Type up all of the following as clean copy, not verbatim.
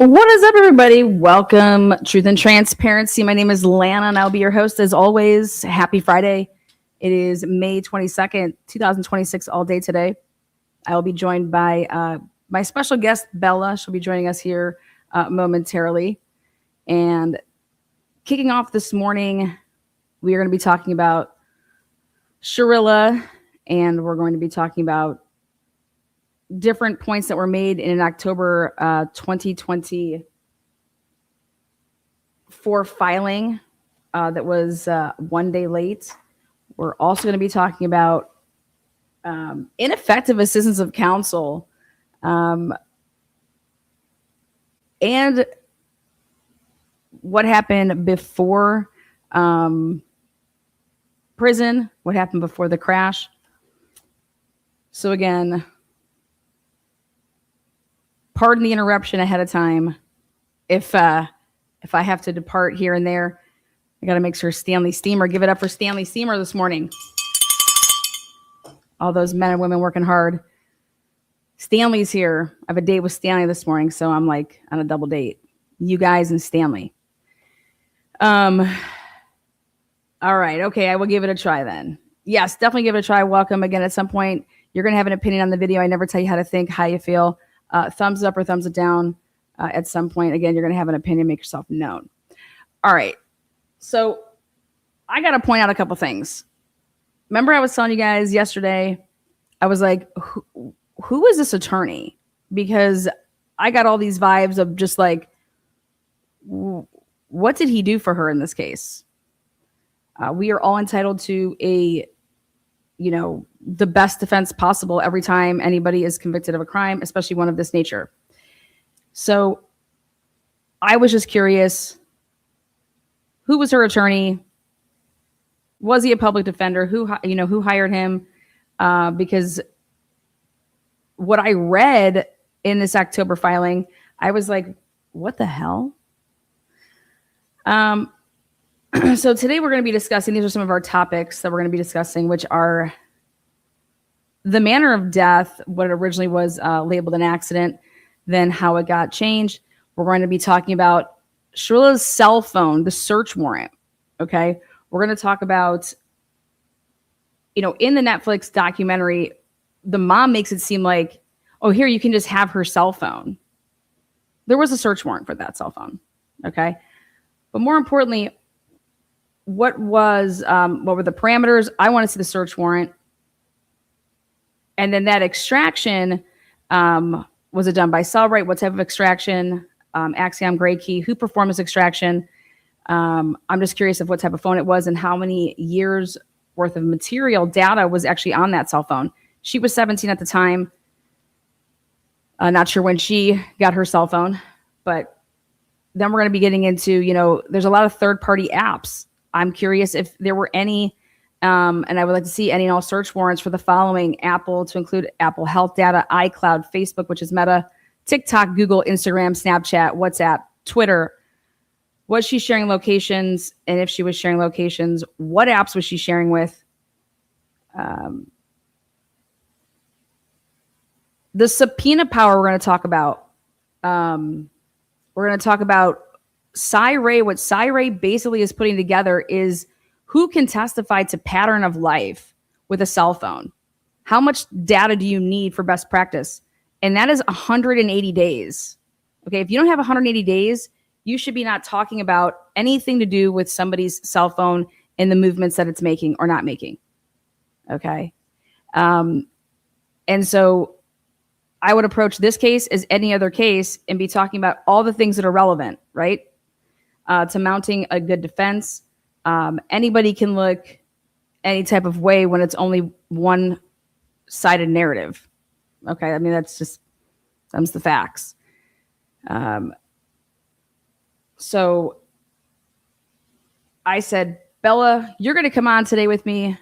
What is up, everybody? Welcome, Truth and Transparency. My name is Lana, and I'll be your host as always. Happy Friday. It is May 22nd, 2026, all day today. I will be joined by my special guest, Bela. She'll be joining us here momentarily. And kicking off this morning, we are going to be talking about SHIRILLA, and we're going to be talking about different points that were made in an October 2024 filing that was 1 day late. We're also going to be talking about ineffective assistance of counsel and what happened before prison, what happened before the crash. So again, pardon the interruption ahead of time. If I have to depart here and there, I got to make sure Stanley Steamer, give it up for Stanley Steamer this morning. All those men and women working hard. Stanley's here. I have a date with Stanley this morning, so I'm like on a double date. You guys and Stanley. All right. Okay. I will give it a try then. Yes, definitely give it a try. Welcome again. At some point, you're going to have an opinion on the video. I never tell you how to think, how you feel. Thumbs up or thumbs it down. At some point, again, you're going to have an opinion. Make yourself known. All right. So I got to point out a couple things. Remember I was telling you guys yesterday, I was like, who is this attorney? Because I got all these vibes of just like, what did he do for her in this case? We are all entitled to the best defense possible every time anybody is convicted of a crime, especially one of this nature. So I was just curious, who was her attorney? Was he a public defender? Who hired him? Because what I read in this October filing, I was like, what the hell? So today we're going to be discussing, these are some of our topics that we're going to be discussing, which are the manner of death, what it originally was labeled an accident, then how it got changed. We're going to be talking about SHIRILLA's cell phone, the search warrant. Okay. We're going to talk about, in the Netflix documentary, the mom makes it seem like, oh, here, you can just have her cell phone. There was a search warrant for that cell phone. Okay. But more importantly, what were the parameters? I want to see the search warrant. And then that extraction, was it done by Cellbrite? What type of extraction? Axiom, Gray Key, who performed this extraction? I'm just curious of what type of phone it was and how many years worth of material data was actually on that cell phone. She was 17 at the time. Not sure when she got her cell phone, but then we're going to be getting into, there's a lot of third-party apps. I'm curious if there were any, and I would like to see any and all search warrants for the following: Apple, to include Apple Health data, iCloud, Facebook, which is Meta, TikTok, Google, Instagram, Snapchat, WhatsApp, Twitter. Was she sharing locations? And if she was sharing locations, what apps was she sharing with? The subpoena power we're going to talk about. We're going to talk about Cy-Ray. What Cy-Ray basically is putting together is who can testify to pattern of life with a cell phone. How much data do you need for best practice? And that is 180 days. Okay, if you don't have 180 days, you should be not talking about anything to do with somebody's cell phone and the movements that it's making or not making. Okay. And so I would approach this case as any other case and be talking about all the things that are relevant, right? To mounting a good defense. Anybody can look any type of way when it's only one-sided narrative. Okay, I mean, that's the facts. So I said, Bela, you're going to come on today with me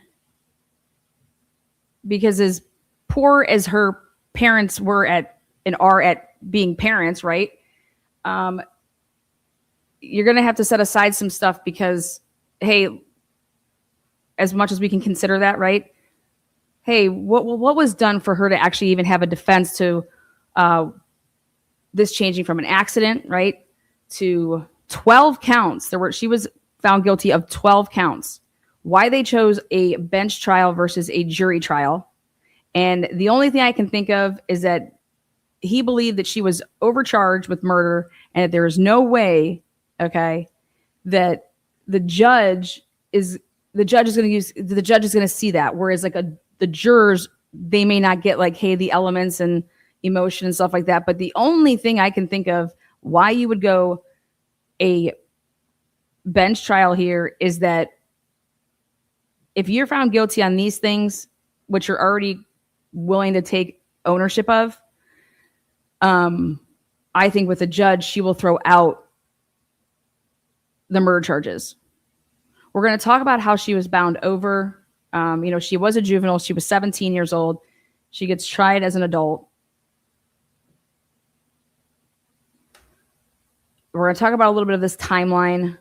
because as poor as her parents were at and are at being parents, right? You're going to have to set aside some stuff because, hey, as much as we can consider that, right? Hey, what was done for her to actually even have a defense to this changing from an accident, right, to 12 counts. She was found guilty of 12 counts. Why they chose a bench trial versus a jury trial. And the only thing I can think of is that he believed that she was overcharged with murder and that there is no way, okay, that the judge is going to see that. Whereas like the jurors, they may not get like, hey, the elements and emotion and stuff like that. But the only thing I can think of why you would go a bench trial here is that if you're found guilty on these things, which you're already willing to take ownership of, I think with a judge, she will throw out the murder charges. We're going to talk about how she was bound over. She was a juvenile. She was 17 years old. She gets tried as an adult. We're going to talk about a little bit of this timeline.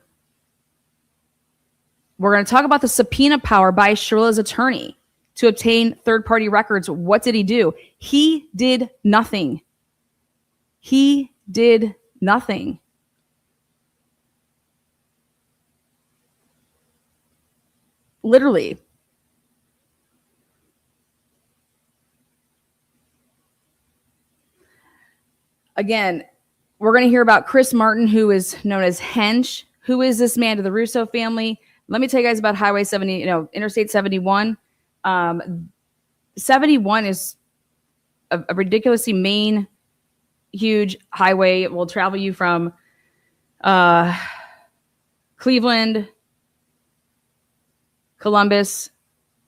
We're going to talk about the subpoena power by Shirilla's attorney to obtain third-party records. What did he do? He did nothing. He did nothing. Literally. Again, we're going to hear about Chris Martin, who is known as Hench. Who is this man to the Russo family? Let me tell you guys about Highway 70, Interstate 71. 71 is a ridiculously main, huge highway. It will travel you from Cleveland, Columbus,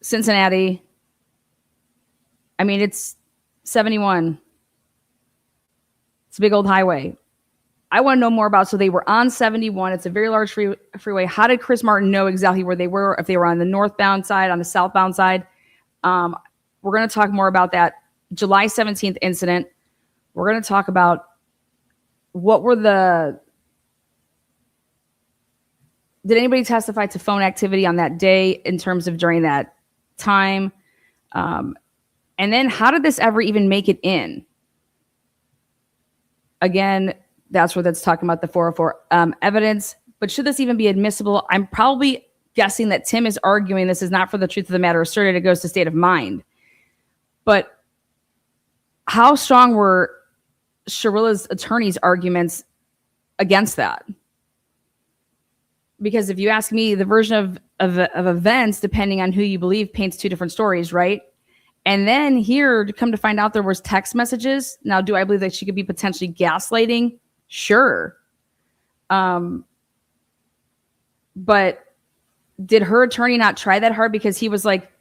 Cincinnati. I mean, it's 71. It's a big old highway. I want to know more about, so they were on 71. It's a very large freeway. How did Chris Martin know exactly where they were? If they were on the northbound side, on the southbound side? We're going to talk more about that July 17th incident. We're going to talk about did anybody testify to phone activity on that day in terms of during that time? And then how did this ever even make it in? Again, that's where that's talking about the 404 evidence. But should this even be admissible? I'm probably guessing that Tim is arguing this is not for the truth of the matter asserted. It goes to state of mind. But how strong were Shirilla's attorney's arguments against that? Because if you ask me, the version of events, depending on who you believe, paints two different stories, right? And then here, to come to find out there was text messages. Now, do I believe that she could be potentially gaslighting? Sure. But did her attorney not try that hard because he was like,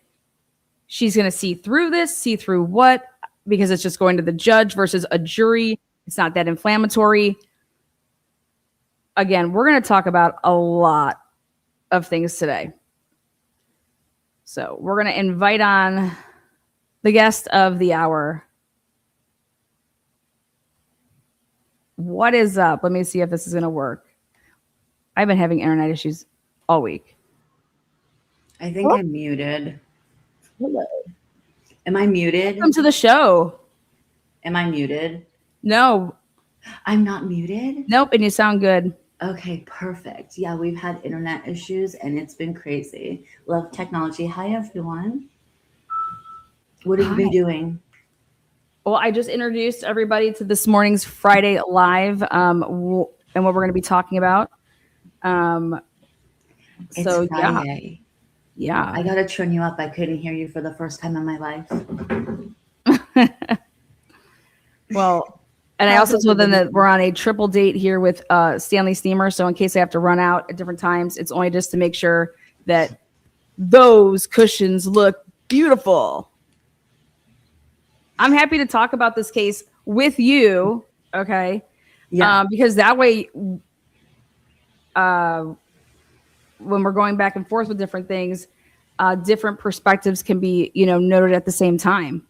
she's going to see through this? See through what? Because it's just going to the judge versus a jury. It's not that inflammatory. Again, we're going to talk about a lot of things today. So we're going to invite on the guest of the hour. What is up? Let me see if this is going to work. I've been having internet issues all week. I think I'm muted. Hello. Am I muted? Welcome to the show. Am I muted? No. I'm not muted? Nope, and you sound good. Okay, perfect. Yeah, we've had internet issues and it's been crazy. Love technology. Hi, everyone. What have you been doing? Well, I just introduced everybody to this morning's Friday Live and what we're going to be talking about. It's Friday. Yeah. I got to turn you up. I couldn't hear you for the first time in my life. Well, and I also told them that we're on a triple date here with Stanley Steamer. So in case I have to run out at different times, it's only just to make sure that those cushions look beautiful. I'm happy to talk about this case with you. Okay. Yeah. Because that way, when we're going back and forth with different things, different perspectives can be, noted at the same time.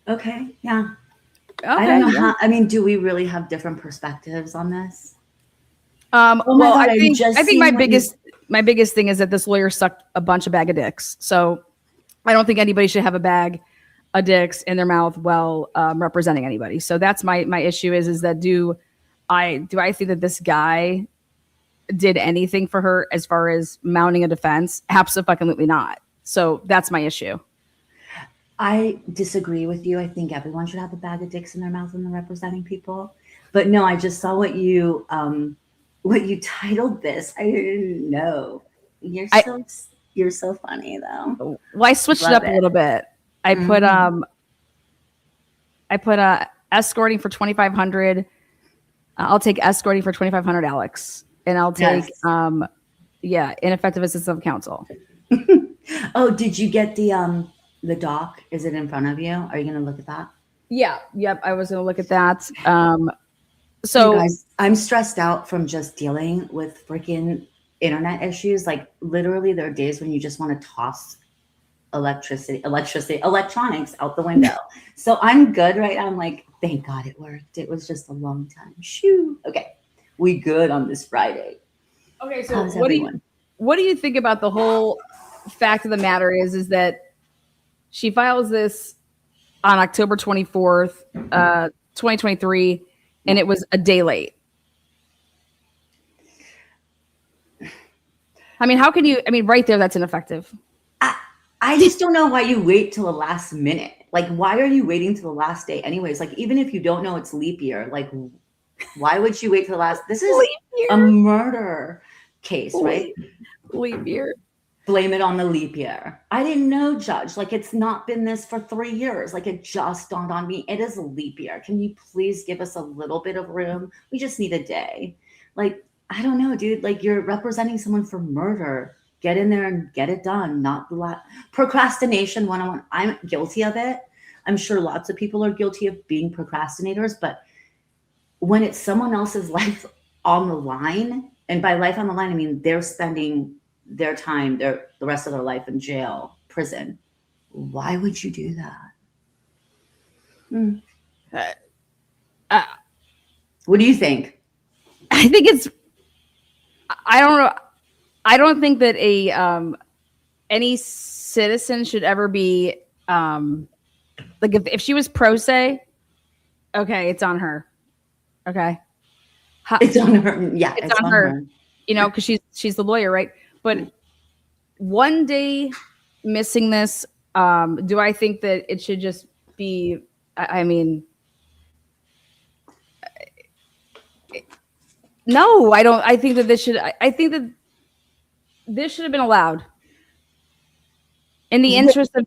Okay. Yeah. Okay, I don't know how. I mean, do we really have different perspectives on this? Well, I think my biggest thing is that this lawyer sucked a bunch of bag of dicks. So I don't think anybody should have a bag. a dicks in their mouth while representing anybody. So that's my issue is that do I think that this guy did anything for her as far as mounting a defense? Absolutely not. So that's my issue. I disagree with you. I think everyone should have a bag of dicks in their mouth when they're representing people. But no, I just saw what you titled this. I didn't know. You're so funny though. Well, I switched it up a little bit. I put escorting for 2,500. I'll take escorting for 2,500, Alex, and I'll take ineffective assistance of counsel. Oh, did you get the doc? Is it in front of you? Are you going to look at that? Yeah. Yep. I was going to look at that. So you guys, I'm stressed out from just dealing with freaking internet issues. Like literally there are days when you just want to toss electronics out the window. So I'm good right now. I'm like, thank God it worked. It was just a long time. Shoo. Okay. We good on this Friday. Okay. So what do you think about the whole fact of the matter is that she files this on October 24th, 2023, and it was a day late. I mean, how can you, right there, that's ineffective. I just don't know why you wait till the last minute. Like, why are you waiting till the last day anyways? Like, even if you don't know it's leap year, like, why would you wait till the last? This is a murder case, right? Leap year. Blame it on the leap year. I didn't know, Judge. Like, it's not been this for 3 years. Like, it just dawned on me. It is a leap year. Can you please give us a little bit of room? We just need a day. Like, I don't know, dude. Like, you're representing someone for murder. Get in there and get it done. Not procrastination 101. I'm guilty of it. I'm sure lots of people are guilty of being procrastinators. But when it's someone else's life on the line, and by life on the line, I mean they're spending their time, the rest of their life in jail, prison. Why would you do that? What do you think? I think I don't know. I don't think that any citizen should ever be like if she was pro se, okay, it's on her. Okay. It's on her. Yeah, it's on her. You know, because she's the lawyer, right? But one day missing this, do I think that it should just be? I mean, no, I don't. I think that this should. I think that this should have been allowed. In the interest of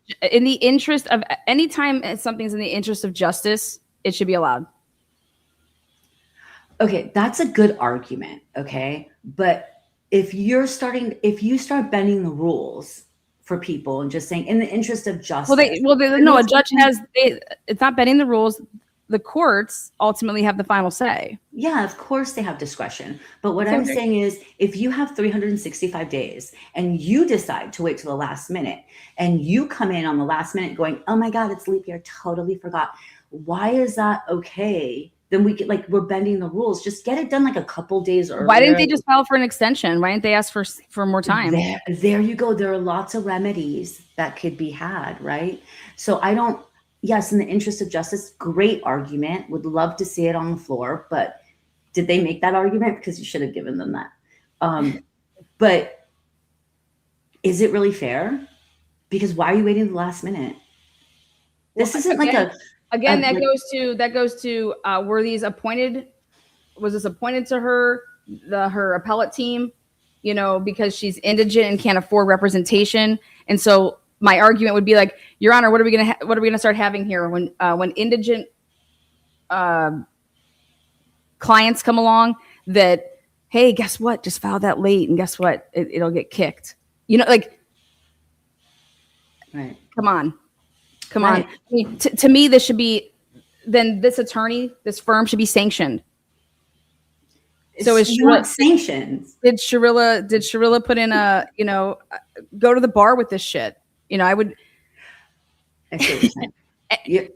any time something's in the interest of justice, it should be allowed. Okay, that's a good argument. Okay, but if you start bending the rules for people and just saying in the interest of justice, no, a judge it's not bending the rules. The courts ultimately have the final say. Yeah, of course they have discretion. But what I'm saying is if you have 365 days and you decide to wait till the last minute and you come in on the last minute going, oh my God, it's leap year, totally forgot. Why is that okay? Then we're bending the rules. Just get it done like a couple days earlier. Why didn't they just file for an extension? Why didn't they ask for more time? There you go. There are lots of remedies that could be had, right? So yes, in the interest of justice, great argument. Would love to see it on the floor, but did they make that argument? Because you should have given them that. But is it really fair? Because why are you waiting to the last minute? This isn't that goes to were these appointed? Was this appointed to her, her appellate team? You know, because she's indigent and can't afford representation, and so my argument would be like, Your Honor, what are we gonna start having here when indigent clients come along? That hey, guess what? Just file that late, and guess what? It'll get kicked. You know, like, right? Come on. I mean, to me, this should be then this firm should be sanctioned. So is sanctions? Did Shirilla put in go to the bar with this shit? You know, I would.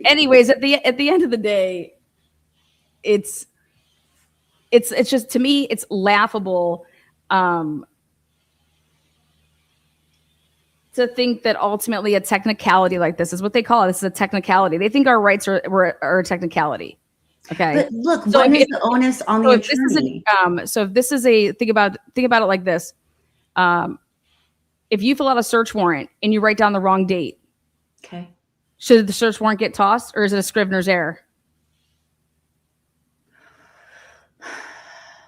Anyways, at the end of the day, it's just, to me, it's laughable. to think that ultimately a technicality like this is what they call it. This is a technicality. They think our rights are a technicality. Okay. But look, So when if- is the onus on the attorney? So if this is think about it like this. If you fill out a search warrant and you write down the wrong date, Okay. should the search warrant get tossed, or is it a Scrivener's error?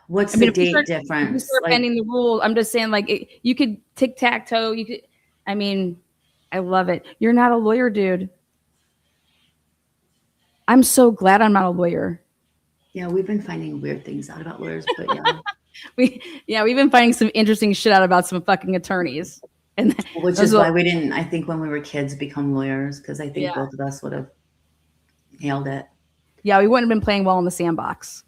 What's the if we date start- If we difference? start Like, bending the rules, I'm just saying, like, you could tic-tac-toe. You could. I mean, I love it. You're not a lawyer, dude. I'm so glad I'm not a lawyer. yeah, we've been finding weird things out about lawyers, but yeah. We've been finding some interesting shit out about some fucking attorneys. And Which is why we didn't, I think, when we were kids, become lawyers, because I think both of us would have nailed it. Yeah, we wouldn't have been playing well in the sandbox.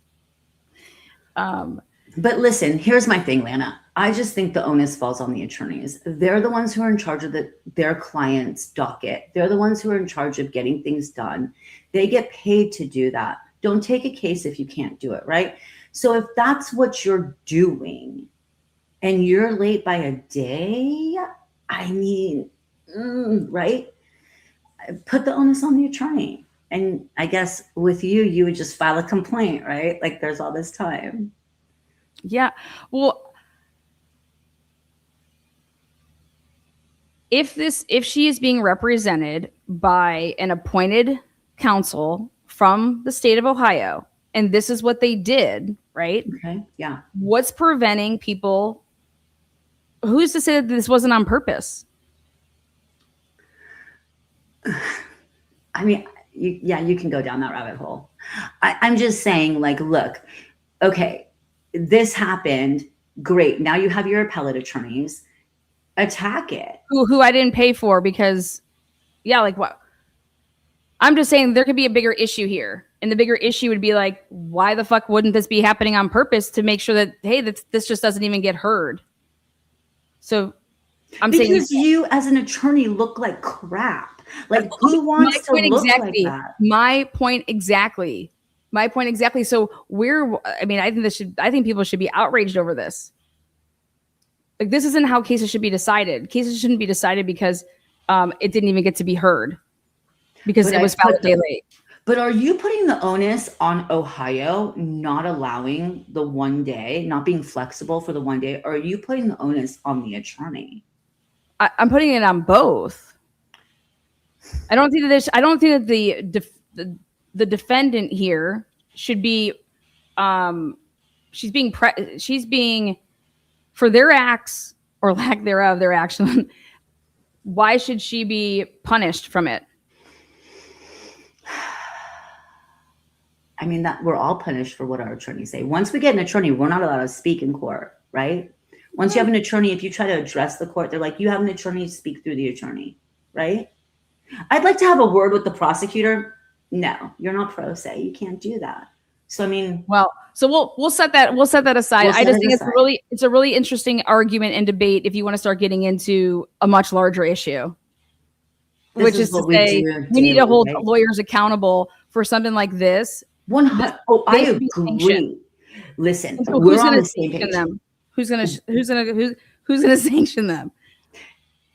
But listen, here's my thing, Lana. I just think the onus falls on the attorneys. They're the ones who are in charge of their client's docket. They're the ones who are in charge of getting things done. They get paid to do that. Don't take a case if you can't do it, right? So if that's what you're doing and you're late by a day, I mean, right? Put the onus on the attorney. And I guess with you would just file a complaint, right? Like, there's all this time. Yeah. Well, if she is being represented by an appointed counsel from the state of Ohio, and this is what they did, right? Okay. Yeah. What's preventing people? Who's to say that this wasn't on purpose? I mean, you can go down that rabbit hole. I'm just saying, like, look, okay, this happened. Great. Now you have your appellate attorneys. Attack it. Who I didn't pay for because, yeah, like what? I'm just saying there could be a bigger issue here. And the bigger issue would be like, why the fuck wouldn't this be happening on purpose to make sure that, hey, this just doesn't even get heard? So I'm saying because you as an attorney look like crap. Like, who wants to look like that? My point exactly. So I think people should be outraged over this. Like, this isn't how cases should be decided. Cases shouldn't be decided because it didn't even get to be heard because it was filed a day late. But are you putting the onus on Ohio not allowing the 1 day, not being flexible for the 1 day? Or are you putting the onus on the attorney? I'm putting it on both. I don't think that the defendant here should be. She's being for their acts or lack thereof, their action. Why should she be punished from it? I mean, that we're all punished for what our attorneys say. Once we get an attorney, we're not allowed to speak in court, right? Once you have an attorney, if you try to address the court, they're like, you have an attorney, speak through the attorney, right? I'd like to have a word with the prosecutor. No, you're not pro se. You can't do that. So, I mean, well, so we'll set that aside. I just think it's a really interesting argument and debate if you want to start getting into a much larger issue, which is to say we need to hold lawyers accountable for something like this. I agree. Listen, so we're on the same page. Who's gonna sanction them?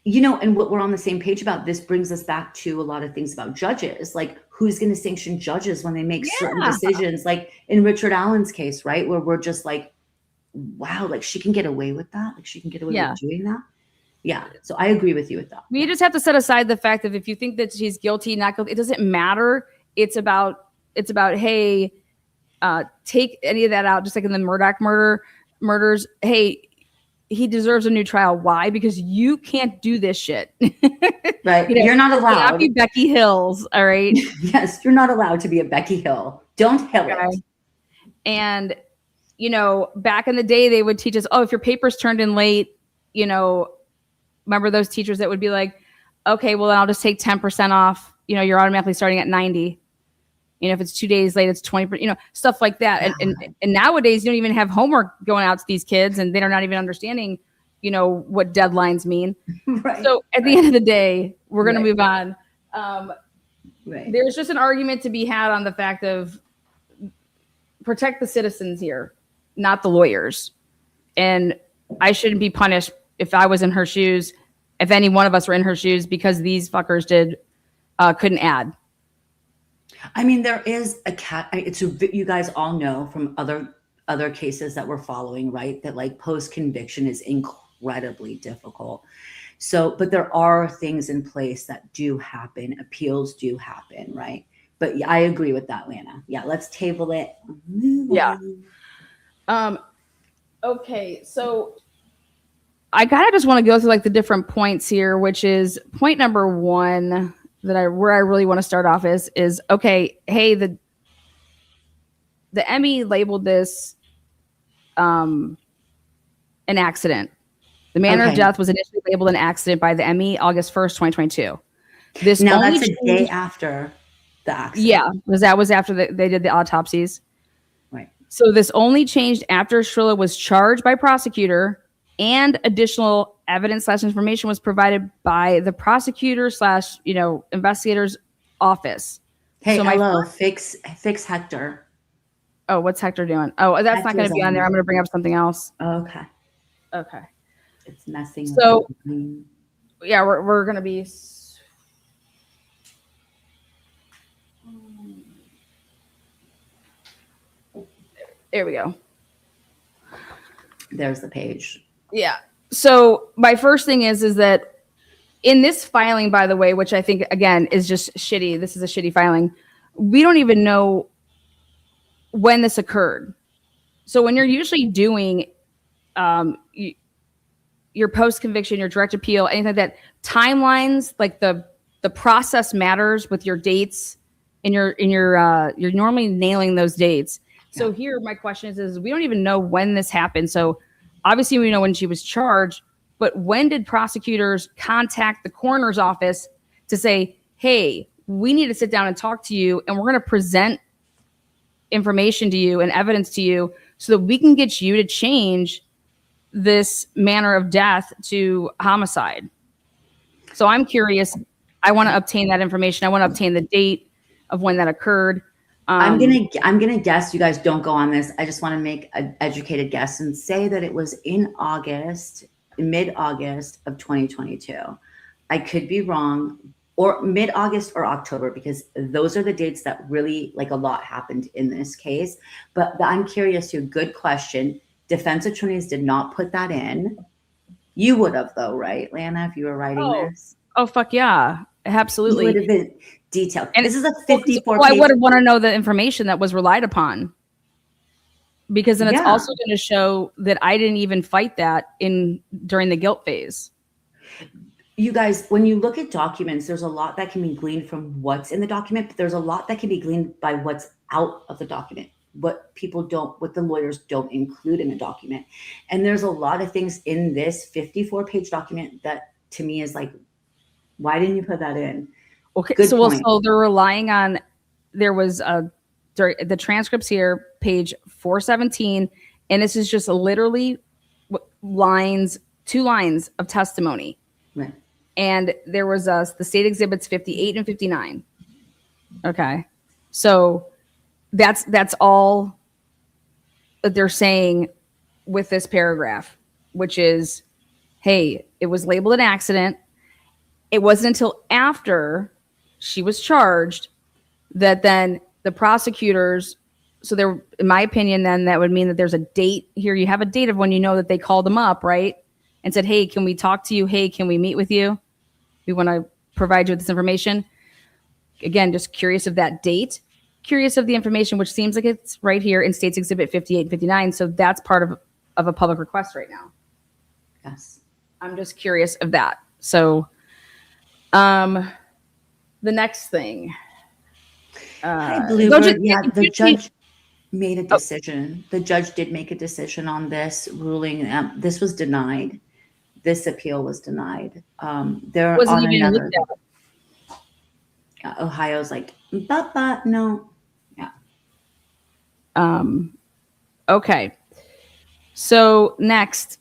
You know, and what we're on the same page about, this brings us back to a lot of things about judges. Like, who's going to sanction judges when they make certain decisions? Like in Richard Allen's case, right? Where we're just like, wow, like she can get away with that. Like she can get away with doing that. Yeah. So I agree with you with that. We just have to set aside the fact that if you think that she's guilty, not guilty, it doesn't matter. It's about, hey, take any of that out. Just like in the Murdoch murders. Hey, he deserves a new trial. Why? Because you can't do this shit. Right. You're not allowed. Not be Becky Hills. All right. Yes. You're not allowed to be a Becky Hill. Don't hill it. And, back in the day, they would teach us, if your paper's turned in late, remember those teachers that would be like, okay, well, then I'll just take 10% off. You're automatically starting at 90. If it's 2 days late, it's 20%, stuff like that. And nowadays you don't even have homework going out to these kids and they're not even understanding, what deadlines mean. Right. So at the end of the day, we're going to move on. There's just an argument to be had on the fact of protect the citizens here, not the lawyers. And I shouldn't be punished if I was in her shoes if any one of us were in her shoes, because these fuckers couldn't add. I mean, there is a cat. You guys all know from other cases that we're following, right? That like post conviction is incredibly difficult. So, but there are things in place that do happen. Appeals do happen, right? But yeah, I agree with that, Lana. Yeah, let's table it. Yeah. Okay, so I kind of just want to go through like the different points here, which is point number one where I really want to start off is okay. Hey, the Emmy labeled this an accident. The manner of death was initially labeled an accident by the Emmy August 1st, 2022. That's a day after the accident. Yeah, because that was after they did the autopsies. Right. So this only changed after SHIRILLA was charged by prosecutor and additional evidence / information was provided by the prosecutor / investigator's office. Hey, so hello, fix Hector. Oh, what's Hector doing? Oh, that's not going to be on there. I'm going to bring up something else. Okay. It's messing. So, yeah, we're going to be. There we go. There's the page. Yeah. So my first thing is that in this filing, by the way, which I think again is just shitty. This is a shitty filing. We don't even know when this occurred. So when you're usually doing your post conviction, your direct appeal, anything like that, timelines, like the process matters with your dates, and you're normally nailing those dates. So here, my question is we don't even know when this happened. So obviously we know when she was charged, but when did prosecutors contact the coroner's office to say, hey, we need to sit down and talk to you, and we're going to present information to you and evidence to you so that we can get you to change this manner of death to homicide? So I'm curious. I want to obtain that information. I want to obtain the date of when that occurred. I'm gonna guess. You guys don't go on this. I just want to make an educated guess and say that it was in mid-August of 2022. I could be wrong, or mid-August or October, because those are the dates that really like a lot happened in this case. But I'm curious too. Good question. Defense attorneys did not put that in. You would have though, right, Lana, if you were writing this? Oh, fuck yeah. Absolutely. You would have been detailed. And this is a 54 page. I would want to know the information that was relied upon, because then it's also going to show that I didn't even fight that during the guilt phase. You guys, when you look at documents, there's a lot that can be gleaned from what's in the document, but there's a lot that can be gleaned by what's out of the document, what the lawyers don't include in the document. And there's a lot of things in this 54-page document that to me is like, why didn't you put that in? Okay, so they're relying on, there was the transcripts here, page 417, and this is just literally 2 lines of testimony. Right. And there was the state exhibits 58 and 59. Okay. So that's all that they're saying with this paragraph, which is, hey, it was labeled an accident. It wasn't until after she was charged that then the prosecutors, so there, in my opinion, then that would mean that there's a date here. You have a date of when you know that they called them up, right? And said, hey, can we talk to you? Hey, can we meet with you? We want to provide you with this information. Again, just curious of that date, curious of the information, which seems like it's right here in States Exhibit 58 and 59. So that's part of a public request right now. Yes. I'm just curious of that. So the next thing. The judge made a decision. The judge did make a decision on this ruling. This was denied. This appeal was denied. There wasn't even another. Ohio's like, but no. Yeah. Okay. So next,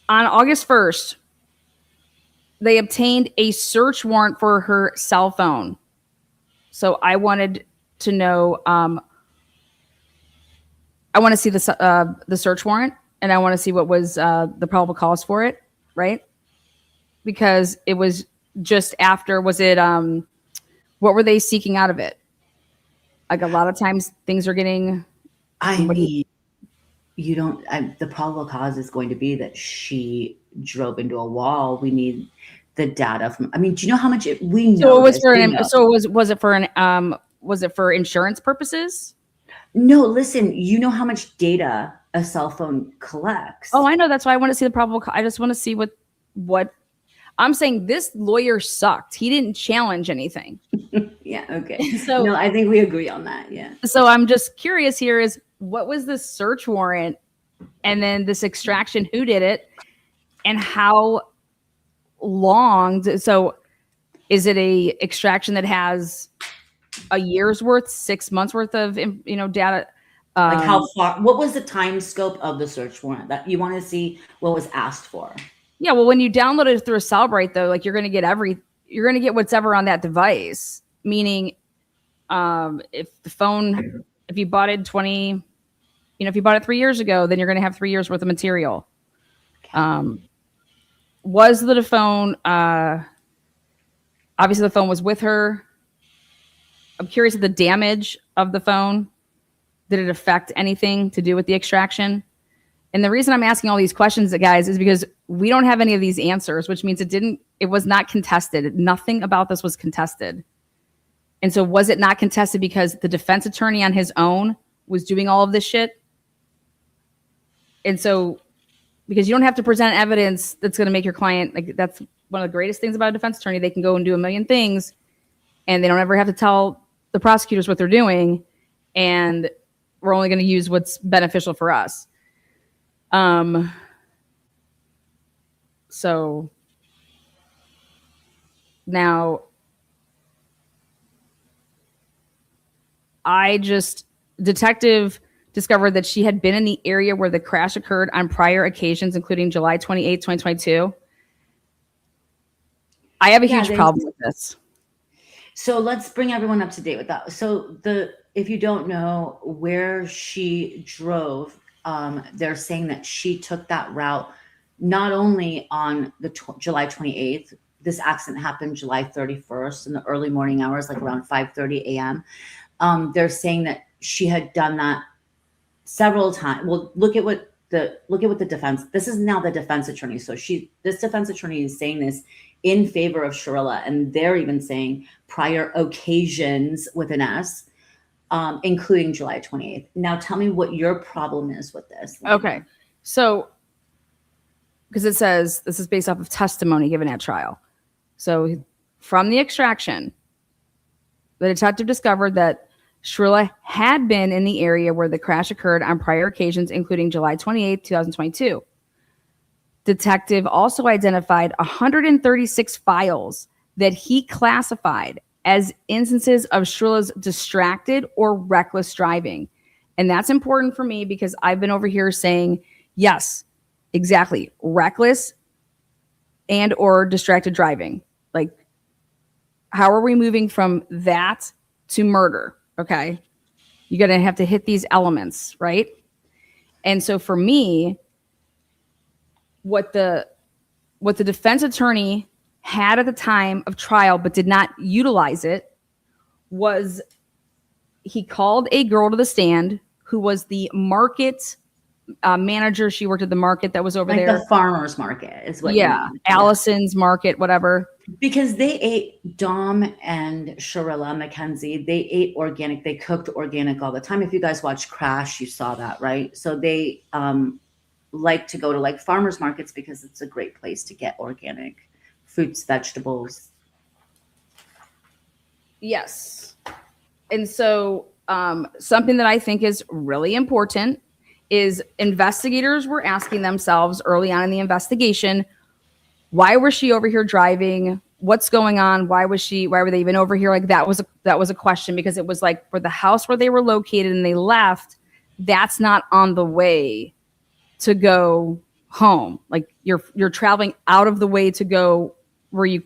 on August 1st, they obtained a search warrant for her cell phone. So I wanted to know, I want to see the search warrant, and I want to see what was the probable cause for it, right? because it was just after, was it, what were they seeking out of it? Like a lot of times things are getting. I mean, you don't, the probable cause is going to be that she drove into a wall. We need the data from, I mean, do you know how much we know? So it was this, for we an, know. so was it for an, was it for insurance purposes? No, listen, you know how much data a cell phone collects. Oh, I know. That's why I want to see the probable. I just want to see what I'm saying. This lawyer sucked. He didn't challenge anything. Yeah. Okay. So no, I think we agree on that. Yeah. So I'm just curious here is what was this search warrant and then this extraction, who did it and how long? So is it a extraction that has a year's worth, 6 months worth of, data? Like how far, what was the time scope of the search warrant that you want to see what was asked for? Yeah. Well, when you download it through a Cellbrite though, like you're going to get what's ever on that device, meaning if you bought it if you bought it 3 years ago, then you're going to have 3 years worth of material. Was the phone, obviously the phone was with her. I'm curious of the damage of the phone. Did it affect anything to do with the extraction? And the reason I'm asking all these questions, guys, is because we don't have any of these answers, which means it was not contested. Nothing about this was contested. And so was it not contested because the defense attorney on his own was doing all of this shit? And so, because you don't have to present evidence that's going to make your client, like that's one of the greatest things about a defense attorney. They can go and do a million things and they don't ever have to tell the prosecutors what they're doing. And we're only going to use what's beneficial for us. So now detective discovered that she had been in the area where the crash occurred on prior occasions, including July 28, 2022. I have a huge problem with this. So let's bring everyone up to date with that. So if you don't know where she drove, they're saying that she took that route not only on the July 28th. This accident happened July 31st in the early morning hours, like around 5:30 a.m. They're saying that she had done that several times. Well, look at what the defense. This is now the defense attorney. So this defense attorney is saying this in favor of SHIRILLA, and they're even saying prior occasions with an S, including July 28th. Now, tell me what your problem is with this. Okay, so because it says this is based off of testimony given at trial. So from the extraction, the detective discovered that SHIRILLA had been in the area where the crash occurred on prior occasions, including July 28, 2022. Detective also identified 136 files that he classified as instances of SHIRILLA's distracted or reckless driving. And that's important for me because I've been over here saying, yes, exactly, reckless and or distracted driving. Like, how are we moving from that to murder? Okay. You're going to have to hit these elements, right? And so for me, what the defense attorney had at the time of trial, but did not utilize it, was he called a girl to the stand who was the market manager. She worked at the market that was over there. The farmer's market is what. Yeah. Allison's market, whatever. Because they ate, Dom and SHIRILLA, Mackenzie, they ate organic. They cooked organic all the time. If you guys watched Crash, you saw that, right? So they like to go to like farmers markets because it's a great place to get organic fruits, vegetables. Yes. And so something that I think is really important is investigators were asking themselves early on in the investigation, why was she over here driving? What's going on? Why were they even over here? Like that was a question, because it was like for the house where they were located and they left, that's not on the way to go home. Like you're traveling out of the way to go where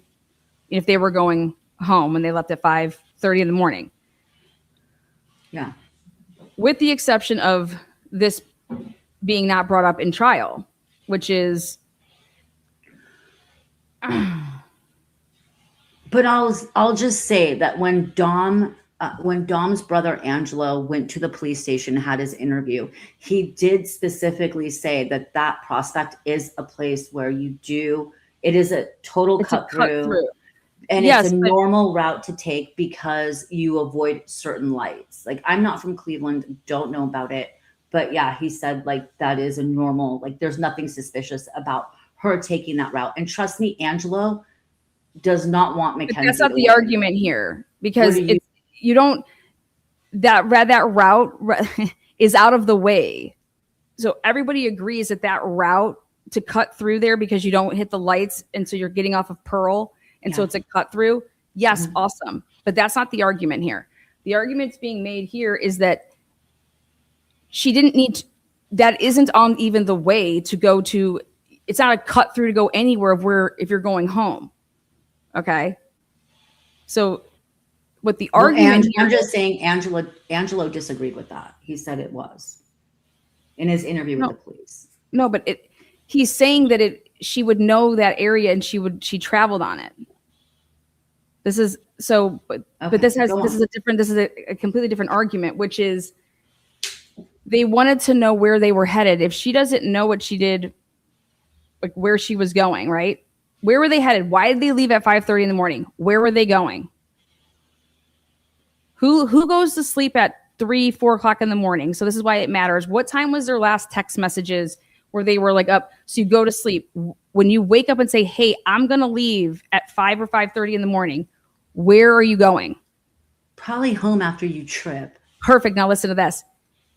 if they were going home and they left at 5:30 in the morning. Yeah. With the exception of this being not brought up in trial, which is But I'll just say that when Dom's brother Angelo went to the police station and had his interview, he did specifically say that that Prospect is a place where it is a total cut through. And Yes, it's a but normal route to take because you avoid certain lights. Like, I'm not from Cleveland, don't know about it. But yeah, he said like that is a normal, like there's nothing suspicious about her taking that route. And trust me, Angelo does not want but Mackenzie that's not to the win. argument here, because What do you- you don't that route is out of the way. So everybody agrees that that route to cut through there, because you don't hit the lights, and so you're getting off of Pearl, and so Yeah. it's a cut through. Yes, Mhm. awesome. But that's not the argument here. The argument being made here is that she didn't need to, that isn't on even the way to go to, it's not a cut through to go anywhere if you're going home. Okay. So what the argument I'm here just saying Angelo disagreed with that. He said it was in his interview with the police. No, but he's saying that she would know that area, and she traveled on it. This is so, but this is a completely different argument, which is they wanted to know where they were headed. If she doesn't know what she did, like where she was going, right? Where were they headed? Why did they leave at 5:30 in the morning? Where were they going? Who goes to sleep at 3, 4 o'clock in the morning? So this is why it matters. What time was their last text messages where they were like up? So you go to sleep. When you wake up and say, hey, I'm going to leave at 5 or 5:30 in the morning, where are you going? Probably home after you trip. Perfect. Now listen to this.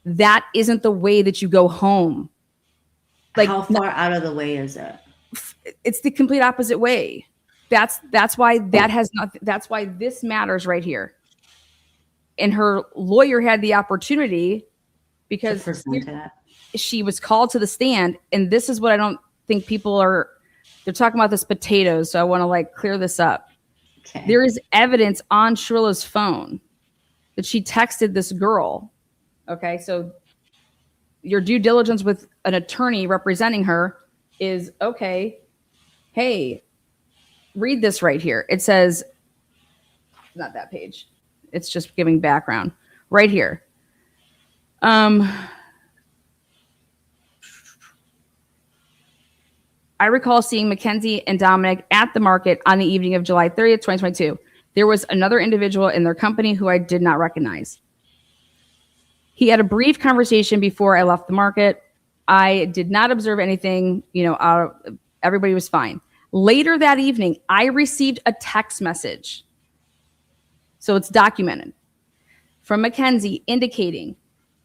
That isn't the way that you go home. Like, how far out of the way is it? It's the complete opposite way. That's why that's why this matters right here. And her lawyer had the opportunity, because she was called to the stand. And this is what I don't think they're talking about, this potatoes. So I want to like clear this up. Okay. There is evidence on Shirilla's phone that she texted this girl. Okay. So your due diligence with an attorney representing her is, okay, hey, read this right here. It says, not that page. It's just giving background right here. I recall seeing Mackenzie and Dominic at the market on the evening of July 30th, 2022. There was another individual in their company who I did not recognize. He had a brief conversation before I left the market. I did not observe anything, everybody was fine. Later that evening, I received a text message. So it's documented from Mackenzie indicating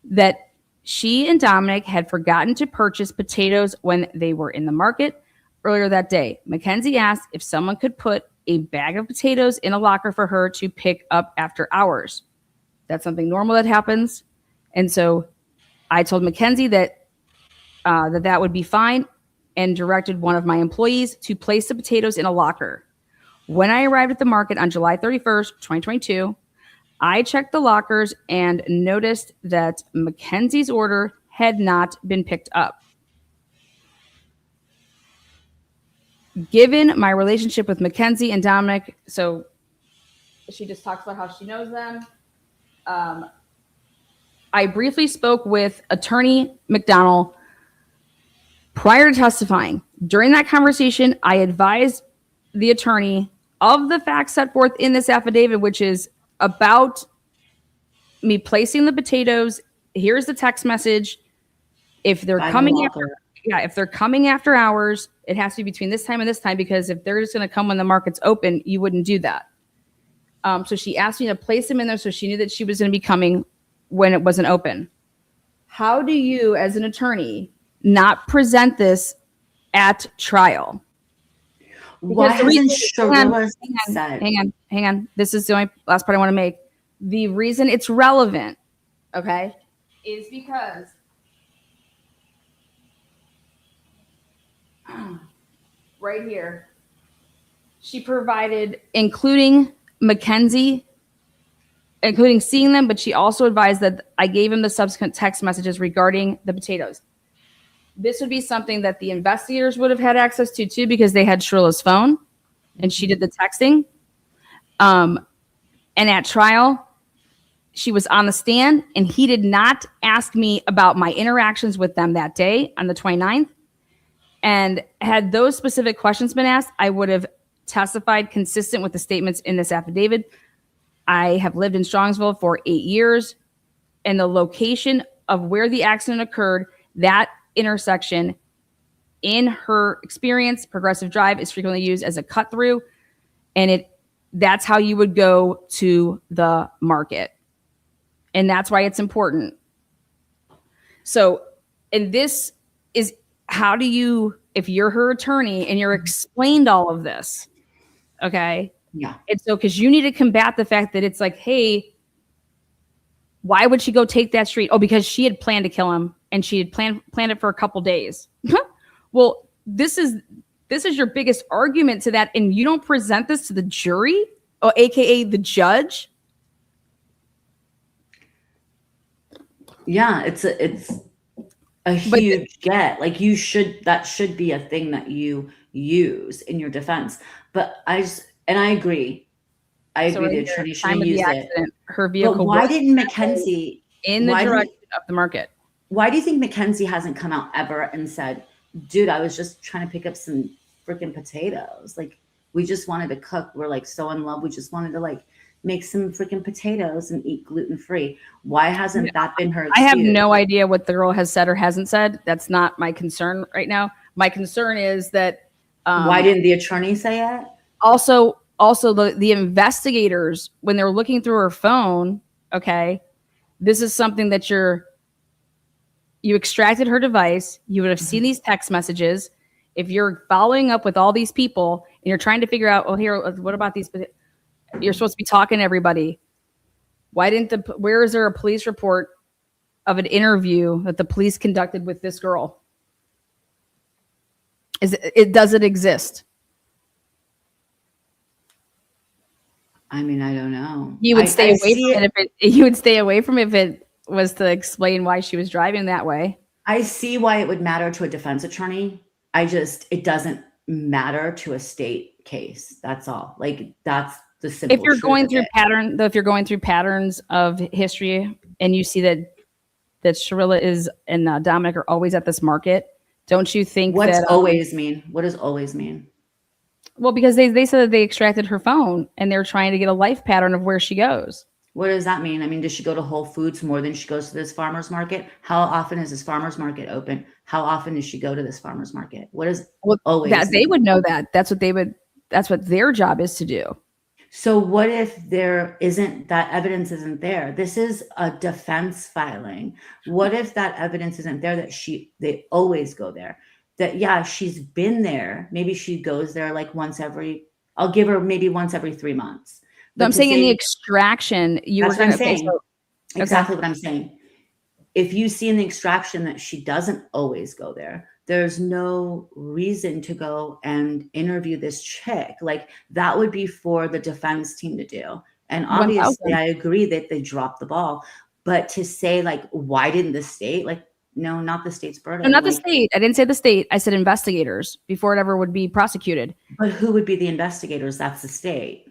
that she and Dominic had forgotten to purchase potatoes when they were in the market earlier that day. Mackenzie asked if someone could put a bag of potatoes in a locker for her to pick up after hours. That's something normal that happens. And so I told Mackenzie that that would be fine, and directed one of my employees to place the potatoes in a locker. When I arrived at the market on July 31st, 2022, I checked the lockers and noticed that Mackenzie's order had not been picked up. Given my relationship with Mackenzie and Dominic, so she just talks about how she knows them. I briefly spoke with Attorney McDonald prior to testifying. During that conversation, I advised the attorney of the facts set forth in this affidavit, which is about me placing the potatoes. Here's the text message. If they're coming after hours, it has to be between this time and this time, because if they're just going to come when the market's open, you wouldn't do that. So she asked me to place them in there, so she knew that she was going to be coming when it wasn't open. How do you, as an attorney, not present this at trial? Why hasn't Shirilla said? Hang on. This is the only last part I want to make. The reason it's relevant, okay, is because right here, she provided, including Mackenzie, including seeing them, but she also advised that I gave him the subsequent text messages regarding the potatoes. This would be something that the investigators would have had access to too, because they had Shirilla's phone and she did the texting. And at trial, she was on the stand, and he did not ask me about my interactions with them that day on the 29th. And had those specific questions been asked, I would have testified consistent with the statements in this affidavit. I have lived in Strongsville for 8 years, and the location of where the accident occurred, that intersection, in her experience, Progressive Drive is frequently used as a cut through, and that's how you would go to the market. And that's why it's important. So, and this is, how do you, if you're her attorney and you're explained all of this, okay? Yeah. And so, because you need to combat the fact that it's like, hey, why would she go take that street? Oh, because she had planned to kill him, and she had planned it for a couple days. Well, this is your biggest argument to that, and you don't present this to the jury, or AKA the judge. Yeah, it's a huge get. Like, that should be a thing that you use in your defense. But I agree. I agree the attorney shouldn't use it. Her vehicle. But why didn't Mackenzie in the direction of the market? Why do you think Mackenzie hasn't come out ever and said, dude, I was just trying to pick up some freaking potatoes. Like, we just wanted to cook. We're like so in love. We just wanted to like make some freaking potatoes and eat gluten-free. Why hasn't that been her excuse? I have no idea what the girl has said or hasn't said. That's not my concern right now. My concern is that why didn't the attorney say it? Also the investigators, when they're looking through her phone, okay, this is something that you extracted her device. You would have seen these text messages. If you're following up with all these people and you're trying to figure out, oh, here, what about these? You're supposed to be talking to everybody. Where is there a police report of an interview that the police conducted with this girl? Does it exist? I mean, I don't know. You would stay away from it you would stay away from it if it was to explain why she was driving that way. I see why it would matter to a defense attorney. It doesn't matter to a state case. That's all. Like, that's the simple. If you're going through patterns of history and you see that SHIRILLA and Dominic are always at this market, don't you think What's always mean? What does always mean? Well, because they said that they extracted her phone and they're trying to get a life pattern of where she goes. What does that mean? I mean, does she go to Whole Foods more than she goes to this farmer's market? How often is this farmer's market open? How often does she go to this farmer's market? What is always mean? They would know that. That's what their job is to do. So what if that evidence isn't there? This is a defense filing. What if that evidence isn't there, that they always go there? That, yeah, she's been there. Maybe she goes there like I'll give her maybe once every 3 months. But I'm saying in the extraction, that's what I'm saying. Exactly what I'm saying. If you see in the extraction that she doesn't always go there, there's no reason to go and interview this chick. Like, that would be for the defense team to do. And obviously, 1,000. I agree that they dropped the ball. But to say, like, why didn't the state? Like, no, not the state's burden. No, not the state. I didn't say the state. I said investigators before it ever would be prosecuted. But who would be the investigators? That's the state.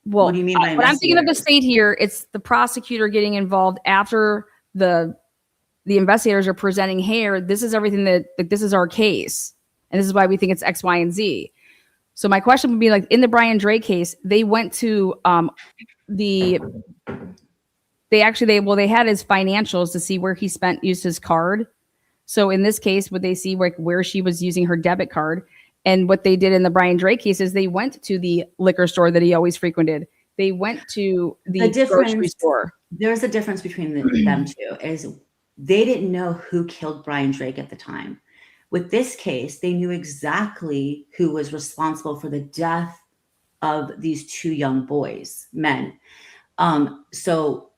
Well, what do you mean by when I'm thinking of the state here, it's the prosecutor getting involved after the investigators are presenting, hey, this is everything this is our case. And this is why we think it's X, Y, and Z. So my question would be, like, in the Brian Drake case, they went to they had his financials to see where he used his card. So in this case, would they see where she was using her debit card? And what they did in the Brian Drake case is they went to the liquor store that he always frequented. They went to the grocery store. There's a difference between them two. Is they didn't know who killed Brian Drake at the time. With this case, they knew exactly who was responsible for the death of these two young men. So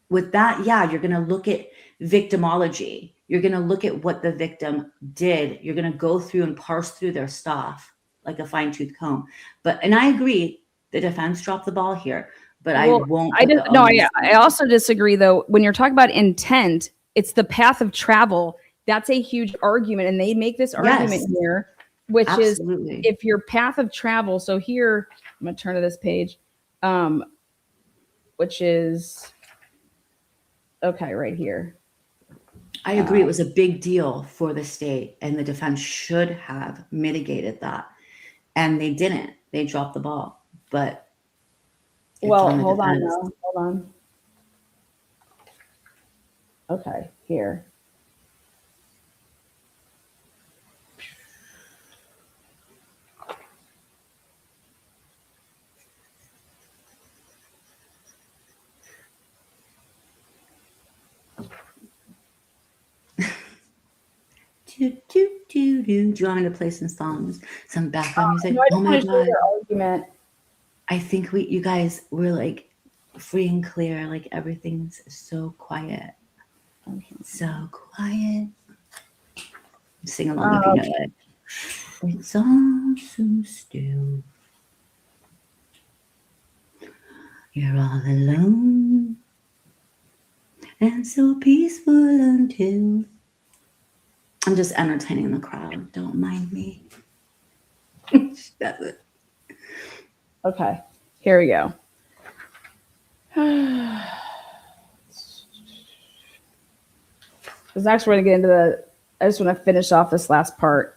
with that, yeah, you're going to look at victimology. You're going to look at what the victim did. You're going to go through and parse through their stuff like a fine-tooth comb. And I agree, the defense dropped the ball here, but I won't. I also disagree, though. When you're talking about intent, it's the path of travel. That's a huge argument. And they make this argument here which Absolutely. is if your path of travel. So here, I'm going to turn to this page, which is, okay, right here. I agree. It was a big deal for the state, and the defense should have mitigated that. And they didn't. They dropped the ball. But well, hold on now. Hold on. Okay, here. Do you want me to play some songs, some background music? No, I Oh my God. Argument. I think you guys were like free and clear. Like everything's so quiet. Okay. So quiet. Sing along if you know it. It's all so still. You're all alone. And so peaceful until. I'm just entertaining the crowd. Don't mind me. That's it. Okay, here we go. Because next we're going to get into the, I just want to finish off this last part.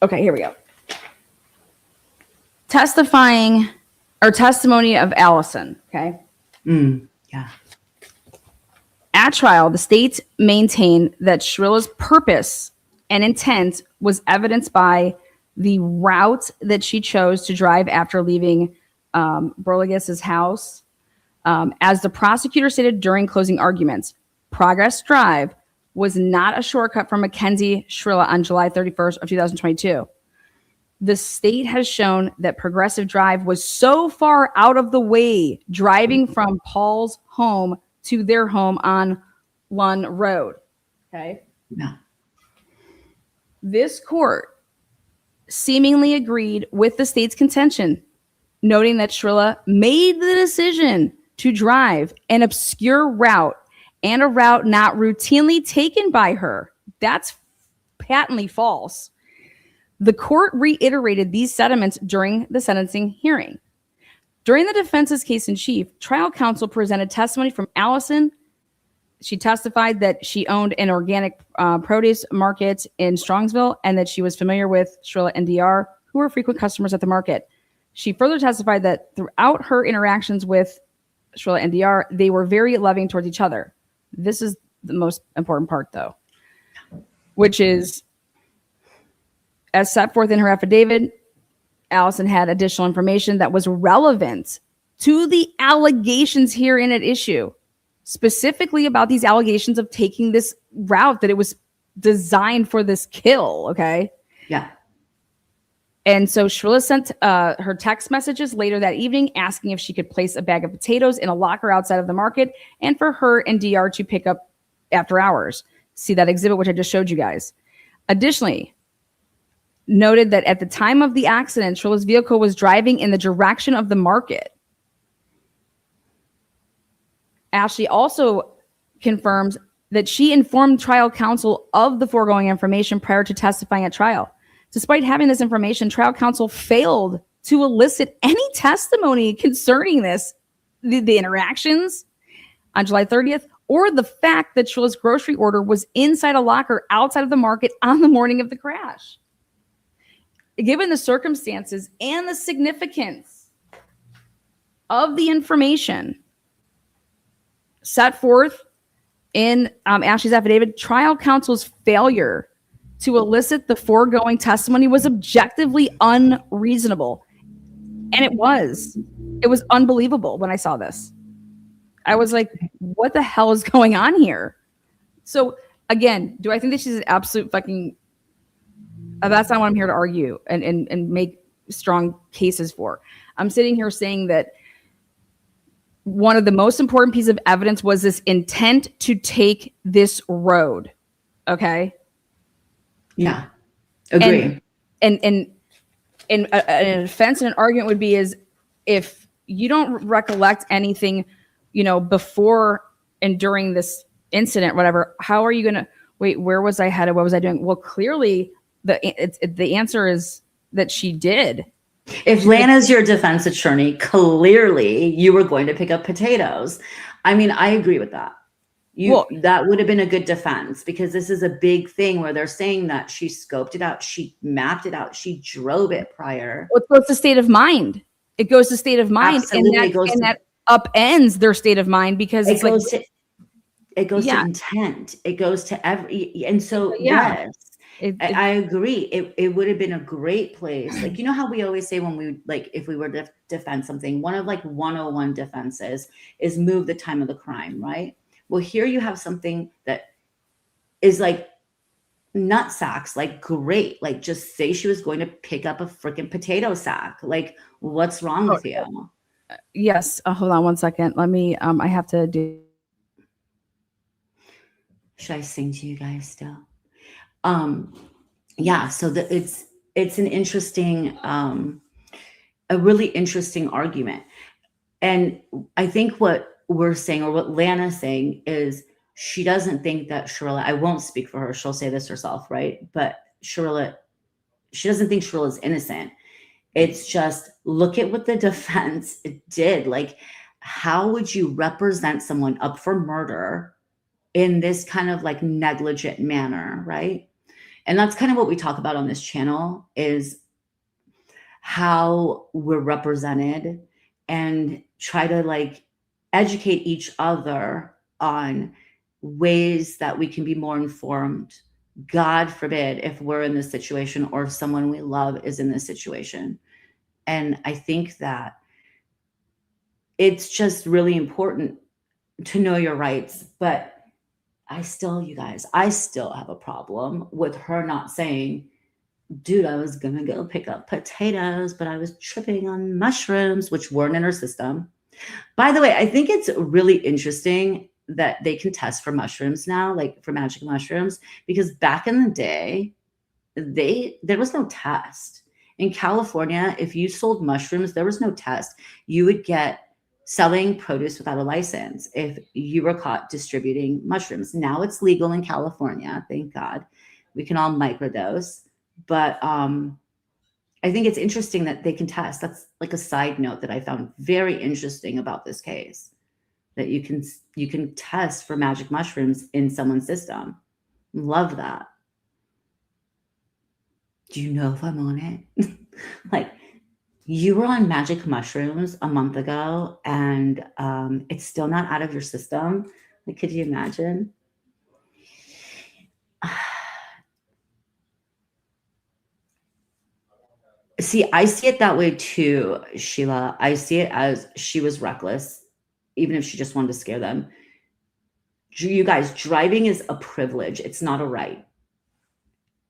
Okay, here we go. Testimony of Allison, okay? Yeah. At trial, the state maintained that Shirilla's purpose and intent was evidenced by the route that she chose to drive after leaving Burlegis's house. As the prosecutor stated during closing arguments, Progress Drive was not a shortcut from Mackenzie SHIRILLA on July 31st of 2022. The state has shown that Progressive Drive was so far out of the way, driving from Paul's home to their home on Lund Road. Okay. Yeah. This court seemingly agreed with the state's contention, noting that SHIRILLA made the decision to drive an obscure route and a route not routinely taken by her. That's patently false. The court reiterated these sentiments during the sentencing hearing. During the defense's case in chief, trial counsel presented testimony from Allison. She testified that she owned an organic produce market in Strongsville and that she was familiar with SHIRILLA and DR, who were frequent customers at the market. She further testified that throughout her interactions with SHIRILLA and DR, they were very loving towards each other. This is the most important part, though, which is, as set forth in her affidavit, Allison had additional information that was relevant to the allegations herein at issue, specifically about these allegations of taking this route, that it was designed for this kill, okay? Yeah. And so SHIRILLA sent her text messages later that evening asking if she could place a bag of potatoes in a locker outside of the market and for her and DR to pick up after hours. See that exhibit, which I just showed you guys. Additionally, noted that at the time of the accident, SHIRILLA's vehicle was driving in the direction of the market. Ashley also confirms that she informed trial counsel of the foregoing information prior to testifying at trial. Despite having this information, trial counsel failed to elicit any testimony concerning this, the interactions on July 30th, or the fact that SHIRILLA's grocery order was inside a locker outside of the market on the morning of the crash. Given the circumstances and the significance of the information set forth in Ashley's affidavit, trial counsel's failure to elicit the foregoing testimony was objectively unreasonable. And it was unbelievable when I saw this. I was like, what the hell is going on here? So again, do I think that she's an absolute fucking, that's not what I'm here to argue and make strong cases for. I'm sitting here saying that one of the most important pieces of evidence was this intent to take this road. Okay. Yeah. Agree. And an offense and an argument would be is if you don't recollect anything, before and during this incident, whatever, how are you going to wait? Where was I headed? What was I doing? Well, clearly the answer is that she did. If Lana's your defense attorney, clearly you were going to pick up potatoes. I mean, I agree with that. That would have been a good defense, because this is a big thing where they're saying that she scoped it out, she mapped it out, she drove it prior. Well, it's the state of mind. It goes to state of mind, Absolutely. and that upends their state of mind, because it goes to intent. It goes to every, and so yes, I agree. It would have been a great place. Like, you know how we always say when we, like, if we were to defend something, one of like 101 defenses is move the time of the crime, right? Well, here you have something that is like nut sacks, like great. Like, just say she was going to pick up a freaking potato sack. Like, what's wrong with you? Yes. Hold on one second. Let me, I have to do. Should I sing to you guys still? Yeah. So it's an interesting, a really interesting argument. And I think what we're saying, or what Lana's saying, is she doesn't think that Shirilla, I won't speak for her, she'll say this herself, right? But Shirilla, she doesn't think Shirilla's innocent. It's just, look at what the defense did. Like, how would you represent someone up for murder in this kind of like negligent manner, right? And that's kind of what we talk about on this channel, is how we're represented, and try to like educate each other on ways that we can be more informed. God forbid if we're in this situation, or if someone we love is in this situation. And I think that it's just really important to know your rights. But you guys, I still have a problem with her not saying, dude, I was going to go pick up potatoes, but I was tripping on mushrooms, which weren't in her system. By the way, I think it's really interesting that they can test for mushrooms now, like for magic mushrooms, because back in the day, there was no test. In California, if you sold mushrooms, there was no test. You would get selling produce without a license if you were caught distributing mushrooms. Now it's legal in California, thank God. We can all microdose. But I think it's interesting that they can test. That's like a side note that I found very interesting about this case, that you can test for magic mushrooms in someone's system. Love that. Do you know if I'm on it? Like, you were on magic mushrooms a month ago, and it's still not out of your system. Like, could you imagine? See, I see it that way too, Sheila. I see it as she was reckless, even if she just wanted to scare them. You guys, driving is a privilege. It's not a right.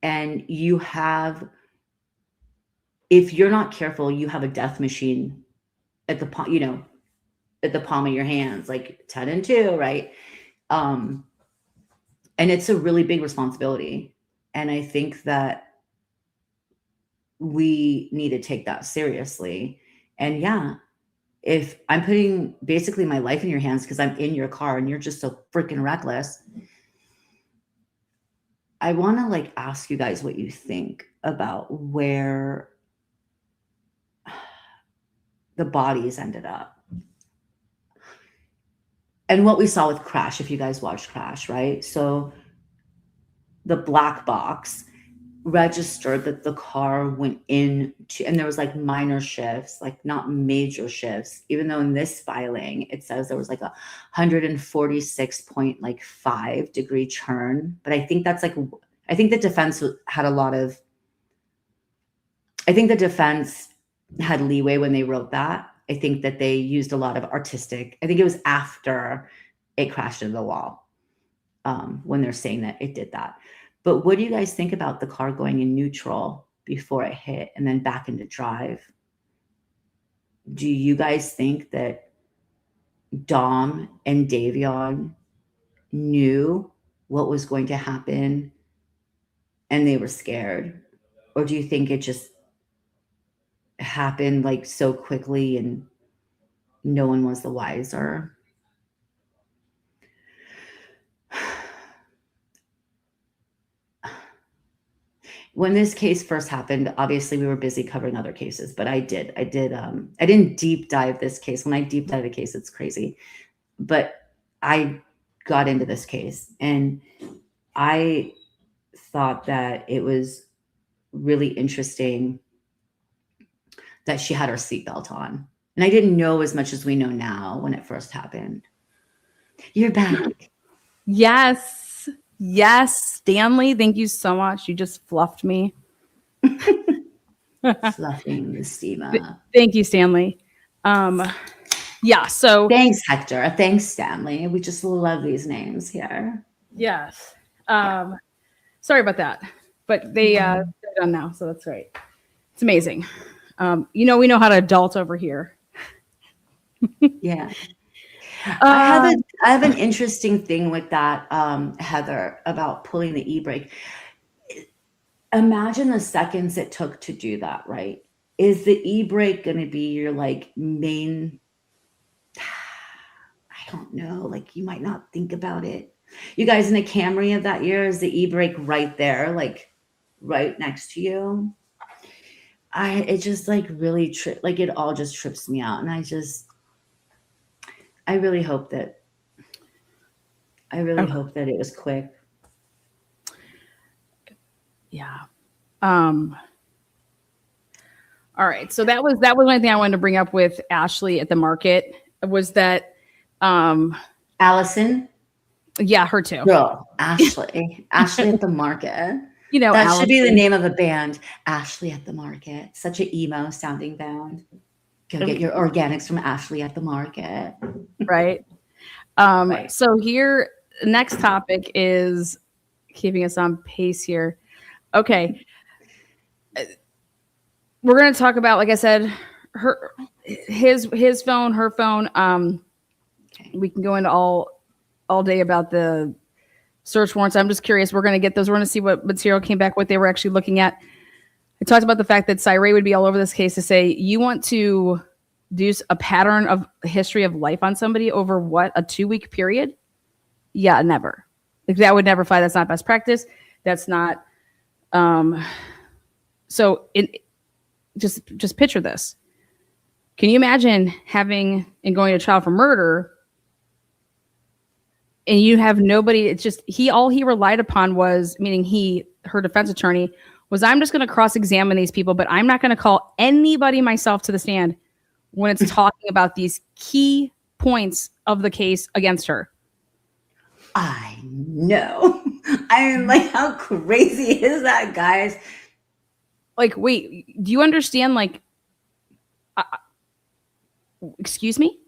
And you have, if you're not careful, you have a death machine at the palm of your hands, like 10 and 2, right? And it's a really big responsibility. And I think that we need to take that seriously. And yeah, if I'm putting basically my life in your hands because I'm in your car and you're just so freaking reckless, I want to like ask you guys what you think about where the bodies ended up. And what we saw with Crash, if you guys watched Crash, right? So the black box registered that the car went into, and there was like minor shifts, like not major shifts, even though in this filing it says there was like 146.5 degree turn. But I think that's like, I think the defense had a lot of, I think the defense had leeway when they wrote that. I think that they used a lot of artistic, I think it was after it crashed into the wall when they're saying that it did that. But what do you guys think about the car going in neutral before it hit and then back into drive? Do you guys think that Dom and Davion knew what was going to happen and they were scared? Or do you think it just happened like so quickly and no one was the wiser? when this case first happened, obviously we were busy covering other cases, but I didn't deep dive this case. When I deep dive a case, it's crazy. But I got into this case and I thought that it was really interesting that she had her seatbelt on. And I didn't know as much as we know now when it first happened. You're back. Yes. Yes. Stanley, thank you so much. You just fluffed me. Fluffing the steamer. Thank you, Stanley. Yeah, so thanks, Hector. Thanks, Stanley. We just love these names here. Yes. Sorry about that. But they're done now, so that's great. It's amazing. We know how to adult over here. Yeah. I have an interesting thing with that, Heather, about pulling the e-brake. Imagine the seconds it took to do that, right? Is the e-brake going to be your like main, I don't know, like you might not think about it. You guys in a Camry of that year, is the e-brake right there, like right next to you? It just like really it all just trips me out. And I really hope that it was quick. Yeah. All right. So that was one thing I wanted to bring up with Ashley at the market was that Allison. Yeah, her too. Girl, Ashley. Ashley at the market. That Allison should be the name of a band. Ashley at the market. Such an emo sounding band. Go get your organics from Ashley at the market. Right. Right. So here, next topic is keeping us on pace here. Okay. We're going to talk about, like I said, his phone, her phone. Okay. We can go into all day about the search warrants. I'm just curious. We're going to get those. We're going to see what material came back, what they were actually looking at. I talked about the fact that Cyree would be all over this case to say, you want to do a pattern of history of life on somebody over what, a 2-week period? Yeah, never. Like that would never fly. That's not best practice. That's not. So just picture this. Can you imagine having and going to trial for murder and you have nobody? It's just all he relied upon was, meaning her defense attorney, was I'm just going to cross-examine these people, but I'm not going to call anybody myself to the stand when it's talking about these key points of the case against her. I know. I'm like, how crazy is that, guys? Like, wait, do you understand? Like, excuse me?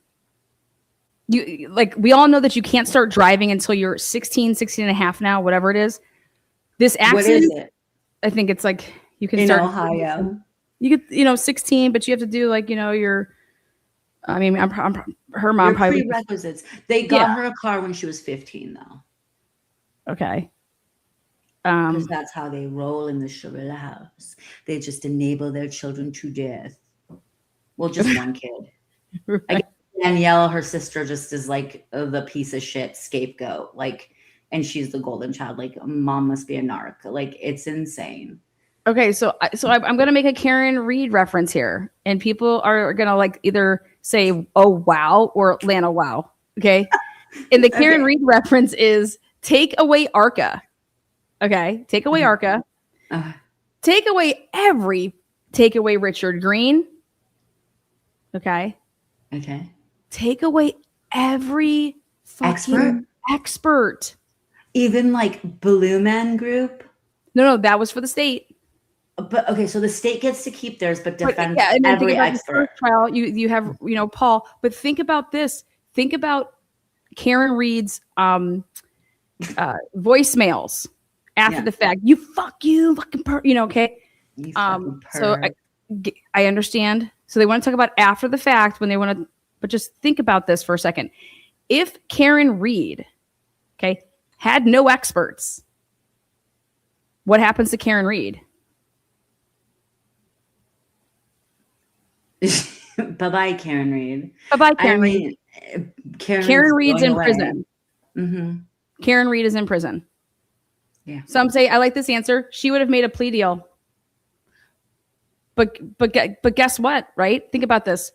We all know that you can't start driving until you're 16 and a half now, whatever it is. This accident, what is it? I think it's like you can in start Ohio. You get 16, but you have to do your. I mean, her mom your probably prerequisites. They got her a car when she was 15, though. Okay. Because that's how they roll in the Shirilla house. They just enable their children to death. Well, just one kid. Right. I guess Danielle, her sister, just is like the piece of shit scapegoat. Like, and she's the golden child. Like, mom must be a narc. Like, it's insane. Okay, so I'm going to make a Karen Reed reference here, and people are going to either say, "Oh wow," or "Lana wow." Okay, and the Karen Reed reference is take away ARCA. Okay, take away ARCA. Take away Richard Green. Okay. Take away every fucking expert. Even like Blue Man Group. No, that was for the state. But okay, so the state gets to keep theirs, but defends every expert. Trial, you have Paul. But think about this. Think about Karen Reed's voicemails after the fact. You fucking okay. So I understand. So they want to talk about after the fact when they want to, but just think about this for a second. If Karen Reed, had no experts, what happens to Karen Reed? Bye-bye, Karen Reed. Bye-bye, Karen Reed. Karen Reed's in prison. Mm-hmm. Karen Reed is in prison. Yeah. Some say, I like this answer. She would have made a plea deal. But guess what, right? Think about this.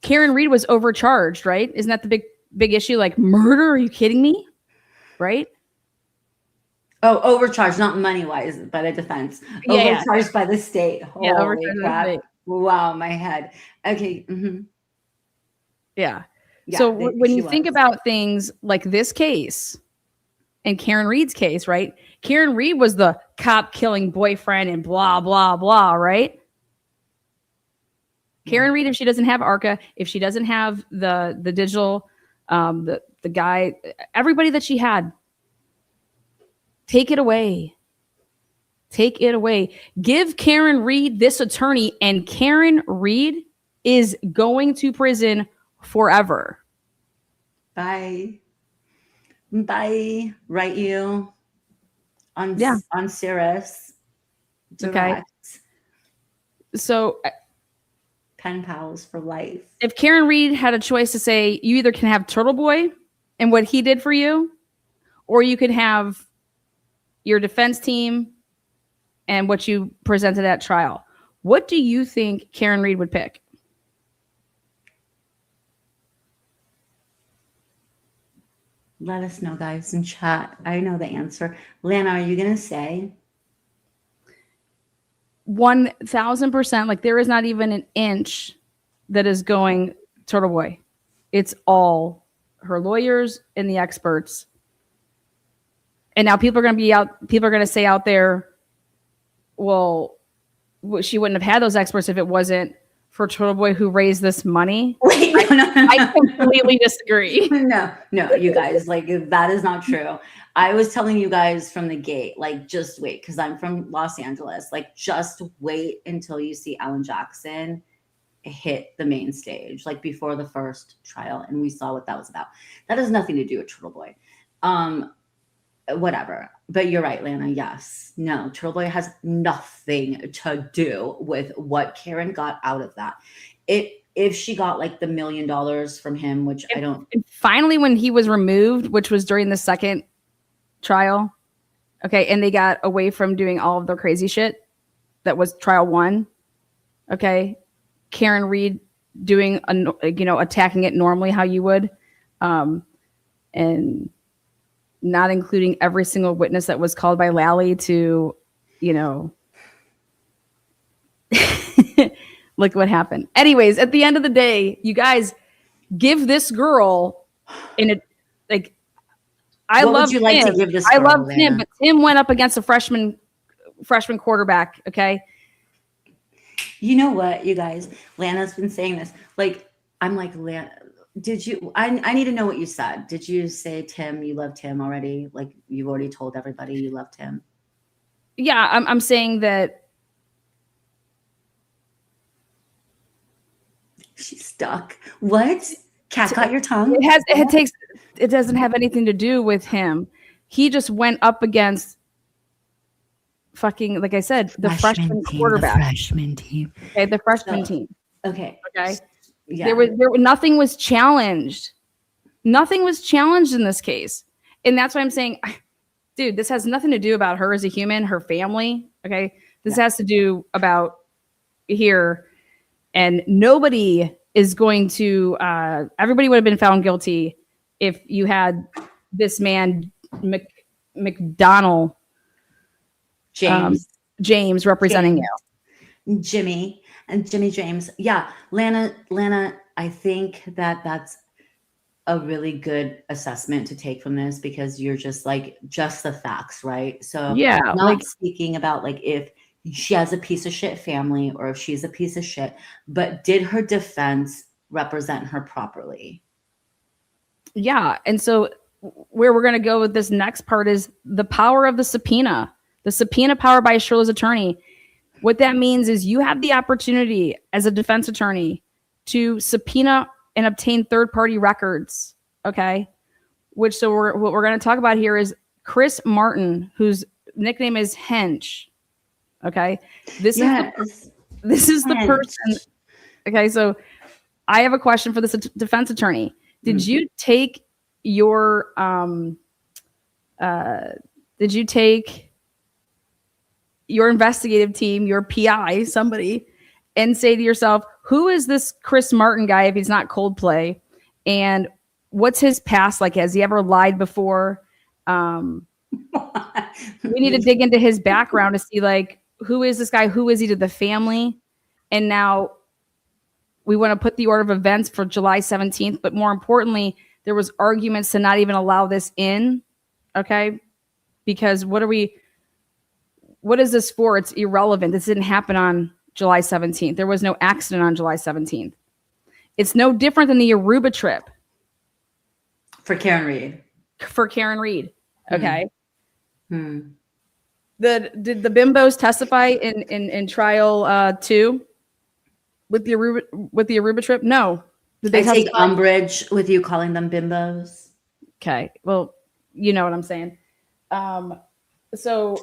Karen Reed was overcharged, right? Isn't that the big issue? Like murder? Are you kidding me? Right? Oh, overcharged, not money-wise, by the defense. Yeah, Overcharged by the state. Yeah, Holy overcharged by the crap. state. Wow, my head. Okay. Yeah. Yeah, So when you think was. about things like this case and Karen Reed's case, right? Karen Reed was the cop killing boyfriend and blah, blah, blah, right? Karen Reed, if she doesn't have ARCA, if she doesn't have the digital, the guy, everybody that she had, take it away. Take it away. Give Karen Reed this attorney, and Karen Reed is going to prison forever. Bye. Bye. Write you on Cirrus. Okay. So pen pals for life. If Karen Reed had a choice to say, you either can have Turtle Boy and what he did for you, or you could have your defense team and what you presented at trial, what do you think Karen Reed would pick? Let us know, guys, in chat. I know the answer. Lana, are you going to say? 1000%. Like, there is not even an inch that is going Turtle Boy. It's all her lawyers and the experts. And now people are going to say out there, well, she wouldn't have had those experts if it wasn't for Turtle Boy who raised this money. Wait, no. I completely disagree. No, you guys, like, that is not true. I was telling you guys from the gate, like, just wait, because I'm from Los Angeles. Like, just wait until you see Alan Jackson hit the main stage, like before the first trial, and we saw what that was about. That has nothing to do with Turtle Boy. Whatever. But you're right, Lana. Yes. No, Turtle Boy has nothing to do with what Karen got out of that. If she got like the $1 million from him, which I don't. And finally, when he was removed, which was during the second trial, okay, and they got away from doing all of the crazy shit that was trial one, okay, Karen Reed doing, attacking it normally how you would, and not including every single witness that was called by Lally to, look what happened. Anyways, at the end of the day, you guys give this girl I love him. To give this girl, I love Lana? Tim, but Tim went up against a freshman quarterback. Okay. You know what, you guys? Lana's been saying this. Like, I'm like, Lana, did you? I need to know what you said. Did you say Tim? You loved him already? Like, you've already told everybody you loved him? Yeah, I'm saying that. She's stuck. What? Cat got your tongue? It doesn't have anything to do with him. He just went up against fucking, like I said, the freshman quarterback. The freshman team. Okay, the freshman team. Okay. Yeah. Nothing was challenged. Nothing was challenged in this case. And that's why I'm saying, dude, this has nothing to do about her as a human, her family. Okay. This has to do about here. And nobody is going to, everybody would have been found guilty if you had this man, McDonald James representing you. Jimmy James. Yeah. Lana, I think that's a really good assessment to take from this, because you're just the facts, right? So yeah, not speaking about like if she has a piece of shit family or if she's a piece of shit, but did her defense represent her properly? Yeah. And so where we're going to go with this next part is the power of the subpoena power by SHIRILLA's attorney. What that means is you have the opportunity as a defense attorney to subpoena and obtain third-party records. Okay. What we're going to talk about here is Chris Martin, whose nickname is Hench. Okay. This is the person. Okay. So I have a question for this defense attorney. Did you take your did you take your investigative team, your PI, somebody, and say to yourself, who is this Chris Martin guy if he's not Coldplay? And what's his past like? Has he ever lied before? We need to dig into his background to see, like, who is this guy? Who is he to the family? And now we want to put the order of events for July 17th. But more importantly, there was arguments to not even allow this in. Okay. Because what is this for? It's irrelevant. This didn't happen on July 17th. There was no accident on July 17th. It's no different than the Aruba trip. For Karen Reed. Okay. Did the bimbos testify in trial 2 with the Aruba trip? No. Did they take umbrage with you calling them bimbos? Okay. Well, you know what I'm saying. So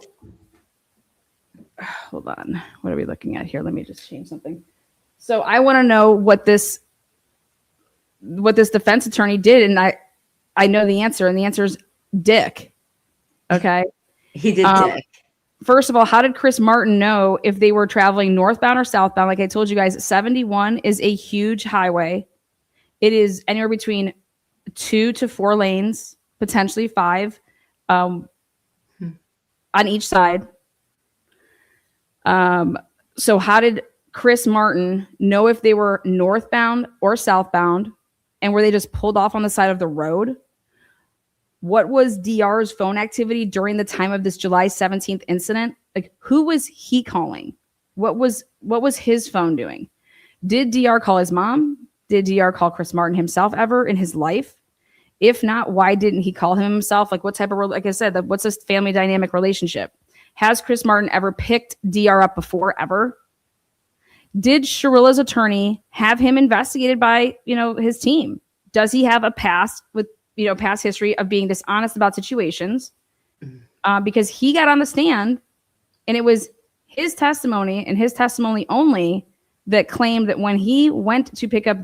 hold on. What are we looking at here? Let me just change something. So I want to know what this defense attorney did, and I know the answer, and the answer is dick. Okay. He did dick. First of all, how did Chris Martin know if they were traveling northbound or southbound? Like I told you guys, 71 is a huge highway. It is anywhere between 2 to 4 lanes, potentially 5, on each side. So how did Chris Martin know if they were northbound or southbound? And were they just pulled off on the side of the road? What was DR's phone activity during the time of this July 17th incident? Like, who was he calling? What was his phone doing? Did DR call his mom? Did DR call Chris Martin himself ever in his life? If not, why didn't he call him himself? Like, what type of, like I said, what's this family dynamic relationship? Has Chris Martin ever picked DR up before, ever? Did Shirilla's attorney have him investigated by, his team? Does he have a past history of being dishonest about situations? Because he got on the stand, and it was his testimony and his testimony only that claimed that when he went to pick up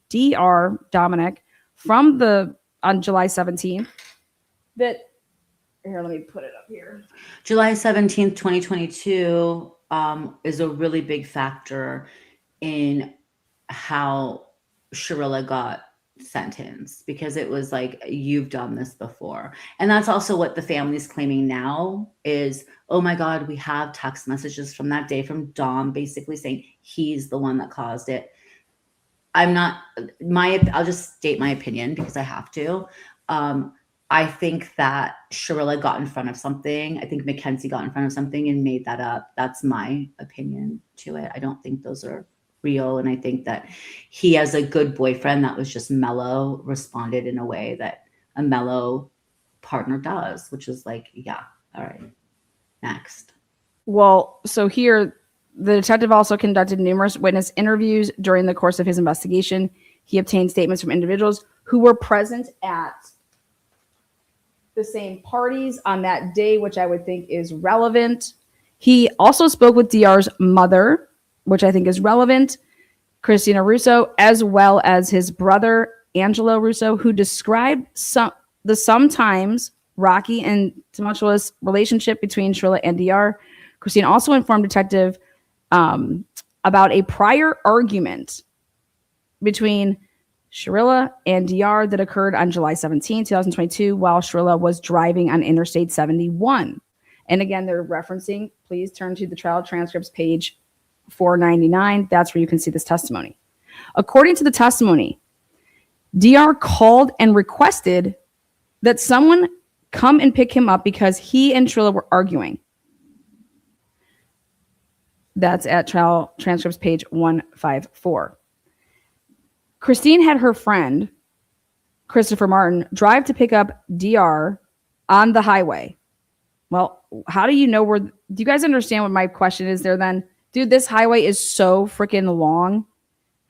DR Dominic on July 17th, that here, let me put it up here. July 17th, 2022 is a really big factor in how Shirilla got sentenced, because it was like, you've done this before. And that's also what the family's claiming now is, oh my God, we have text messages from that day from Dom basically saying he's the one that caused it. I'll just state my opinion because I have to. I think that Shirilla got in front of something. I think Mackenzie got in front of something and made that up. That's my opinion to it. I don't think those are real. And I think that he, as a good boyfriend that was just mellow, responded in a way that a mellow partner does, which is like, yeah, all right, next. Well, so here, the detective also conducted numerous witness interviews during the course of his investigation. He obtained statements from individuals who were present at the same parties on that day, which I would think is relevant. He also spoke with DR's mother, which I think is relevant, Christina Russo, as well as his brother, Angelo Russo, who described the sometimes rocky and tumultuous relationship between Shirilla and DR. Christina also informed detective about a prior argument between Shirilla and DR that occurred on July 17, 2022, while Shirilla was driving on Interstate 71. And again, they're referencing, please turn to the trial transcripts, page 499. That's where you can see this testimony. According to the testimony, DR called and requested that someone come and pick him up because he and Shirilla were arguing. That's at trial transcripts, page 154. Christine had her friend, Christopher Martin, drive to pick up DR on the highway. Well, how do you know where? Do you guys understand what my question is there then? Dude, this highway is so freaking long.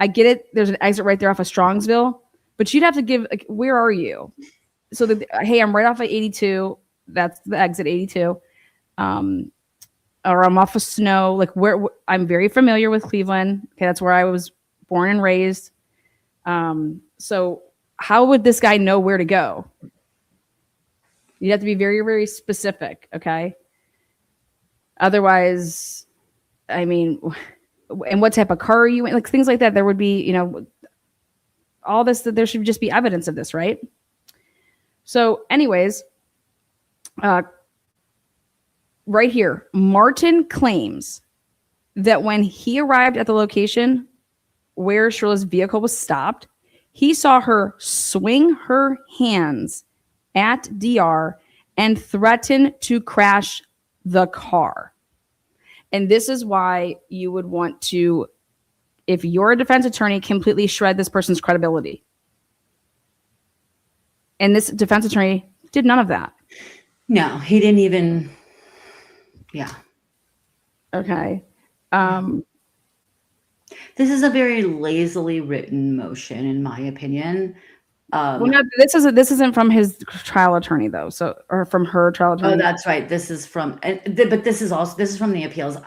I get it. There's an exit right there off of Strongsville, but you'd have to give, like, where are you? So, hey, I'm right off of 82. That's the exit 82. Or I'm off of Snow. Like, where I'm very familiar with Cleveland. Okay, that's where I was born and raised. So how would this guy know where to go? You have to be very, very specific. Okay. Otherwise, I mean, and what type of car are you in? Like things like that. There would be, you know, all this, that there should just be evidence of this, right? So anyways, right here, Martin claims that when he arrived at the location where Shirilla's vehicle was stopped, he saw her swing her hands at DR and threaten to crash the car. And this is why you would want to, if you're a defense attorney, completely shred this person's credibility. And this defense attorney did none of that. No, he didn't even. Yeah. Okay. This is a very lazily written motion, in my opinion. Well, no, this isn't from his trial attorney though, or from her trial attorney. Oh, that's right. This is from, but this is from the appeals.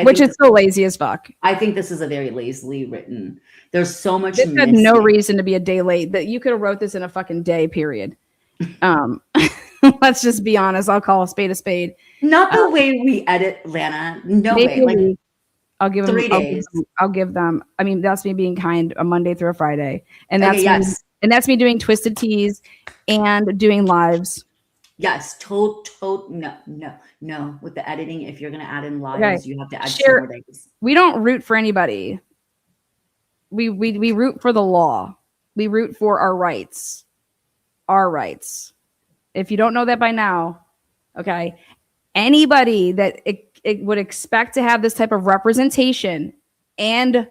Which is so lazy as fuck. I think this is a very lazily written. There's so much. This had no reason to be a day late. That you could have wrote this in a fucking day. Period. Let's just be honest. I'll call a spade a spade. Not the way we edit, Lana. No way. Like, I'll give them 3 days. I'll give them. I mean, that's me being kind. A Monday through a Friday, and that's okay, yes. And that's me doing twisted teas and doing lives. Yes, no. With the editing, if you're going to add in lives, you have to add 2 more days. We don't root for anybody. We root for the law. We root for our rights. Our rights. If you don't know that by now, okay, anybody that it would expect to have this type of representation and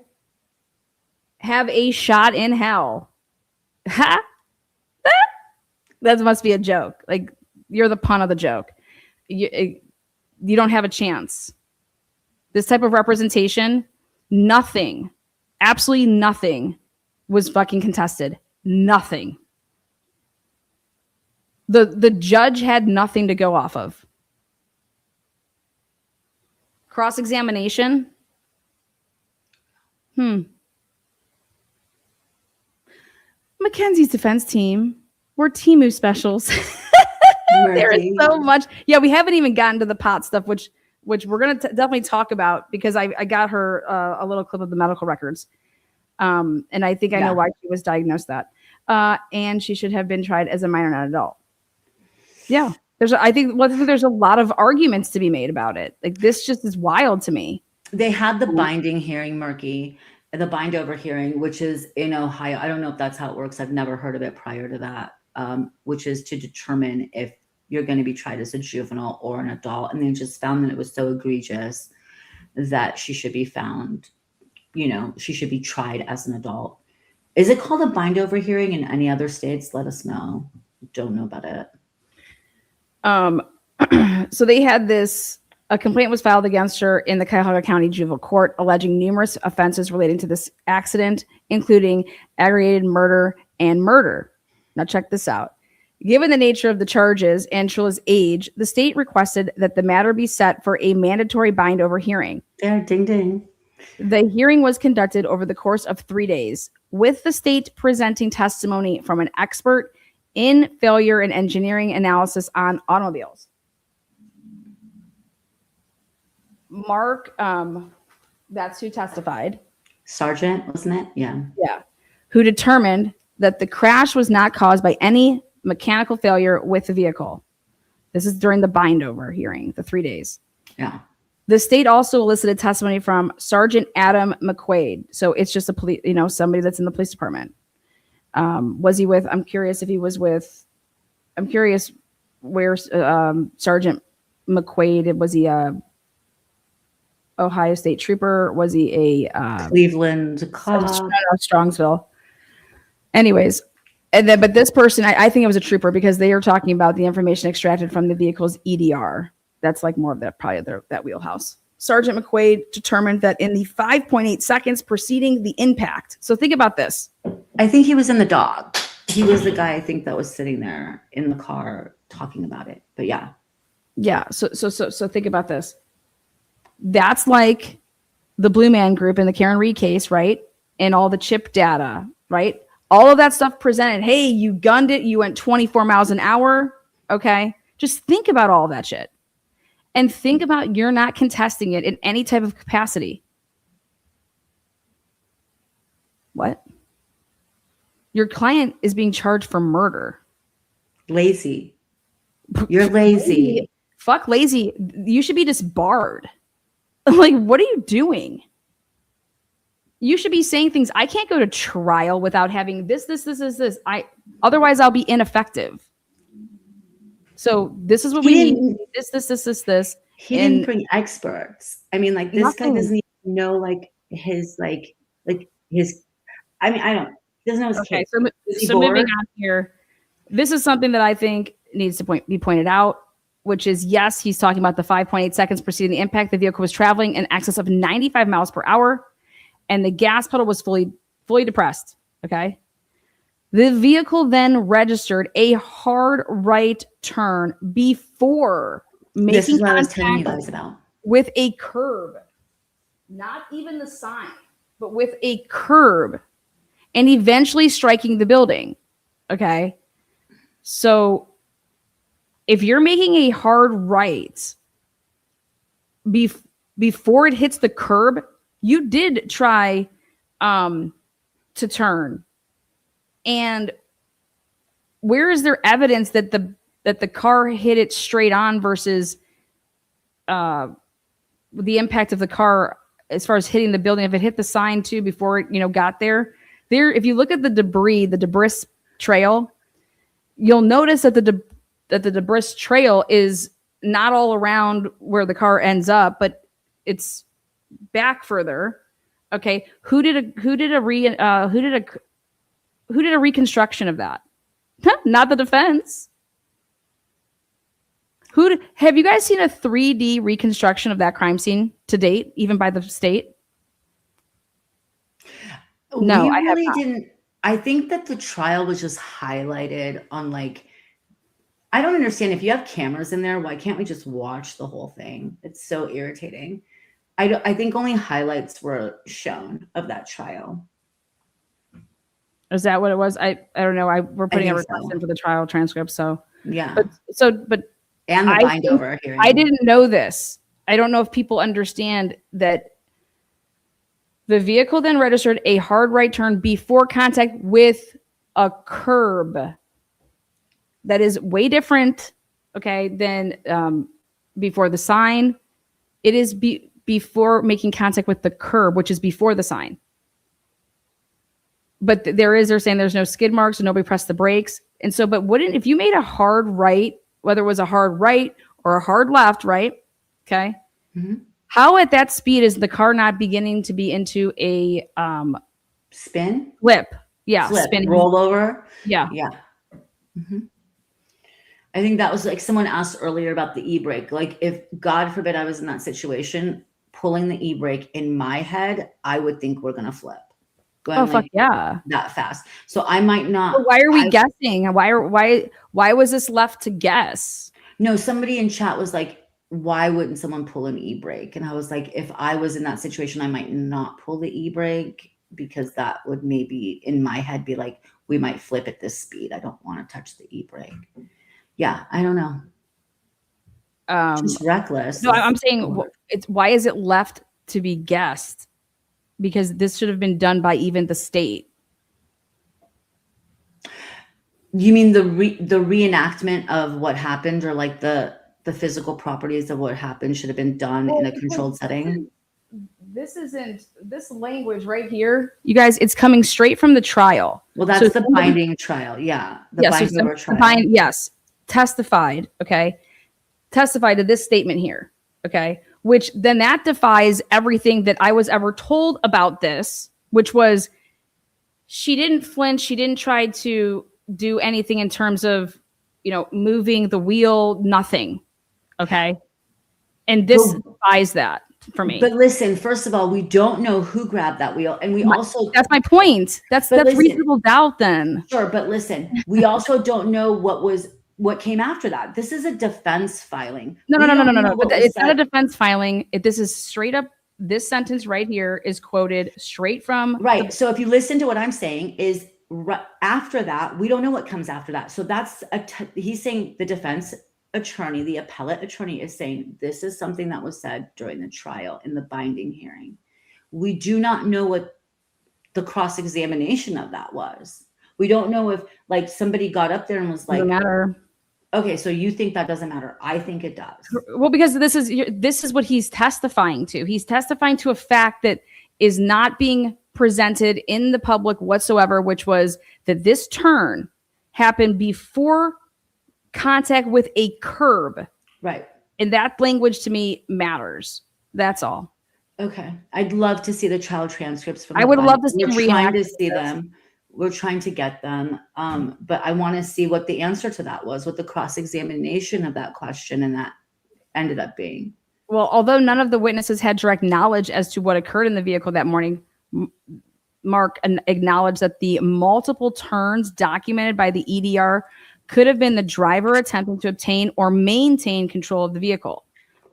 have a shot in hell. Ha! That must be a joke. Like, you're the pun of the joke. You don't have a chance. This type of representation, nothing, absolutely nothing was fucking contested. Nothing. The judge had nothing to go off of. Cross-examination. Mackenzie's defense team. We're Temu specials. There is so much. Yeah, we haven't even gotten to the pot stuff, which we're going to definitely talk about, because I got her a little clip of the medical records. And I think I know why she was diagnosed that. And she should have been tried as a minor, not adult. Yeah. I think there's a lot of arguments to be made about it. Like, this just is wild to me. They had the binding hearing, Murky. The Bindover hearing, which is in Ohio. I don't know if that's how it works. I've never heard of it prior to that, which is to determine if you're going to be tried as a juvenile or an adult. And they just found that it was so egregious that she should be found, she should be tried as an adult. Is it called a Bindover hearing in any other states? Let us know. Don't know about it. So they had this. A complaint was filed against her in the Cuyahoga County Juvenile Court, alleging numerous offenses relating to this accident, including aggravated murder and murder. Now check this out. Given the nature of the charges and Shirilla's age, the state requested that the matter be set for a mandatory Bindover hearing. Yeah, ding, ding. The hearing was conducted over the course of 3 days, with the state presenting testimony from an expert in failure and engineering analysis on automobiles. Mark, that's who testified. Sergeant, wasn't it? Yeah. Yeah. Who determined that the crash was not caused by any mechanical failure with the vehicle. This is during the Bindover hearing, the 3 days. Yeah. The state also elicited testimony from Sergeant Adam McQuaid. So it's just a police, somebody that's in the police department. Was he with, I'm curious where Sergeant McQuaid, was he a Ohio State trooper? Was he a Cleveland cop? Strongsville. Anyways, but this person, I think it was a trooper, because they are talking about the information extracted from the vehicle's EDR. That's like more of that, probably that wheelhouse. Sergeant McQuaid determined that in the 5.8 seconds preceding the impact. So think about this. I think he was in the dog. He was the guy, I think, that was sitting there in the car talking about it. But yeah. Yeah. So think about this. That's like the Blue Man Group in the Karen Reed case, right? And all the chip data, right? All of that stuff presented. Hey, you gunned it. You went 24 miles an hour. Okay. Just think about all that shit. And think about you're not contesting it in any type of capacity. What? Your client is being charged for murder. Lazy. You're lazy. Fuck lazy. You should be disbarred. Like, what are you doing? You should be saying things. I can't go to trial without having this. Otherwise I'll be ineffective. So this is what we need. This. He didn't bring experts. I mean, like, this guy doesn't even know, like, his, like his, I mean, I don't, he doesn't know his case. So moving on here, this is something that I think needs to be pointed out, which is, yes, he's talking about the 5.8 seconds preceding the impact. The vehicle was traveling in excess of 95 miles per hour, and the gas pedal was fully depressed. Okay. The vehicle then registered a hard right turn before making contact with a curb, not even the sign, but with a curb, and eventually striking the building. Okay. So if you're making a hard right before it hits the curb, you did try to turn. And where is there evidence that the car hit it straight on versus the impact of the car as far as hitting the building? If it hit the sign too before it got there, if you look at the debris trail, you'll notice that the debris trail is not all around where the car ends up, but it's back further. Okay, who did a reconstruction of that? Not the defense. Have you guys seen a 3D reconstruction of that crime scene to date, even by the state? No, I really didn't. I think that the trial was just highlighted on, like, I don't understand, if you have cameras in there, why can't we just watch the whole thing? It's so irritating. I think only highlights were shown of that trial. Is that what it was? I don't know. We're putting a request in for the trial transcript. So yeah. But and the Bindover hearing. I didn't know this. I don't know if people understand that the vehicle then registered a hard right turn before contact with a curb. That is way different, okay, than before the sign. It is before making contact with the curb, which is before the sign. But they're saying there's no skid marks, so nobody pressed the brakes. And so, but if you made a hard right, whether it was a hard right or a hard left, right? Okay. Mm-hmm. How at that speed is the car not beginning to be into a spin? Flip. Yeah. Flip. Spinning. Rollover. Yeah. Yeah. Mm-hmm. I think that was, like, someone asked earlier about the e-brake. Like, if, God forbid, I was in that situation, pulling the e-brake in my head, I would think we're going to flip. Going, fuck yeah. That fast. So I might not. But why are we guessing? Why was this left to guess? No, somebody in chat was like, why wouldn't someone pull an e-brake? And I was like, if I was in that situation, I might not pull the e-brake, because that would maybe in my head be like, we might flip at this speed. I don't want to touch the e-brake. Yeah, I don't know. Just reckless. No, I'm saying why is it left to be guessed? Because this should have been done by even the state. You mean the reenactment of what happened, or like the physical properties of what happened should have been done in a controlled setting? This language right here, you guys, it's coming straight from the trial. Well, that's the binding trial. Yeah. The Bindover trial. Yes. Testified. Okay. Testified to this statement here. Okay. Which then that defies everything that I was ever told about this, which was she didn't flinch. She didn't try to do anything in terms of, moving the wheel, nothing. Okay. And this defies that for me. But listen, first of all, we don't know who grabbed that wheel. And that's my point. That's reasonable doubt then. Sure. But listen, we also don't know what came after that. This is a defense filing. No. It's not a defense filing. This is straight up. This sentence right here is quoted straight from. Right. So if you listen to what I'm saying is after that, we don't know what comes after that. So that's he's saying the defense attorney, the appellate attorney, is saying this is something that was said during the trial in the binding hearing. We do not know what the cross-examination of that was. We don't know if like somebody got up there and was like, doesn't matter. Okay, so you think that doesn't matter? I think it does. Well, because this is what he's testifying to. He's testifying to a fact that is not being presented in the public whatsoever, which was that this turn happened before contact with a curb. Right. And that language to me matters. That's all. Okay. I'd love to see the trial transcripts from I would love to see We're trying to see them. We're trying to get them. But I want to see what the answer to that was, what the cross-examination of that question and that ended up being. Well, although none of the witnesses had direct knowledge as to what occurred in the vehicle that morning, Mark acknowledged that the multiple turns documented by the EDR could have been the driver attempting to obtain or maintain control of the vehicle.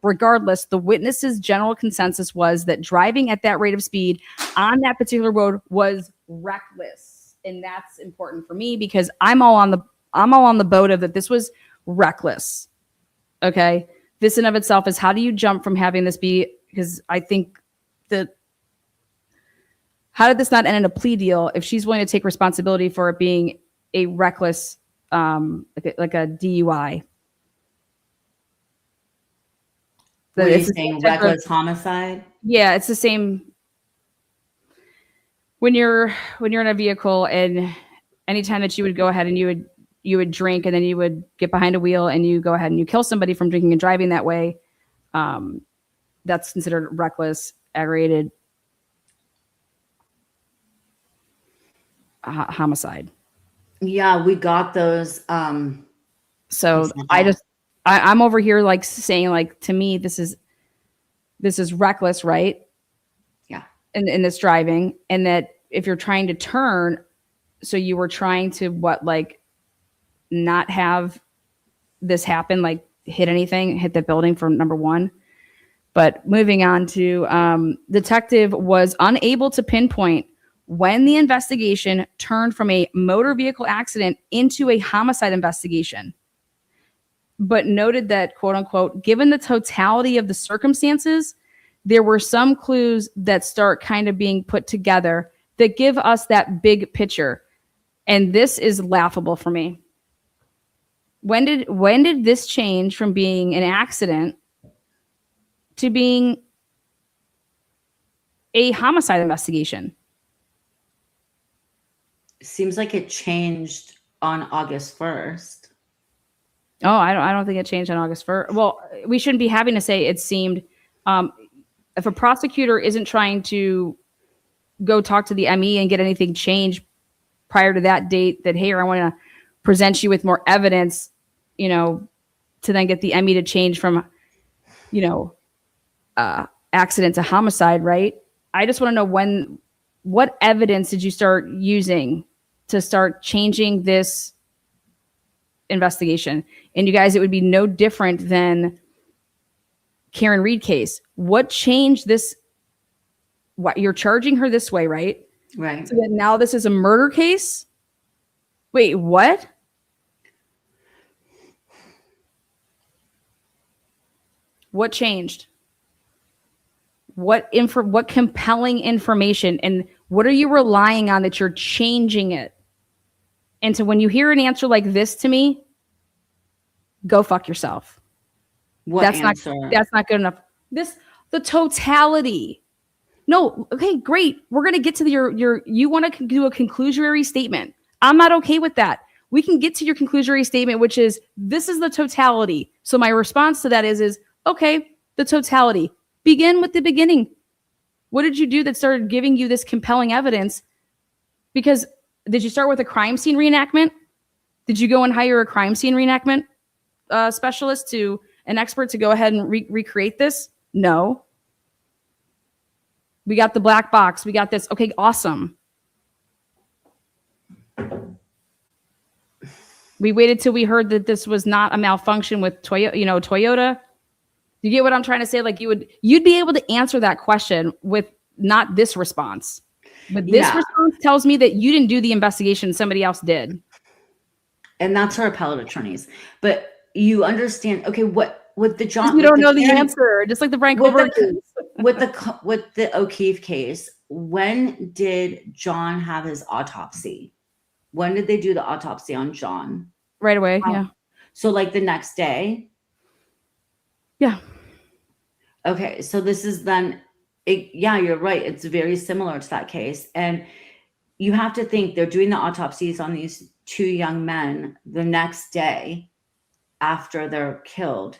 Regardless, the witnesses' general consensus was that driving at that rate of speed on that particular road was reckless. And that's important for me because I'm all on the boat of that this was reckless. Okay. This in of itself is how do you jump from having this be, because I think that how did this not end in a plea deal if she's willing to take responsibility for it being a reckless, like a DUI? What are you saying, reckless homicide? Yeah, it's the same. When you're in a vehicle and anytime that you would go ahead and you would drink and then you would get behind a wheel and you go ahead and you kill somebody from drinking and driving that way, that's considered reckless, aggravated homicide. Yeah, we got those. So I'm over here like saying like to me this is reckless, right? Yeah. In this driving, and that if you're trying to turn, so you were trying to not have this happen, like hit the building for number one. But moving on to detective was unable to pinpoint when the investigation turned from a motor vehicle accident into a homicide investigation, but noted that, quote unquote, given the totality of the circumstances, there were some clues that start kind of being put together that give us that big picture. And this is laughable for me. When did this change from being an accident to being a homicide investigation? Seems like it changed on August 1st. Oh, I don't think it changed on August 1st. Well, we shouldn't be having to say it seemed. If a prosecutor isn't trying to go talk to the ME and get anything changed prior to that date, that, hey, I want to present you with more evidence, to then get the ME to change from, accident to homicide, right? I just want to know what evidence did you start using to start changing this investigation? And you guys, it would be no different than Karen Reed case. What changed this? What you're charging her this way, right? Right. So that now this is a murder case? Wait, what? What changed? What compelling information, and what are you relying on that you're changing it? And so when you hear an answer like this to me, go fuck yourself. That's not good enough. The totality. No, okay, great. We're gonna get to you want to do a conclusory statement. I'm not okay with that. We can get to your conclusory statement, which is this is the totality. So my response to that is okay, the totality. Begin with the beginning. What did you do that started giving you this compelling evidence? Because did you start with a crime scene reenactment? Did you go and hire a crime scene reenactment specialist an expert to go ahead and recreate this? No. We got the black box. We got this. Okay, awesome. We waited till we heard that this was not a malfunction with Toyota. You get what I'm trying to say? Like you'd be able to answer that question with not this response. But this Yeah. response tells me that you didn't do the investigation, somebody else did. And that's her appellate attorneys. But you understand, okay, what with the John, You with don't know the Karen- answer, just like the Frank with Colbert the, case. with the O'Keefe case. When did John have his autopsy? When did they do the autopsy on John? Right away, yeah. So like the next day? Yeah. Okay, so this is then, yeah, you're right. It's very similar to that case. And you have to think they're doing the autopsies on these two young men the next day after they're killed.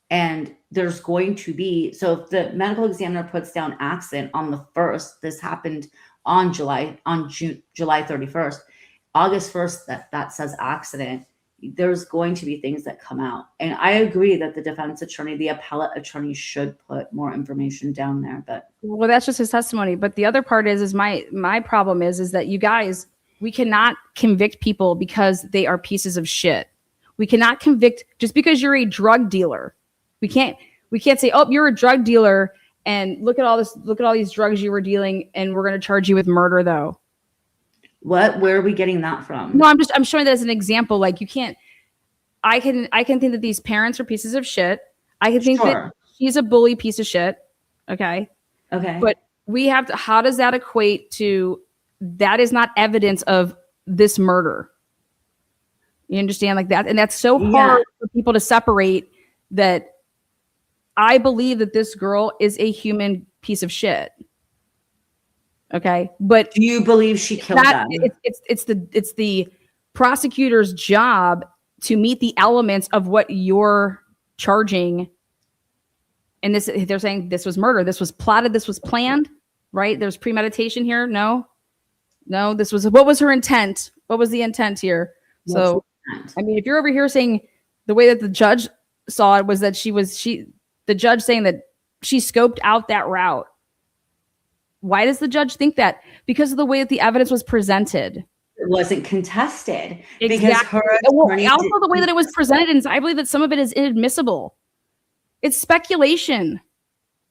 And there's going to be, so if the medical examiner puts down accident on the 1st, this happened on July 31st, August 1st, that says accident, there's going to be things that come out. And I agree that the defense attorney, the appellate attorney should put more information down there, but. Well, that's just his testimony. But the other part is my problem is that you guys, we cannot convict people because they are pieces of shit. We cannot convict just because you're a drug dealer. We can't say, oh, you're a drug dealer and look at all these drugs you were dealing and we're going to charge you with murder though. Where are we getting that from? No, I'm showing that as an example. Like you can't, I can think that these parents are pieces of shit. I can think that she's a bully piece of shit. Okay. Okay. But we have to, how does that equate to, that is not evidence of this murder. You understand like that? And that's so hard for people to separate that. I believe that this girl is a human piece of shit. Okay. But do you believe she killed them? It's the prosecutor's job to meet the elements of what you're charging. And this, they're saying this was murder. This was plotted. This was planned, right? There's premeditation here. No, this was, what was her intent? What was the intent here? So, I mean, if you're over here saying the way that the judge saw it was that the judge saying that she scoped out that route. Why does the judge think that? Because of the way that the evidence was presented. It wasn't contested. Exactly. Because her also the way that it was presented, and I believe that some of it is inadmissible. It's speculation.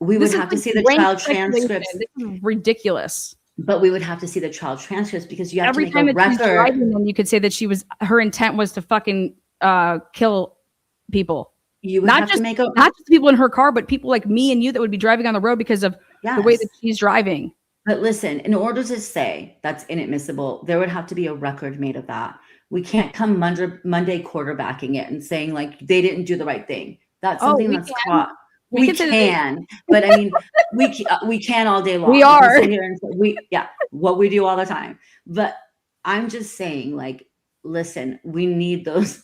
We would have to see the trial transcripts. This is ridiculous. But we would have to see the trial transcripts because you have every to make time a that she's record. driving them, you could say that her intent was to fucking kill people. You would have to make not just people in her car, but people like me and you that would be driving on the road because of the way that she's driving. But listen, in order to say that's inadmissible, there would have to be a record made of that. We can't come Monday quarterbacking it and saying like they didn't do the right thing. That's something that's caught. We can, but I mean, we can all day long. We are. What we do all the time. But I'm just saying, like, listen, we need those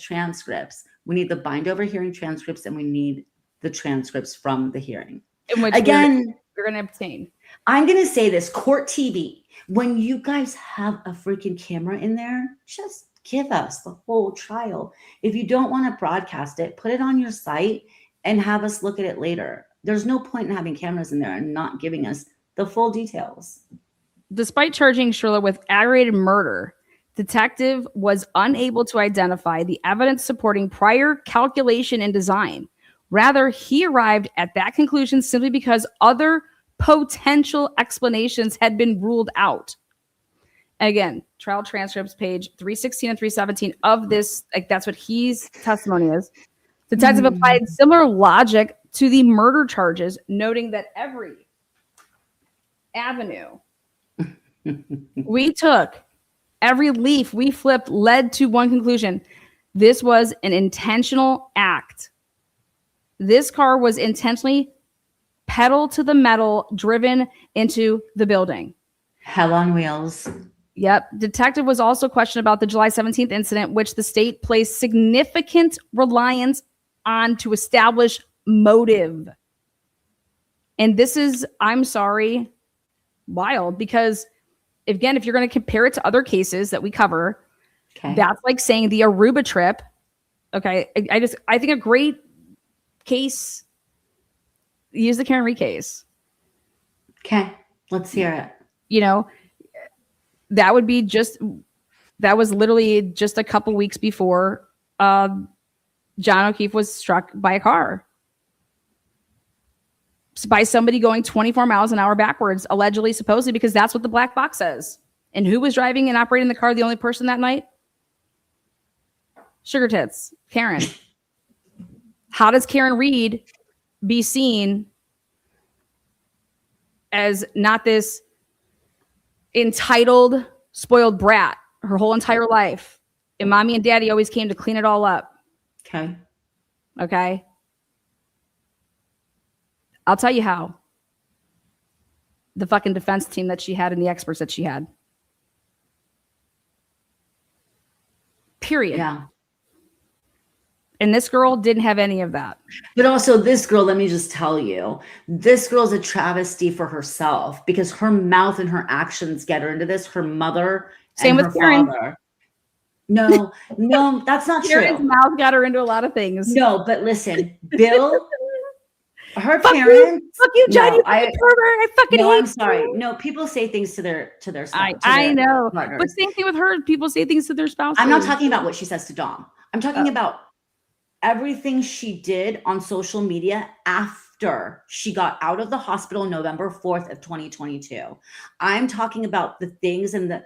transcripts. We need the Bindover hearing transcripts, and we need the transcripts from the hearing. In which again, we're going to obtain. I'm going to say this: court TV. When you guys have a freaking camera in there, just give us the whole trial. If you don't want to broadcast it, put it on your site and have us look at it later. There's no point in having cameras in there and not giving us the full details. Despite charging Shirilla with aggravated murder, detective was unable to identify the evidence supporting prior calculation and design. Rather, he arrived at that conclusion simply because other potential explanations had been ruled out. Again, trial transcripts, page 316 and 317 of this, like that's what his testimony is. Detective applied similar logic to the murder charges, noting that every avenue we took, every leaf we flipped led to one conclusion. This was an intentional act. This car was intentionally pedal to the metal driven into the building. Hell on wheels. Yep. Detective was also questioned about the July 17th incident, which the state placed significant reliance on to establish motive. And this is, I'm sorry, wild, because again, if you're going to compare it to other cases that we cover, that's like saying the Aruba trip. Okay. I think a great case, use the Karen Reed case. Okay. Let's hear it. You know, that was literally just a couple weeks before John O'Keefe was struck by a car. by somebody going 24 miles an hour backwards, allegedly, supposedly, because that's what the black box says. And who was driving and operating the car? The only person that night? Sugar tits, Karen. How does Karen Reed be seen as not this entitled, spoiled brat her whole entire life? And mommy and daddy always came to clean it all up. Okay. Okay. I'll tell you how. The fucking defense team that she had and the experts that she had. Period. Yeah. And this girl didn't have any of that. But also this girl, let me just tell you, this girl's a travesty for herself because her mouth and her actions get her into this. Her mother Same and with her Karen. father. No, that's not Karen's true. mouth got her into a lot of things. No, but listen, Bill, her Fuck parents. Fuck you, John. No, you fucking pervert. I fucking hate I'm sorry. you. No, people say things to their I know. partners. But same thing with her. People say things to their spouses. I'm not talking about what she says to Dom. I'm talking about everything she did on social media after she got out of the hospital November 4th of 2022. I'm talking about the things and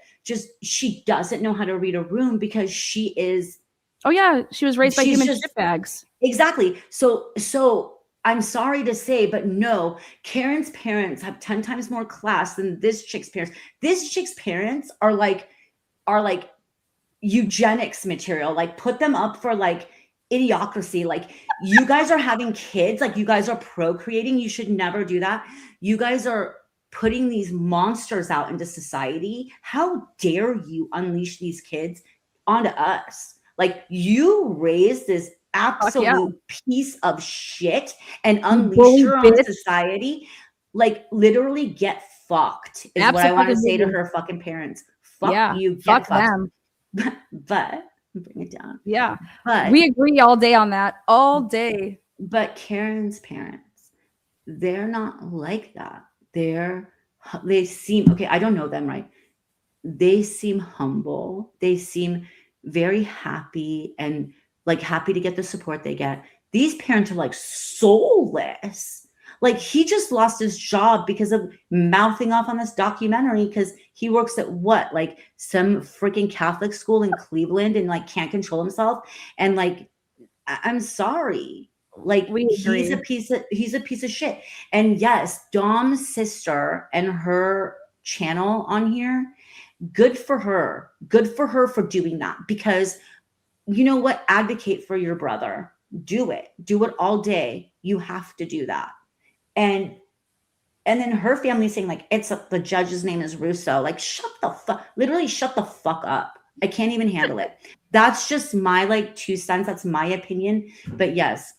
she doesn't know how to read a room because she is. Oh yeah. She was raised by human shitbags. Exactly. So I'm sorry to say, but no, Karen's parents have 10 times more class than this chick's parents. This chick's parents are like eugenics material. Like put them up for like idiocracy. Like you guys are having kids, like you guys are procreating. You should never do that. You guys are putting these monsters out into society. How dare you unleash these kids onto us? Like you raised this absolute piece of shit and unleash her on society. Like literally get fucked is what I want to say to her fucking parents. Fuck you. Fuck them. But bring it down. Yeah. But we agree all day on that. All day. But Karen's parents, they're not like that. They seem, okay, I don't know them, right? They seem humble. They seem very happy and like happy to get the support they get. These parents are like soulless. Like he just lost his job because of mouthing off on this documentary because he works at what? Like some freaking Catholic school in Cleveland and like can't control himself. And like, I'm sorry. Like he's a piece of shit. And yes, Dom's sister and her channel on here, good for her. Good for her for doing that because you know what? Advocate for your brother. Do it. Do it all day. You have to do that. And then her family saying like, the judge's name is Russo. Like, literally shut the fuck up. I can't even handle it. That's just my like 2 cents. That's my opinion. But yes.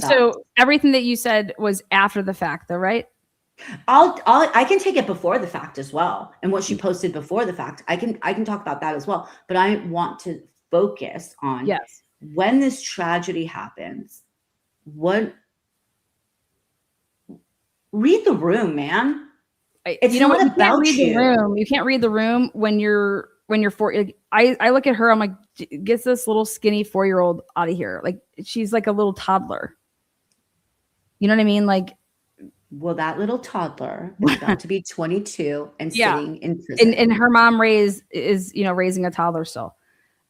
So everything that you said was after the fact though, right? I can take it before the fact as well. And what she posted before the fact, I can talk about that as well. But I want to focus on when this tragedy happens, read the room, man. It's not about you. You can't read the room when you're 4. I look at her, I'm like, get this little skinny 4-year-old out of here. Like she's like a little toddler. You know what I mean? Like, well, that little toddler is about to be 22 and sitting in prison. And her mom is raising a toddler still.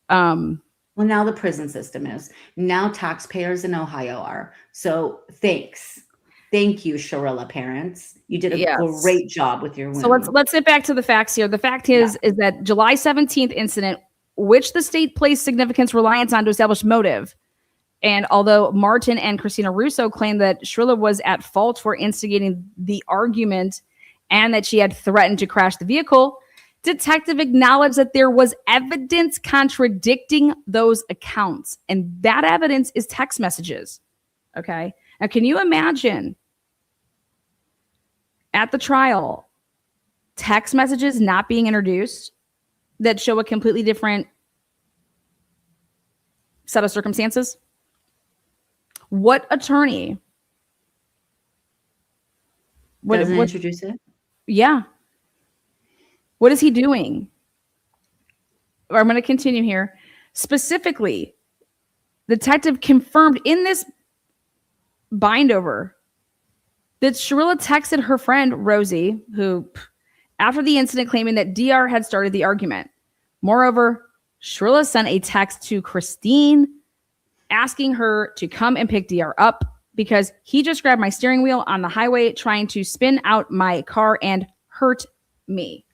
Well, now the prison system is. Now taxpayers in Ohio are. So thanks. Thank you, Shirilla parents. You did a great job with your women. So let's get back to the facts here. The fact is that July 17th incident, which the state placed significant reliance on to establish motive. And although Martin and Christina Russo claimed that Shirilla was at fault for instigating the argument and that she had threatened to crash the vehicle, detective acknowledged that there was evidence contradicting those accounts. And that evidence is text messages. Okay. Now, can you imagine at the trial, text messages not being introduced that show a completely different set of circumstances? What attorney doesn't introduce it? Yeah. What is he doing? I'm going to continue here. Specifically, the detective confirmed in this Bindover that SHIRILLA texted her friend Rosie, who, after the incident, claiming that DR had started the argument. Moreover, SHIRILLA sent a text to Christine asking her to come and pick DR up because he just grabbed my steering wheel on the highway trying to spin out my car and hurt me.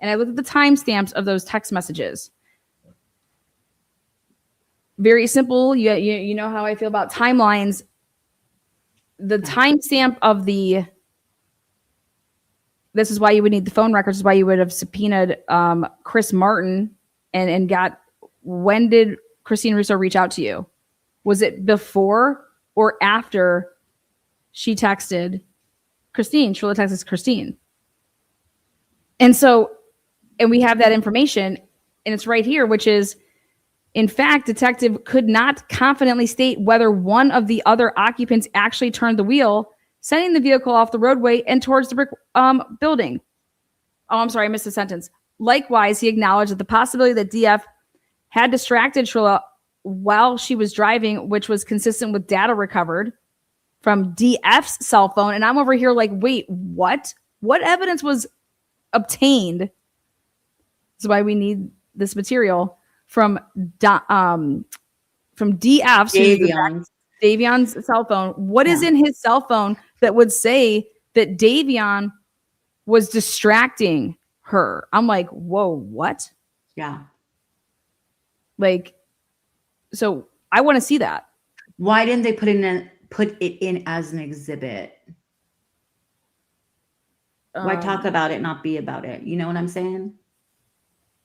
And I looked at the timestamps of those text messages. Very simple. You know how I feel about timelines. The timestamp of this is why you would need the phone records. This is why you would have subpoenaed Chris Martin and got, when did Christine Russo reach out to you? Was it before or after she texted Christine? SHIRILLA texted Christine. And we have that information, and it's right here, which is, in fact, detective could not confidently state whether one of the other occupants actually turned the wheel, sending the vehicle off the roadway and towards the brick building. Oh, I'm sorry, I missed a sentence. Likewise, he acknowledged that the possibility that DF had distracted SHIRILLA while she was driving, which was consistent with data recovered from DF's cell phone. And I'm over here like, wait, what? What evidence was obtained? That's why we need this material from DF's Davion's cell phone. What is in his cell phone that would say that Davion was distracting her? I'm like, whoa, what? Yeah. Like, so I want to see that. Why didn't they put it in as an exhibit? Why talk about it, not be about it? You know what I'm saying?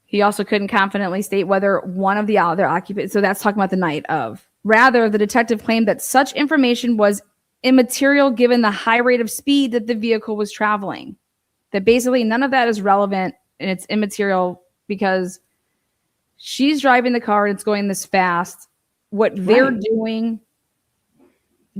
He also couldn't confidently state whether one of the other occupants, so that's talking about the night of. Rather, the detective claimed that such information was immaterial given the high rate of speed that the vehicle was traveling. That basically none of that is relevant and it's immaterial because she's driving the car and it's going this fast. What they're doing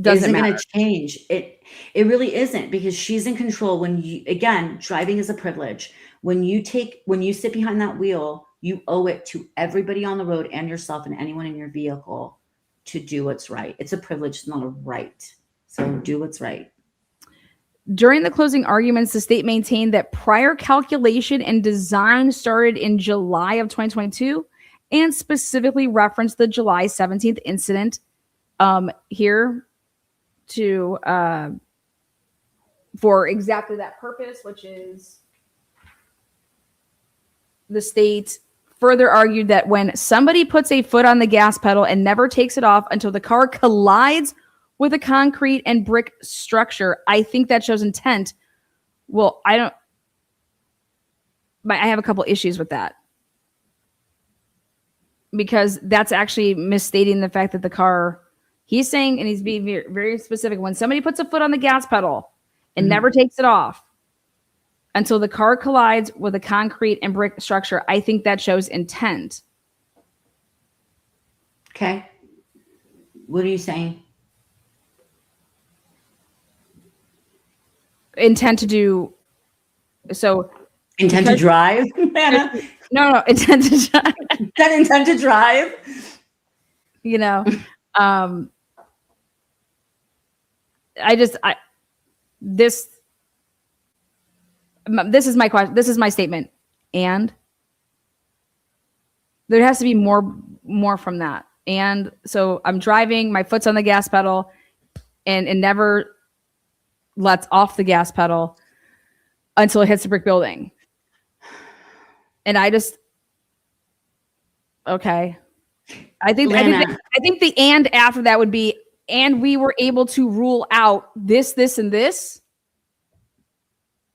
doesn't matter. Going to change it. It really isn't, because she's in control. When you, again, driving is a privilege. When you sit behind that wheel, you owe it to everybody on the road and yourself and anyone in your vehicle to do what's right. It's a privilege, it's not a right. So do what's right. During the closing arguments, the state maintained that prior calculation and design started in July of 2022 and specifically referenced the July 17th incident here to for exactly that purpose, which is the state further argued that when somebody puts a foot on the gas pedal and never takes it off until the car collides with a concrete and brick structure, I think that shows intent. Well, I have a couple issues with that, because that's actually misstating the fact that the car, he's saying, and he's being very, very specific, when somebody puts a foot on the gas pedal and never takes it off until the car collides with a concrete and brick structure, I think that shows intent. Okay. What are you saying? Intent to do so. Intent to drive? No, intent to drive. That intent to drive? You know, this is my question. This is my statement. And there has to be more from that. And so I'm driving, my foot's on the gas pedal, and it never lets off the gas pedal until it hits the brick building. And okay. I think the and after that would be, and we were able to rule out this, and this.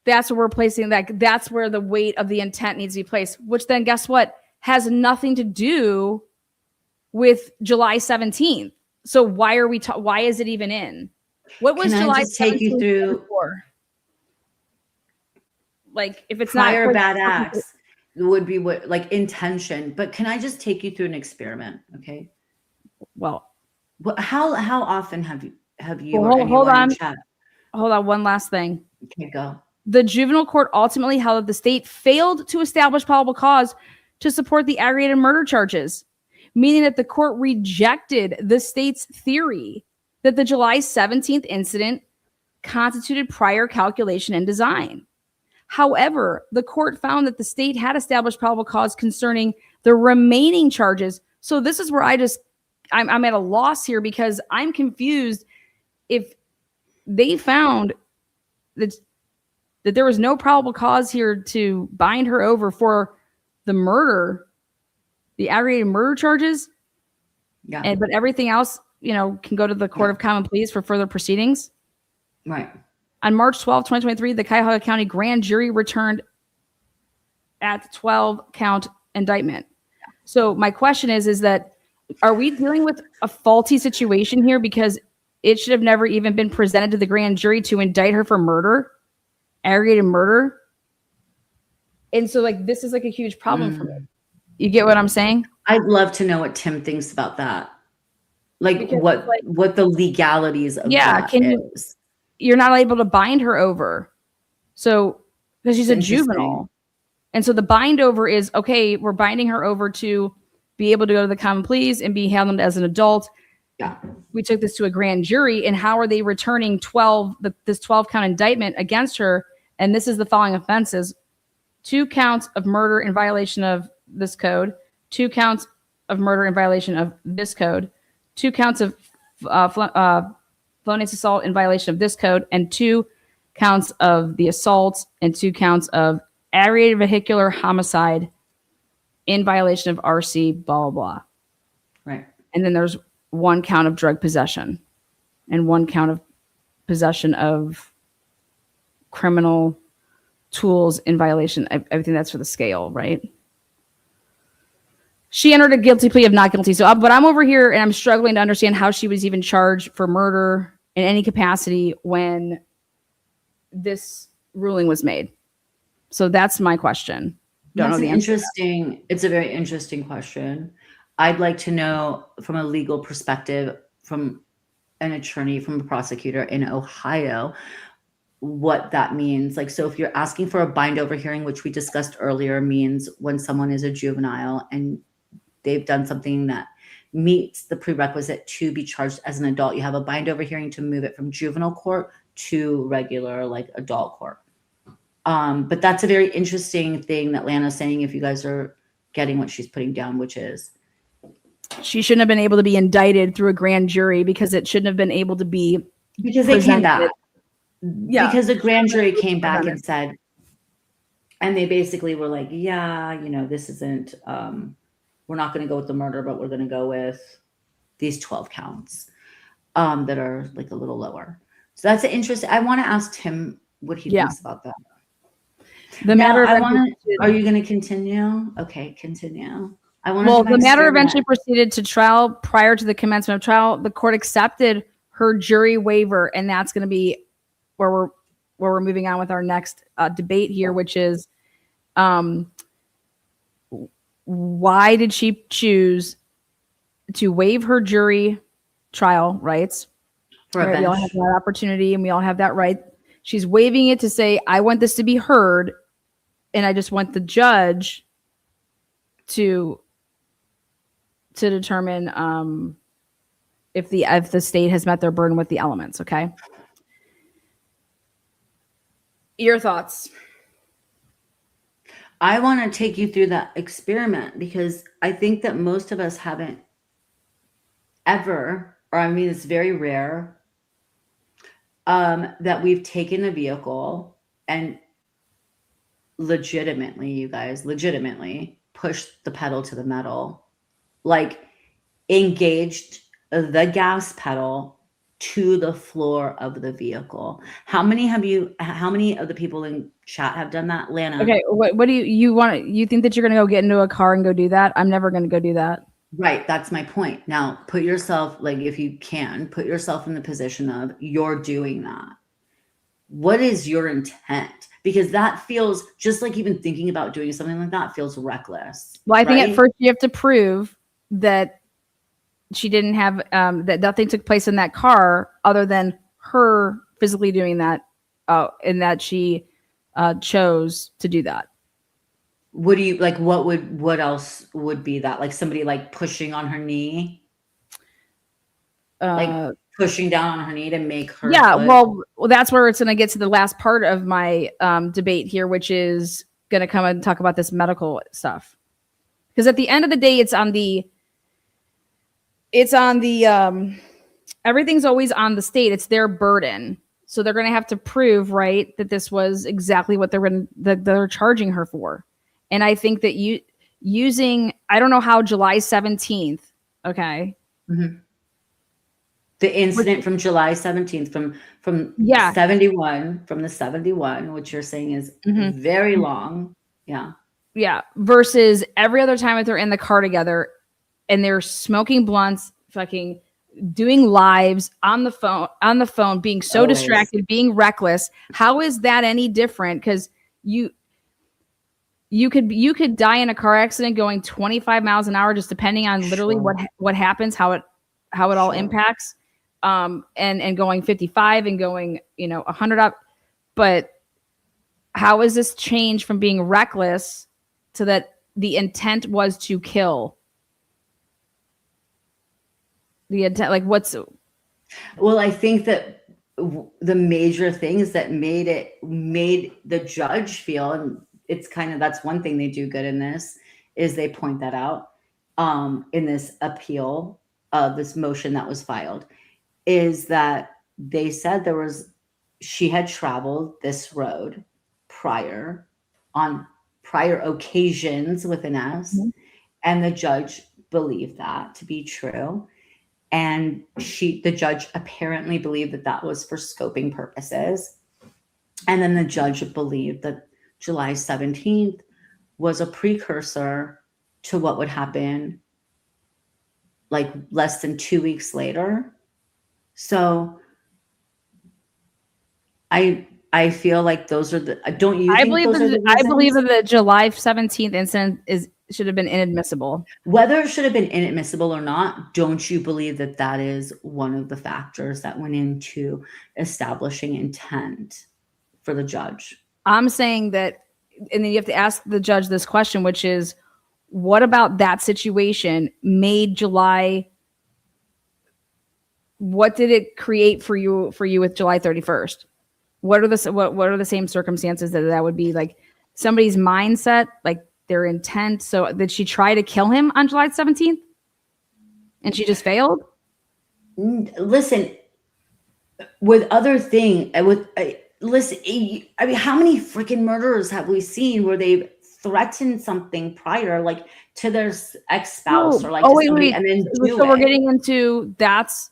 That's where we're placing that. That's where the weight of the intent needs to be placed, which then guess what? Has nothing to do with July 17th. So why are we, why is it even in? What was July 17th? Take you through for? Like, if it's prior not bad acts would be what, like, intention. But can I just take you through an experiment? Okay. Well, how often have you hold on. Hold on. One last thing. Okay, go. The juvenile court ultimately held that the state failed to establish probable cause to support the aggravated murder charges, meaning that the court rejected the state's theory that the July 17th incident constituted prior calculation and design. However, the court found that the state had established probable cause concerning the remaining charges. So this is where I'm at a loss here because I'm confused. If they found that there was no probable cause here to bind her over for the murder, the aggravated murder charges, but everything else, can go to the Court of Common Pleas for further proceedings. Right. On March 12, 2023, the Cuyahoga County Grand Jury returned at the 12-count indictment. So my question is that, are we dealing with a faulty situation here because it should have never even been presented to the grand jury to indict her for murder, aggravated murder? And so this is a huge problem for me. You get what I'm saying? I'd love to know what Tim thinks about that. What the legalities of that is. You're not able to bind her over. So, because she's a juvenile. And so the bind over is, okay, we're binding her over to be able to go to the common pleas and be handled as an adult. Yeah. We took this to a grand jury, and how are they returning this 12-count indictment against her? And this is the following offenses: 2 counts of murder in violation of this code, 2 counts of murder in violation of this code, 2 counts of felonious assault in violation of this code, and 2 counts of the assault, and 2 counts of aggravated vehicular homicide in violation of RC, blah, blah, blah. Right. And then there's 1 count of drug possession and 1 count of possession of criminal tools in violation. I think that's for the scale, right? She entered a guilty plea of not guilty. So, but I'm over here and I'm struggling to understand how she was even charged for murder in any capacity when this ruling was made. So that's my question. It's a very interesting question. I'd like to know from a legal perspective, from an attorney, from a prosecutor in Ohio, what that means. So if you're asking for a bind over hearing, which we discussed earlier, means when someone is a juvenile and they've done something that meets the prerequisite to be charged as an adult, you have a bind over hearing to move it from juvenile court to regular adult court. But that's a very interesting thing that Lana's saying, if you guys are getting what she's putting down, which is she shouldn't have been able to be indicted through a grand jury because it shouldn't have been able to be because they came back. Yeah. Because the grand jury came back and said, and they basically were like, this isn't, we're not going to go with the murder, but we're going to go with these 12 counts that are a little lower. So that's interesting. I want to ask Tim what he thinks about that. Are you going to continue? Okay, continue. The matter eventually proceeded to trial. Prior to the commencement of trial, the court accepted her jury waiver, and that's going to be where we're moving on with our next debate here, which is why did she choose to waive her jury trial rights? We all have that opportunity, and we all have that right. She's waiving it to say, I want this to be heard, and I just want the judge to determine if the state has met their burden with the elements. Okay. Your thoughts? I want to take you through that experiment because I think that most of us haven't ever, it's very rare that we've taken a vehicle and legitimately pushed the pedal to the metal, engaged the gas pedal to the floor of the vehicle. How many of the people in chat have done that? Lana. Okay. What do you want? You think that you're going to go get into a car and go do that? I'm never going to go do that. Right. That's my point. Now put yourself, if you can, put yourself in the position of you're doing that. What is your intent? Because that feels just even thinking about doing something like that feels reckless. Well, I think at first you have to prove that she didn't have, that nothing took place in that car other than her physically doing that, and that she chose to do that. What do you what else would be that? Somebody pushing on her knee? pushing down on her knee to make her. Yeah, foot. well, that's where it's going to get to the last part of my debate here, which is going to come and talk about this medical stuff. Because at the end of the day, it's on the everything's always on the state. It's their burden. So they're going to have to prove, right, that this was exactly what they're charging her for. And I think that using, I don't know how July 17th, okay. Mm-hmm. The incident from July 17th, from 71, from the 71, which you're saying is very long. Yeah. Yeah. Versus every other time that they're in the car together and they're smoking blunts, fucking doing lives on the phone, being so distracted, being reckless. How is that any different? Because you could die in a car accident going 25 miles an hour, just depending on literally what happens, how it all impacts, and going 55 and going 100 up. But how is this change from being reckless to that the intent was to kill? The intent, like what's? Well, I think that the major things that made the judge feel, and it's kind of, that's one thing they do good in this, is they point that out in this appeal of this motion that was filed, is that they said she had traveled this road on prior occasions with an S, and the judge believed that to be true. And the judge apparently believed that was for scoping purposes. And then the judge believed that July 17th was a precursor to what would happen like less than 2 weeks later. So I feel like those are don't you? I believe that the July 17th incident should have been inadmissible. Whether it should have been inadmissible or not, don't you believe that is one of the factors that went into establishing intent for the judge? I'm saying that, and then you have to ask the judge this question, which is, what about that situation made July? What did it create for you with July 31st? What are the same circumstances that would be, like somebody's mindset, like their intent? So did she try to kill him on July 17th and she just failed? Listen, with other thing, listen, I mean, how many freaking murderers have we seen where they've threatened something prior, like to their ex-spouse or like to somebody, and then we're getting into that's.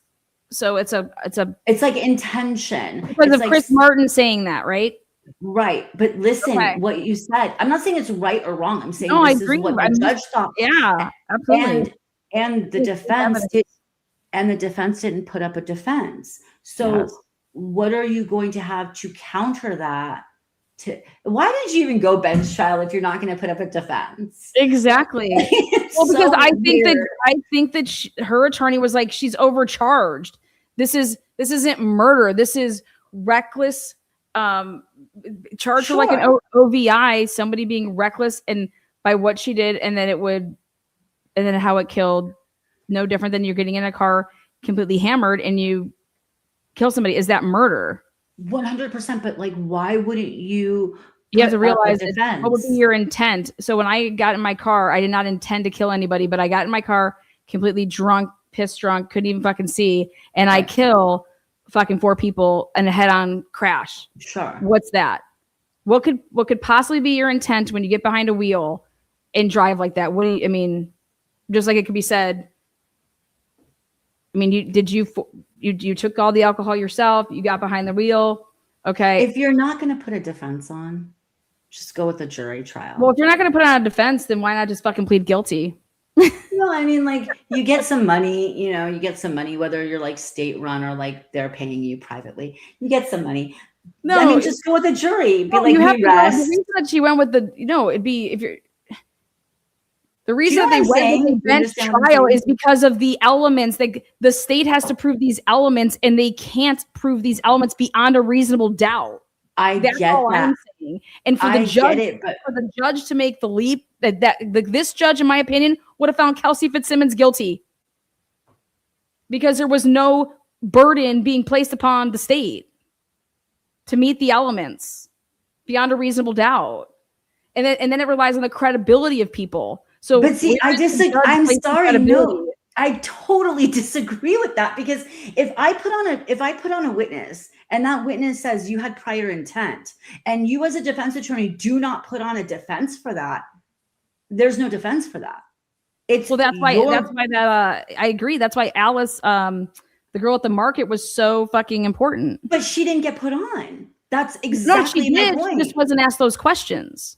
So it's like intention. Because of Chris Martin saying that, right? Right. But listen, what you said, I'm not saying it's right or wrong. I'm saying this is what the judge thought. Yeah, absolutely. And the defense didn't put up a defense. So what are you going to have to counter that? Why did you even go bench trial if you're not going to put up a defense? Exactly. Well, because I think that her attorney was like, she's overcharged. This isn't murder. This is reckless. Charged for like an OVI, somebody being reckless and by what she did, and then how it killed. No different than you're getting in a car completely hammered and you kill somebody. Is that murder? 100%, but like, why wouldn't you? You have to realize what would be your intent. So when I got in my car, I did not intend to kill anybody, but I got in my car completely drunk, pissed drunk, couldn't even fucking see, and I kill fucking 4 people in a head-on crash. Sure. What's that? What could possibly be your intent when you get behind a wheel and drive like that? Just like it could be said. I mean, you took all the alcohol yourself. You got behind the wheel. Okay. If you're not going to put a defense on, just go with a jury trial. Well, if you're not going to put on a defense, then why not just fucking plead guilty? No, I mean, like, you get some money, whether you're like state run or like they're paying you privately, you get some money. No, I mean, just go with a jury. The reason that she went with it'd be if you're. The reason that they went with the bench trial is because of the elements. The state has to prove these elements, and they can't prove these elements beyond a reasonable doubt. That's all that. I'm saying. And for the judge to make the leap, this judge, in my opinion, would have found Kelsey Fitzsimmons guilty because there was no burden being placed upon the state to meet the elements beyond a reasonable doubt. And then it relies on the credibility of people. So, but see, I disagree. I'm sorry. No, I totally disagree with that, because if I put on a witness and that witness says you had prior intent, and you as a defense attorney do not put on a defense for that, there's no defense for that. That's why I agree. That's why Alice, the girl at the market, was so fucking important. But she didn't get put on. That's exactly my point. She just wasn't asked those questions.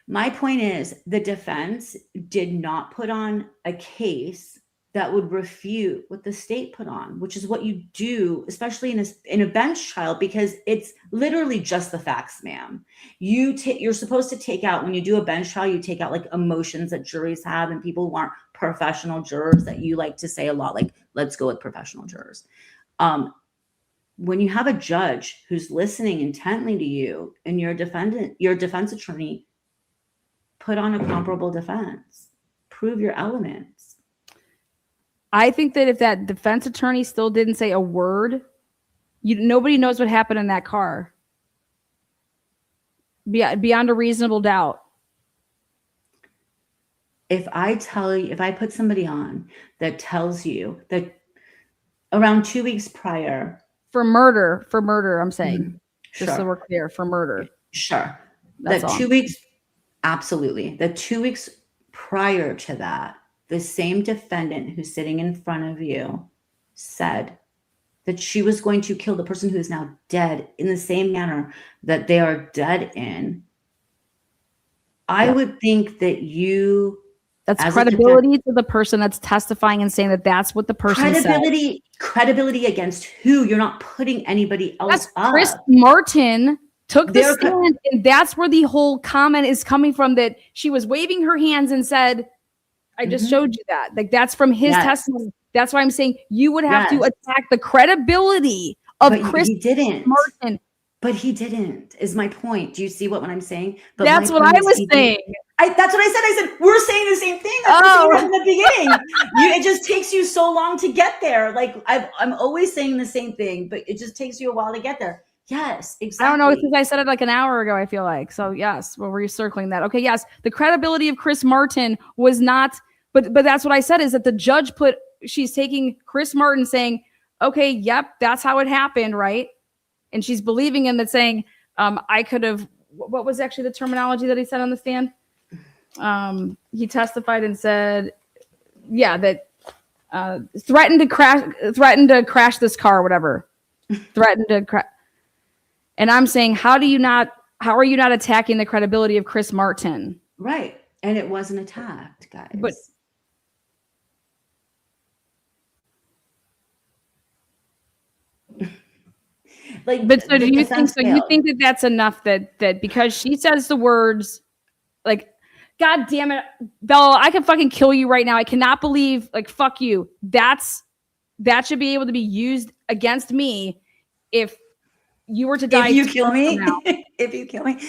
My point is, the defense did not put on a case that would refute what the state put on, which is what you do, especially in a bench trial, because it's literally just the facts, ma'am. You're supposed to take out, when you do a bench trial, you take out like emotions that juries have, and people who aren't professional jurors, that you like to say a lot, like, let's go with professional jurors. When you have a judge who's listening intently to you, and your defense attorney, put on a comparable defense, prove your elements. I think that if that defense attorney still didn't say a word, nobody knows what happened in that car. Beyond a reasonable doubt. If I put somebody on that tells you that around 2 weeks prior, for murder, I'm saying, just so we're clear, for murder. Sure. That 2 weeks, absolutely. The 2 weeks prior to that, the same defendant who's sitting in front of you said that she was going to kill the person who is now dead in the same manner that they are dead in. I would think that you... That's credibility to the person that's testifying and saying that that's what the person said. Credibility against who? You're not putting anybody else up. Chris Martin took the stand, and that's where the whole comment is coming from, that she was waving her hands and said, I just showed you that. Like, that's from his testimony. That's why I'm saying you would have to attack the credibility of Chris Martin. But he didn't, is my point. Do you see what I'm saying? But that's what I was saying. That's what I said. I said, we're saying the same thing. That's what I said in the beginning. It just takes you so long to get there. Like, I'm always saying the same thing, but it just takes you a while to get there. Yes, exactly. I don't know, because I said it like an hour ago, I feel like. So yes, we're recircling that. Okay, yes, the credibility of Chris Martin was not, but that's what I said, is that the judge she's taking Chris Martin saying, okay, yep, that's how it happened, right? And she's believing him, that saying, I could have, what was actually the terminology that he said on the stand? He testified and said, that threatened to crash this car, or whatever. Threatened to crash. And I'm saying, how are you not attacking the credibility of Chris Martin? Right. And it wasn't attacked, guys. But so do you think you think that that's enough, that because she says the words, like, God damn it, Bela, I can fucking kill you right now, I cannot believe, like, fuck you, that should be able to be used against me if you were to die? If you kill me, if you kill me,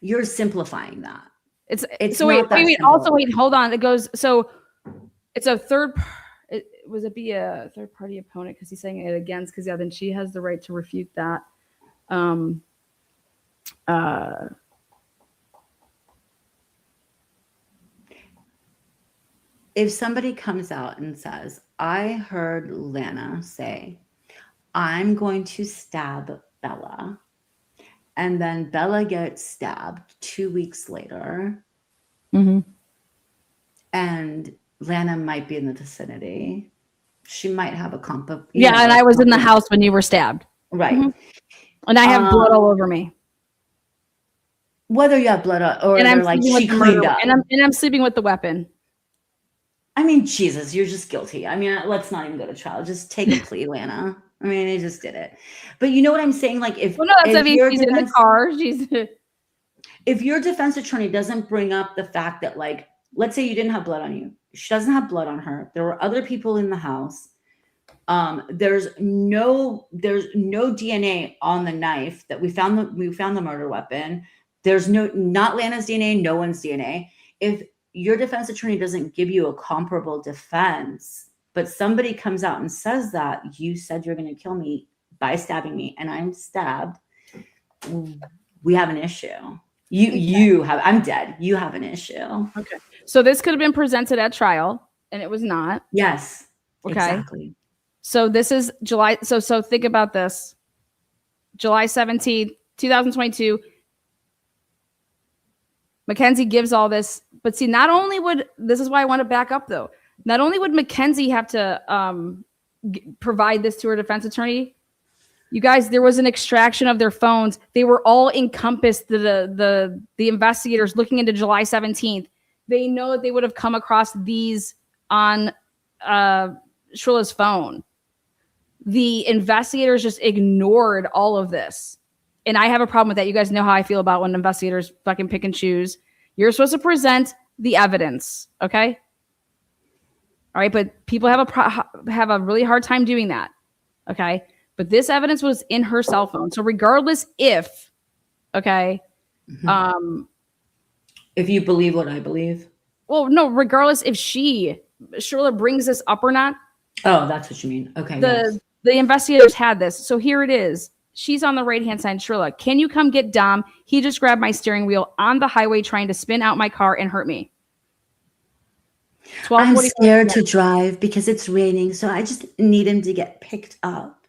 you're simplifying that. It's so wait, also wait, hold on. It goes, so it's a was it be a third party opponent, because he's saying it against, because then she has the right to refute that. If somebody comes out and says, I heard Lana say, I'm going to stab Bela, and then Bela gets stabbed 2 weeks later, and Lana might be in the vicinity, she might have a and I was in the house when you were stabbed. Right. And I have blood all over me. Whether you have blood or and they're like, she cleaned up. And I'm sleeping with the weapon. I mean, Jesus, you're just guilty. I mean, let's not even go to trial. Just take a plea, Lana. I mean, they just did it. But you know what I'm saying? Like, she's in the car. If your defense attorney doesn't bring up the fact that, like, let's say you didn't have blood on you. She doesn't have blood on her. There were other people in the house. There's no DNA on the knife that we found the murder weapon. There's not Lana's DNA, no one's DNA. If your defense attorney doesn't give you a comparable defense, but somebody comes out and says that you said you're going to kill me by stabbing me and I'm stabbed, we have an issue. I'm dead. You have an issue. Okay. So this could have been presented at trial and it was not. Yes. Okay. Exactly. So this is July. So think about this. July 17th, 2022. Mackenzie gives all this, but see, this is why I want to back up though. Not only would Mackenzie have to provide this to her defense attorney, you guys, there was an extraction of their phones. They were all encompassed. The investigators looking into July 17th. They know that they would have come across these on Shirilla's phone. The investigators just ignored all of this. And I have a problem with that. You guys know how I feel about when investigators fucking pick and choose. You're supposed to present the evidence, okay? All right, but people have a really hard time doing that, okay? But this evidence was in her cell phone. So regardless if, okay, if you believe what I believe. Well, no, regardless if Shirilla brings this up or not. Oh, that's what you mean. Okay. The investigators had this. So here it is. She's on the right-hand side. Shirilla, can you come get Dom? He just grabbed my steering wheel on the highway trying to spin out my car and hurt me. I'm scared to drive because it's raining, so I just need him to get picked up.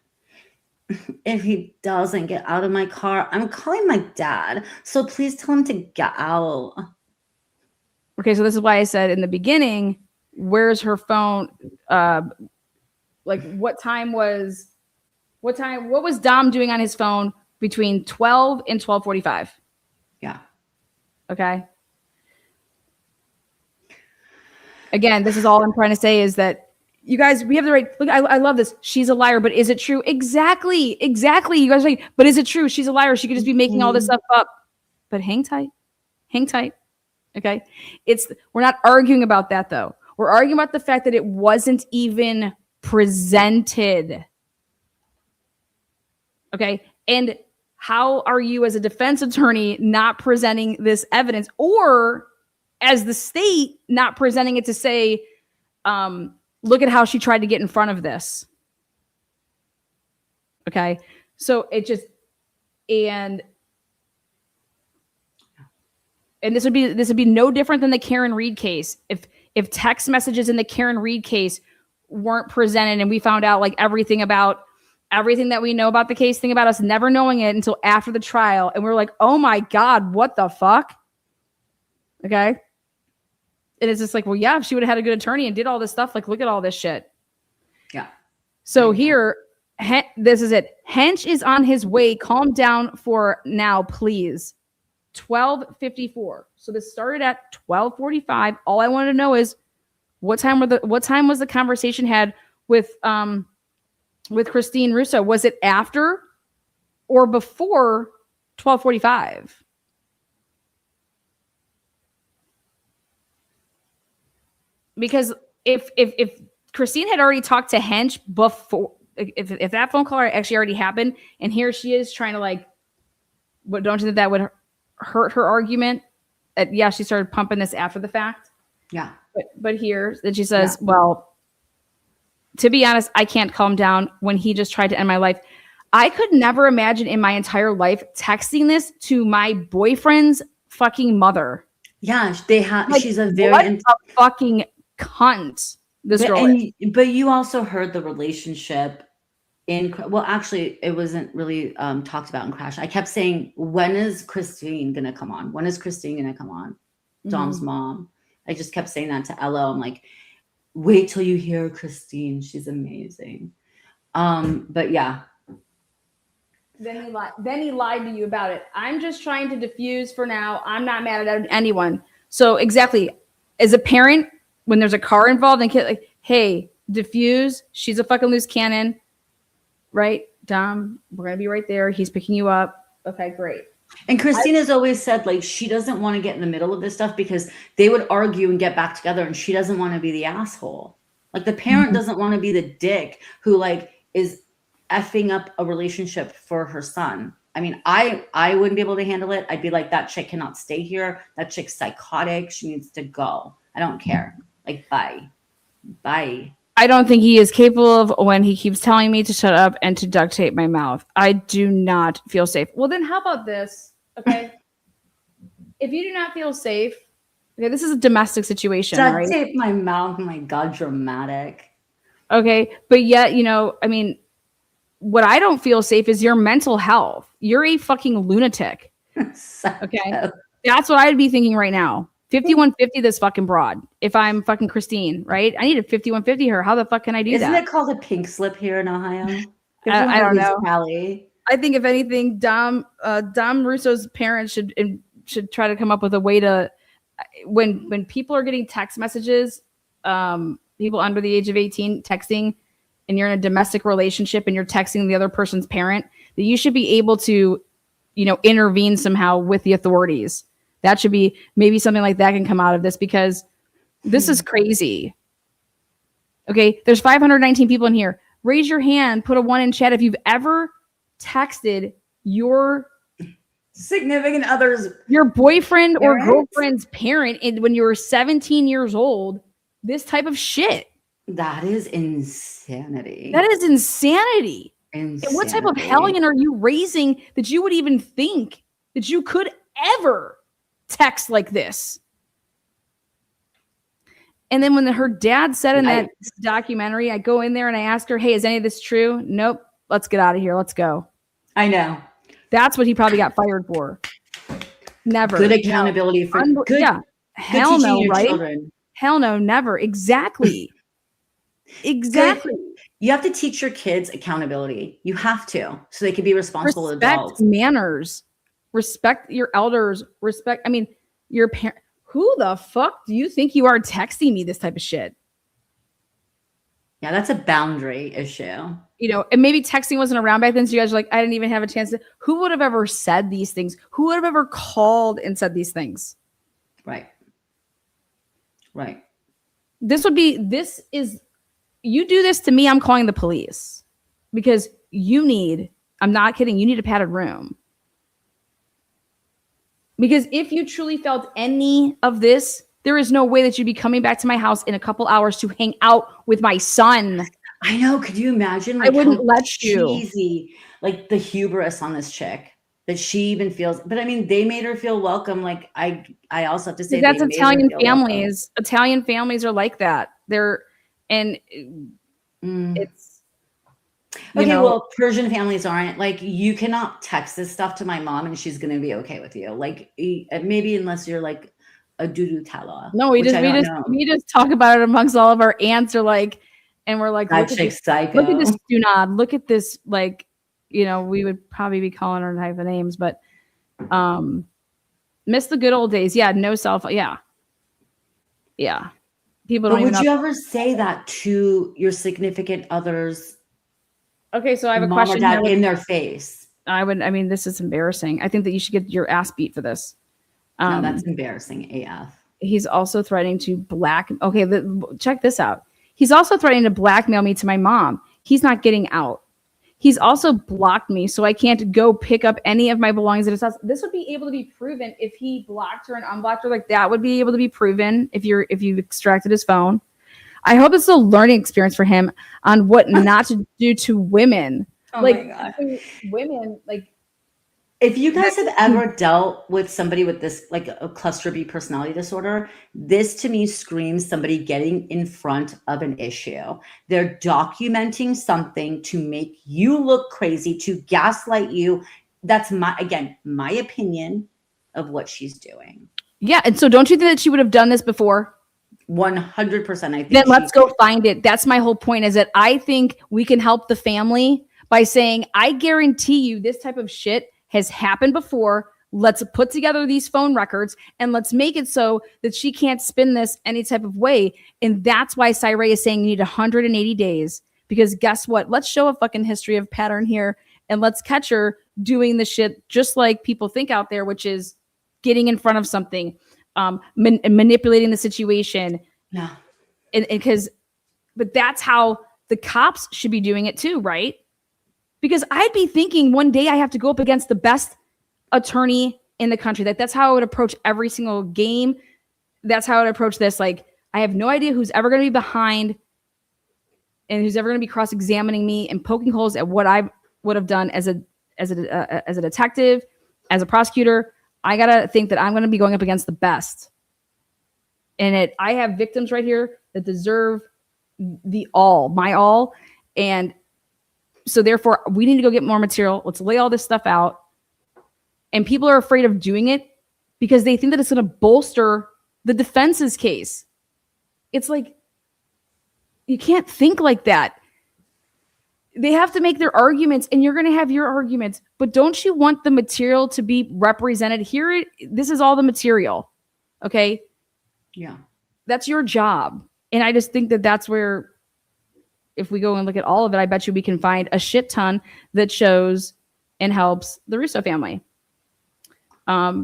If he doesn't get out of my car, I'm calling my dad. So please tell him to get out. Okay, so this is why I said in the beginning, where's her phone? Like what was Dom doing on his phone between 12 and 12:45? Yeah. Okay. Again, this is all I'm trying to say is that you guys, we have the right. Look, I love this. She's a liar, but is it true? Exactly. You guys are like, but is it true? She's a liar. She could just be making all this stuff up. But hang tight. Okay. We're not arguing about that though. We're arguing about the fact that it wasn't even presented. Okay. And how are you as a defense attorney not presenting this evidence, or as the state not presenting it to say, look at how she tried to get in front of this. Okay. So it just, and this would be no different than the Karen Reed case. If text messages in the Karen Reed case weren't presented and we found out like everything that we know about the case, thing about us never knowing it until after the trial. And we're like, oh my God, what the fuck? Okay. And it's just like, well, yeah, if she would have had a good attorney and did all this stuff, like, look at all this shit. Yeah. So here, this is it. Hench is on his way. Calm down for now, please. 12:54. So this started at 12:45. All I wanted to know is what time was the conversation had with Christine Russo? Was it after or before 12:45? Because if Christine had already talked to Hench before, if that phone call actually already happened, and here she is trying to like, what, don't you think that would hurt her argument? Yeah, she started pumping this after the fact. Yeah. But here that she says, well, to be honest, I can't calm down when he just tried to end my life. I could never imagine in my entire life texting this to my boyfriend's fucking mother. Yeah, they have. Like, she's a very a fucking cunt. This girl. But you also heard the relationship well, actually, it wasn't really talked about in Crash. I kept saying, when is Christine gonna come on? When is Christine gonna come on? Dom's mom. I just kept saying that to Ella. I'm like, wait till you hear Christine. She's amazing. But yeah. Then he lied to you about it. I'm just trying to diffuse for now. I'm not mad at anyone. So exactly, as a parent, when there's a car involved and kid, like, hey, diffuse. She's a fucking loose cannon, right? Dom, we're gonna be right there. He's picking you up. Okay, great. And Christine has always said like she doesn't want to get in the middle of this stuff because they would argue and get back together, and she doesn't want to be the asshole. Like the parent doesn't want to be the dick who like is effing up a relationship for her son. I mean, I wouldn't be able to handle it. I'd be like, that chick cannot stay here. That chick's psychotic. She needs to go. I don't care. Like, bye. I don't think he is capable of when he keeps telling me to shut up and to duct tape my mouth. I do not feel safe. Well, then how about this? Okay. If you do not feel safe, okay, this is a domestic situation, Duct right? tape my mouth. Oh my God, dramatic. Okay. But yet, I mean, what I don't feel safe is your mental health. You're a fucking lunatic. Okay. That's what I'd be thinking right now. 5150 this fucking broad. If I'm fucking Christine, right? I need a 5150 her. How the fuck can I do that? Isn't it called a pink slip here in Ohio? I don't know. Cali. I think if anything, Dom Russo's parents should try to come up with a way to, when people are getting text messages, people under the age of 18 texting, and you're in a domestic relationship and you're texting the other person's parent, that you should be able to, intervene somehow with the authorities. That should be maybe something like that can come out of this, because this is crazy. Okay, there's 519 people in here. Raise your hand, put a 1 in chat if you've ever texted your significant others, your boyfriend or girlfriend's parent, and when you were 17 years old, this type of shit. That is insanity. That is insanity. And what type of hellion are you raising that you would even think that you could ever text like this? And then when her dad said in that documentary, I go in there and I ask her, hey, is any of this true? Nope. Let's get out of here. Let's go. I know. That's what he probably got fired for. Never. Good accountability for good. Yeah. Hell no, right? Children. Hell no, never. Exactly. Exactly. Good. You have to teach your kids accountability. You have to, so they can be responsible adults. Respect manners. Respect your elders. Respect. I mean, your parent. Who the fuck do you think you are texting me this type of shit? Yeah, that's a boundary issue. And maybe texting wasn't around back then, so you guys are like, I didn't even have a chance to. Who would have ever said these things? Who would have ever called and said these things? Right. You do this to me, I'm calling the police, because I'm not kidding, you need a padded room. Because if you truly felt any of this, there is no way that you'd be coming back to my house in a couple hours to hang out with my son. I know. Could you imagine? I wouldn't let cheesy, like the hubris on this chick that she even feels. But I mean, they made her feel welcome. Like I also have to say that's Italian families. Welcome. Italian families are like that. It's okay. Well, Persian families aren't. Like, you cannot text this stuff to my mom and she's gonna be okay with you. Like, maybe unless you're like a doo-doo tella. No, we just talk about it amongst all of our aunts, or like, and we're like, that chick's psycho. Look at this Dunod. Look at this, like, we would probably be calling her type of names, but miss the good old days. Yeah, no cell phone. Yeah. People don't. But would you ever say that to your significant others? Okay, so I have a question or dad in their face. I mean, this is embarrassing. I think that you should get your ass beat for this. No, that's embarrassing AF. He's also threatening to check this out. He's also threatening to blackmail me to my mom. He's not getting out. He's also blocked me, so I can't go pick up any of my belongings at his house. This would be able to be proven if he blocked her and unblocked her. Like, that would be able to be proven if you extracted his phone. I hope it's a learning experience for him on what not to do to women. Oh, my God. Women, like, if you guys have ever dealt with somebody with this, like a cluster B personality disorder, this to me screams somebody getting in front of an issue. They're documenting something to make you look crazy, to gaslight you. That's my opinion of what she's doing. Yeah. And so don't you think that she would have done this before? 100%. I think then let's go find it. That's my whole point, is that I think we can help the family by saying, I guarantee you this type of shit has happened before. Let's put together these phone records and let's make it so that she can't spin this any type of way. And that's why Cyree is saying you need 180 days, because guess what? Let's show a fucking history of pattern here, and let's catch her doing the shit just like people think out there, which is getting in front of something, manipulating the situation. Yeah. But that's how the cops should be doing it too, right? Because I'd be thinking one day I have to go up against the best attorney in the country. That's how I would approach every single game. That's how I would approach this. Like, I have no idea who's ever going to be behind and who's ever going to be cross-examining me and poking holes at what I would have done as a detective, as a prosecutor. I got to think that I'm going to be going up against the best. And I have victims right here that deserve my all. And so therefore, we need to go get more material. Let's lay all this stuff out. And people are afraid of doing it because they think that it's going to bolster the defense's case. It's like, you can't think like that. They have to make their arguments, and you're going to have your arguments. But don't you want the material to be represented? This is all the material. Okay? Yeah. That's your job. And I just think that that's where, if we go and look at all of it, I bet you we can find a shit ton that shows and helps the Russo family.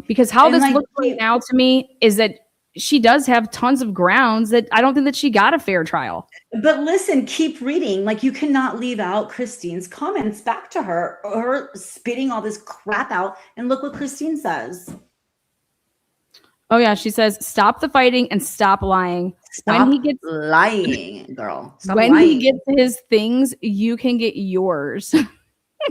Because how this looks right now to me is that she does have tons of grounds that I don't think that she got a fair trial. But listen, keep reading. Like, you cannot leave out Christine's comments back to her spitting all this crap out. And look what Christine says. Oh yeah, she says, "Stop the fighting and stop lying." Stop lying, girl. Stop when lying. He gets his things, you can get yours.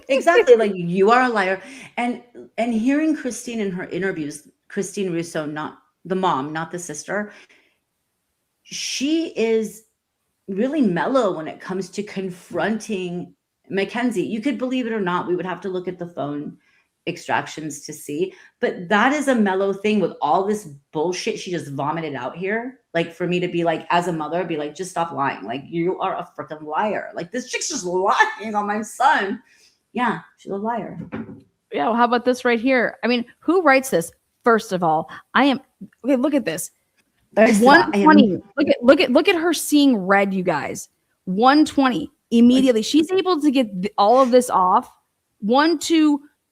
Exactly. Like, you are a liar. And hearing Christine in her interviews, Christine Russo, not the mom, not the sister, she is really mellow when it comes to confronting Mackenzie. You could believe it or not. We would have to look at the phone extractions to see, but that is a mellow thing with all this bullshit she just vomited out here. Like, for me to be like, as a mother, be like, just stop lying. Like, you are a freaking liar. Like, this chick's just lying on my son. Yeah, she's a liar. Yeah, well, how about this right here? I mean, who writes this? First of all, okay, look at this. 120. Look at her seeing red, you guys. 120 immediately. She's able to get all of this off.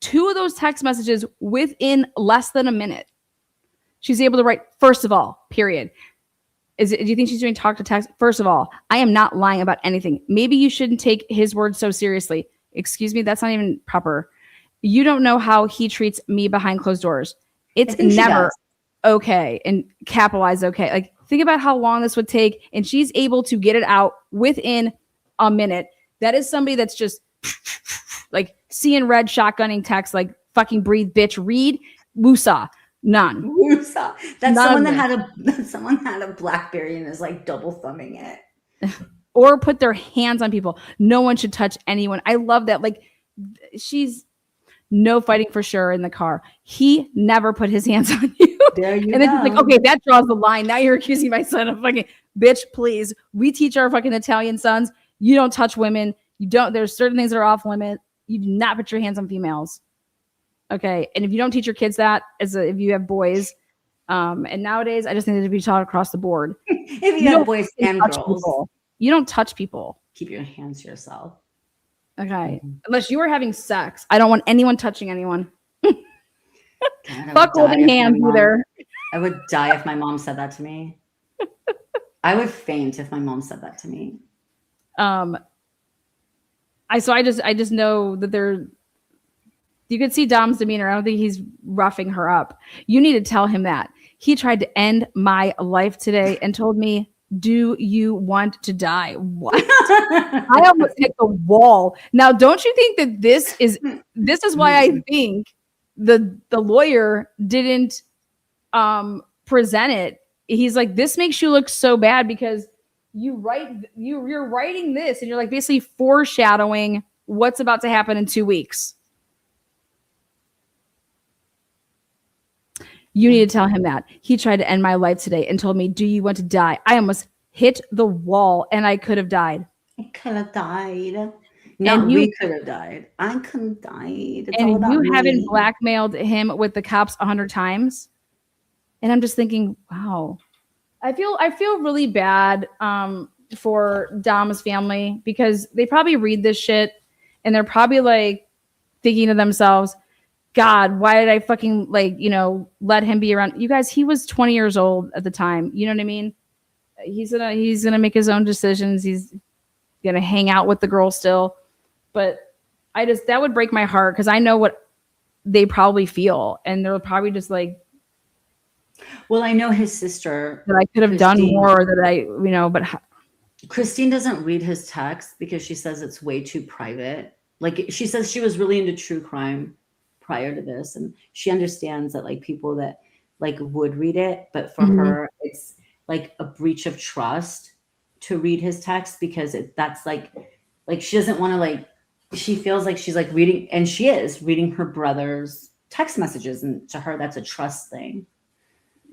Two of those text messages within less than a minute. She's able to write, first of all, period. Do you think she's doing talk to text? First of all, I am not lying about anything. Maybe you shouldn't take his words so seriously. Excuse me, that's not even proper. You don't know how he treats me behind closed doors. It's never okay, and capitalize okay. Like, think about how long this would take, and she's able to get it out within a minute. That is somebody that's just like seeing red, shotgunning text, like, fucking breathe, bitch, read, woosah, none. Woosah. That's someone had a BlackBerry and is like double thumbing it. Or put their hands on people. No one should touch anyone. I love that. Like, she's no fighting for sure in the car. He never put his hands on you. There you and then go. she's like, okay, that draws the line. Now you're accusing my son of fucking, bitch, please. We teach our fucking Italian sons, you don't touch women. There's certain things that are off limit. You do not put your hands on females. Okay. And if you don't teach your kids that, if you have boys, and nowadays I just need to be taught across the board. If you have boys and girls, people. You don't touch people. Keep your hands to yourself. Okay. Unless you are having sex. I don't want anyone touching anyone. Fuck holding hands either. I would die if my mom said that to me. I would faint if my mom said that to me. I just know that you could see Dom's demeanor. I don't think he's roughing her up. You need to tell him that. He tried to end my life today and told me, "Do you want to die?" What? I almost hit the wall. Now, don't you think that this is why I think the lawyer didn't present it. He's like, this makes you look so bad because you're writing this and you're like basically foreshadowing what's about to happen in 2 weeks. You need to tell him that. He tried to end my life today and told me, "Do you want to die?" I almost hit the wall and I could have died. I could have died. No, we could have died. I could have died. It's and you haven't blackmailed him with the cops 100 times. And I'm just thinking, wow. I feel really bad for Dom's family because they probably read this shit and they're probably like thinking to themselves, God, why did I fucking let him be around? You guys, he was 20 years old at the time. You know what I mean? He's gonna make his own decisions. He's gonna hang out with the girl still. But that would break my heart because I know what they probably feel. And they're probably just like, Well, I know his sister. that I could have done more, that but Christine doesn't read his text because she says it's way too private. Like she says she was really into true crime prior to this, and she understands that like people that like would read it, but for her it's like a breach of trust to read his text because that's like she doesn't want to like, she feels like she's like reading, and she is reading her brother's text messages, and to her that's a trust thing.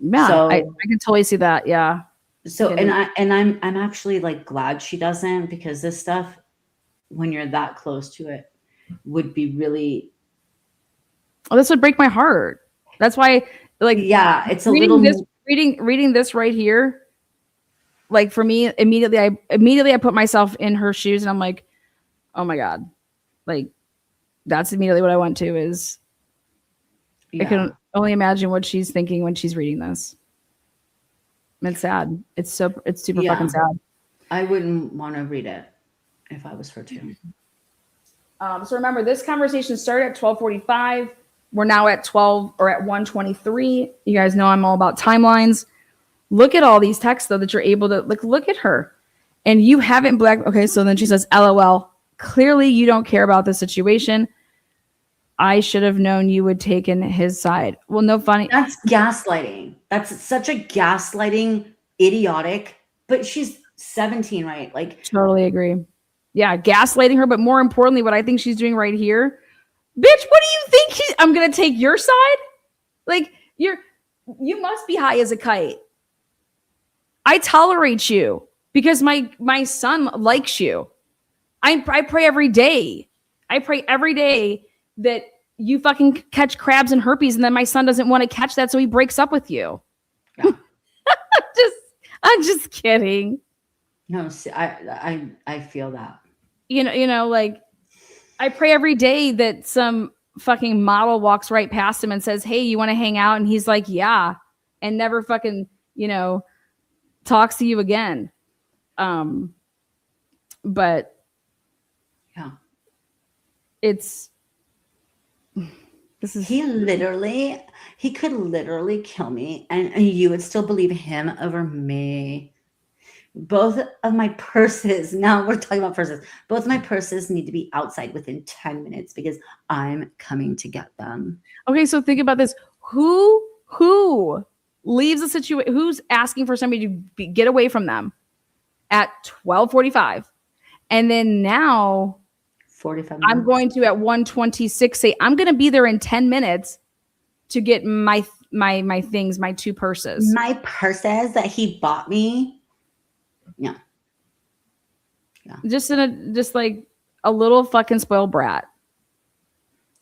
Yeah, so, I can totally see that. Yeah. So I'm actually like glad she doesn't, because this stuff, when you're that close to it, would be really. Oh, this would break my heart. That's why, like, yeah, it's reading this right here. Like for me, immediately I put myself in her shoes, and I'm like, oh my God, like that's immediately what I went to is. Yeah. I can only imagine what she's thinking when she's reading this. It's sad. It's super fucking sad. I wouldn't want to read it if I was her too. So remember, this conversation started at 12:45. We're now at 1:23. You guys know I'm all about timelines. Look at all these texts though that you're able to look at her, and you haven't okay. So then she says, "LOL. Clearly you don't care about the situation. I should have known you would take in his side." Well, no funny. That's gaslighting. That's such a gaslighting, idiotic. But she's 17, right? Like, totally agree. Yeah, gaslighting her. But more importantly, what I think she's doing right here, bitch. What do you think? I'm gonna take your side? Like you must be high as a kite. I tolerate you because my son likes you. I pray every day. I pray every day that you fucking catch crabs and herpes, and then my son doesn't want to catch that, so he breaks up with you. Yeah. I'm just kidding. No, I feel that. Like I pray every day that some fucking model walks right past him and says, "Hey, you want to hang out?" And he's like, "Yeah," and never fucking, talks to you again. But yeah, he could literally kill me, and you would still believe him over me. Both of my purses, now we're talking about purses, both of my purses need to be outside within 10 minutes because I'm coming to get them. Okay, so think about this. Who leaves a situation? Who's asking for somebody to get away from them at 12:45? And then now 45 minutes. I'm going to at 1:26 say, I'm going to be there in 10 minutes to get my things, my two purses. My purses that he bought me. Yeah. Just like a little fucking spoiled brat.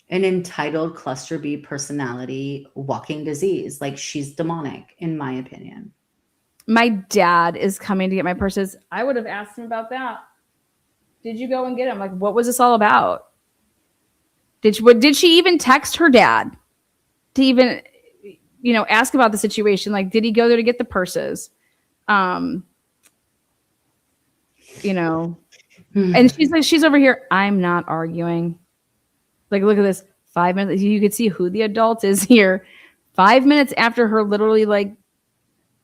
An entitled cluster B personality, walking disease. Like she's demonic, in my opinion. My dad is coming to get my purses. I would have asked him about that. Did you go and get him? Like, what was this all about? Did she even text her dad to even, ask about the situation? Like, did he go there to get the purses? And she's over here. I'm not arguing. Like, look at this. 5 minutes. You could see who the adult is here. 5 minutes after her, literally, like,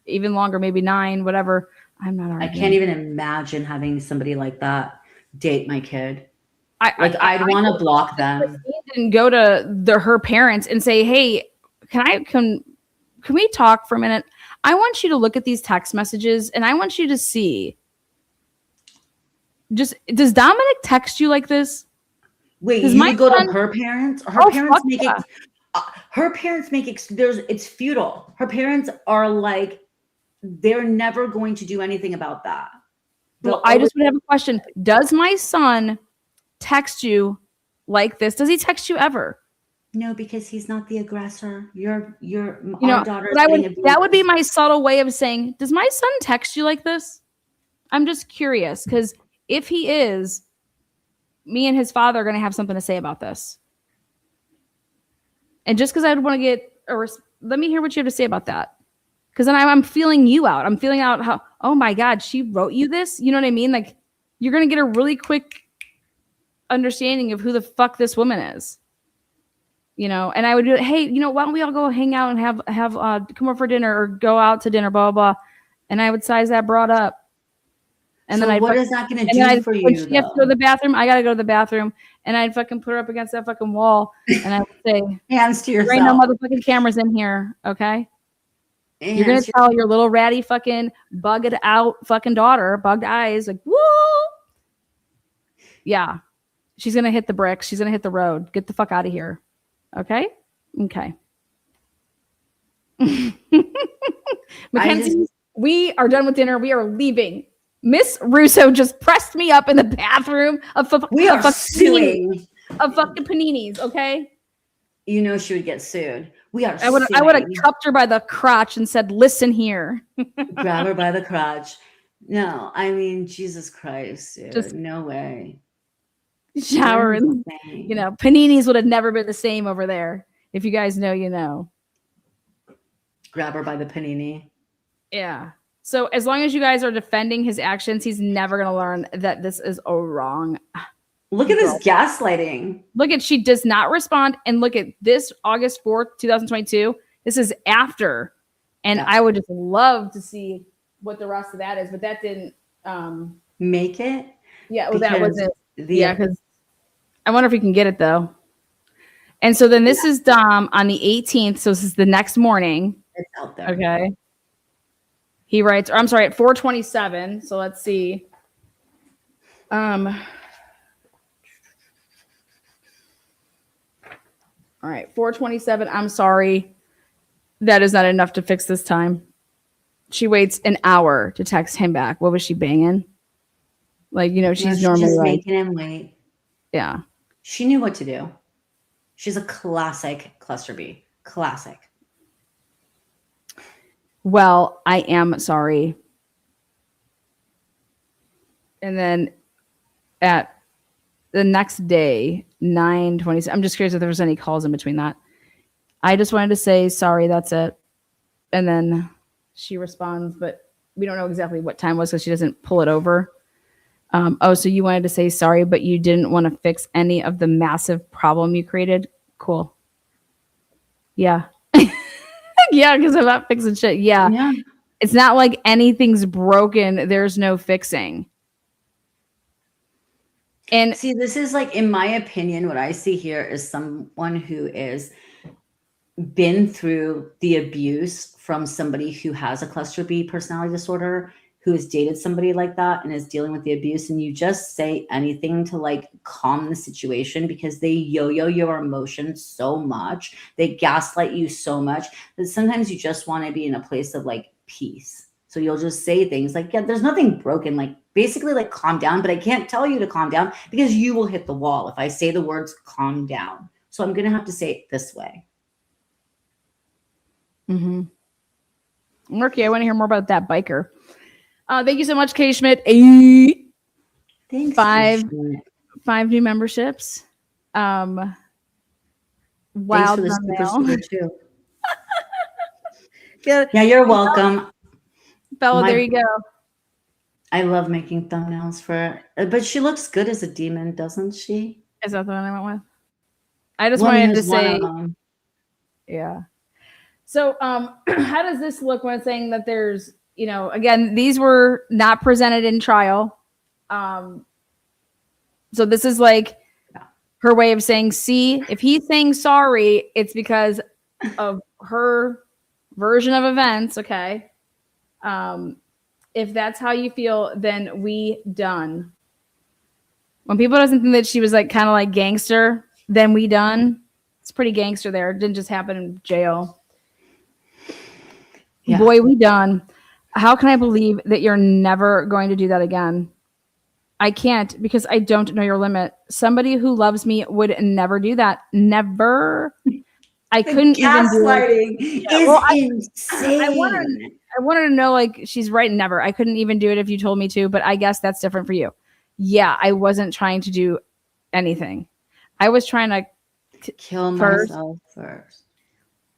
even longer, maybe 9, whatever. I'm not arguing. I can't even imagine having somebody like that date my kid. I'd want to block them. Christine didn't go to her parents and say, "Hey, can we talk for a minute? I want you to look at these text messages, and I want you to see. Does Dominic text you like this?" Wait, you would go to her parents? Her parents make it. Her parents make it. It's futile. Her parents are like, they're never going to do anything about that. Well, I just would have a question. Does my son text you like this? Does he text you ever? No, because he's not the aggressor. Our daughter. That would be my subtle way of saying, does my son text you like this? I'm just curious, because if he is, me and his father are going to have something to say about this. And just because I'd want to let me hear what you have to say about that. Because then I'm feeling you out. I'm feeling out how, oh my God, she wrote you this? You know what I mean? Like, you're going to get a really quick, understanding of who the fuck this woman is. You know, and I would do it, hey, you know, why don't we all go hang out and have come over for dinner or go out to dinner, blah, blah, blah. And I would size that broad up. And so then what is that going to do for you? When she has to go to the bathroom, I got to go to the bathroom. And I'd fucking put her up against that fucking wall. And I would say, hands to yourself. there ain't no motherfucking cameras in here, okay? You're going to tell your little ratty fucking bugged out fucking daughter, bugged eyes, like, woo! Yeah. She's going to hit the bricks. She's going to hit the road. Get the fuck out of here. Okay? Okay. Mackenzie, we are done with dinner. We are leaving. Miss Russo just pressed me up in the bathroom we are suing of fucking paninis, okay? You know she would get sued. I would have cupped her by the crotch and said, listen here. Grab her by the crotch. No, I mean, Jesus Christ, dude. Just no way. Shower and, you know, paninis would have never been the same over there. If you guys know, you know. Grab her by the panini. Yeah. So as long as you guys are defending his actions, he's never going to learn that this is wrong. Look at this gaslighting. Look at, she does not respond. And look at this August 4th, 2022. This is after. And yeah. I would just love to see what the rest of that is. But that didn't make it. Yeah. Well, that wasn't. Yeah. Because I wonder if we can get it though. And so then this is on the 18th. So this is the next morning. It's out there. Okay. He writes, or I'm sorry, at 4:27. So let's see. All right, 4:27. I'm sorry. That is not enough to fix this time. She waits an hour to text him back. What was she banging? Like, you know, she's normally just like, making him wait. Yeah. She knew what to do. She's a classic cluster B. Classic. Well, I am sorry. And then at the next day, 9:20, I'm just curious if there was any calls in between that. I just wanted to say sorry, that's it. And then she responds, but we don't know exactly what time it was because she doesn't pull it over. Oh, so you wanted to say sorry, but you didn't want to fix any of the massive problem you created? Cool. Yeah. Yeah, because I'm not fixing shit. Yeah. It's not like anything's broken. There's no fixing. And see, this is like, in my opinion, what I see here is someone who is been through the abuse from somebody who has a cluster B personality disorder, who has dated somebody like that and is dealing with the abuse. And you just say anything to like calm the situation because they yo-yo your emotions so much. They gaslight you so much that sometimes you just want to be in a place of like peace. So you'll just say things like, yeah, there's nothing broken. Like basically like calm down, but I can't tell you to calm down because you will hit the wall if I say the words calm down. So I'm going to have to say it this way. Mm-hmm. Murky, I want to hear more about that biker. Thank you so much, Kay Schmidt. Thanks. 5 new memberships. Wild thumbnail. Too. Yeah, you're welcome. Bella, there you go. I love making thumbnails for her. But she looks good as a demon, doesn't she? Is that the one I went with? I just wanted to say, yeah. So how does this look when saying that there's, you know, again, these were not presented in trial. So this is like her way of saying, see, if he's saying sorry, it's because of her version of events. Okay. If that's how you feel, then we done. When people doesn't think that she was like kind of like gangster, then we done. It's pretty gangster there. It didn't just happen in jail. Yeah. Boy, we done. How can I believe that you're never going to do that again? I can't because I don't know your limit. Somebody who loves me would never do that. Never. I couldn't even do it. Insane. I wanted to know, like, she's right. Never. I couldn't even do it if you told me to, but I guess that's different for you. Yeah, I wasn't trying to do anything. I was trying to kill myself first.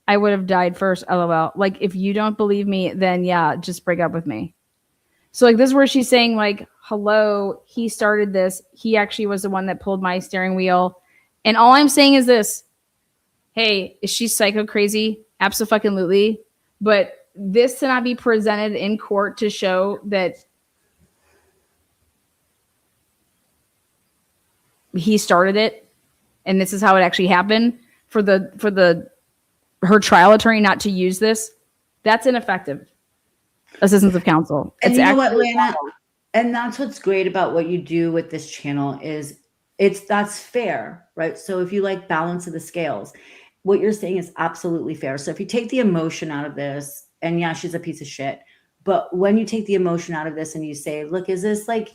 I would have died first, LOL. Like, if you don't believe me, then yeah, just break up with me. So like this is where she's saying like, hello, he started this. He actually was the one that pulled my steering wheel. And all I'm saying is this. Hey, is she psycho crazy? Absolutely. But this to not be presented in court to show that he started it and this is how it actually happened for her trial attorney not to use this, that's ineffective assistance of counsel. And It's you know what, actually Lana? And that's what's great about what you do with this channel is that's fair, right? So if you like balance of the scales, what you're saying is absolutely fair. So if you take the emotion out of this, and yeah, she's a piece of shit, but when you take the emotion out of this and you say, look, is this like,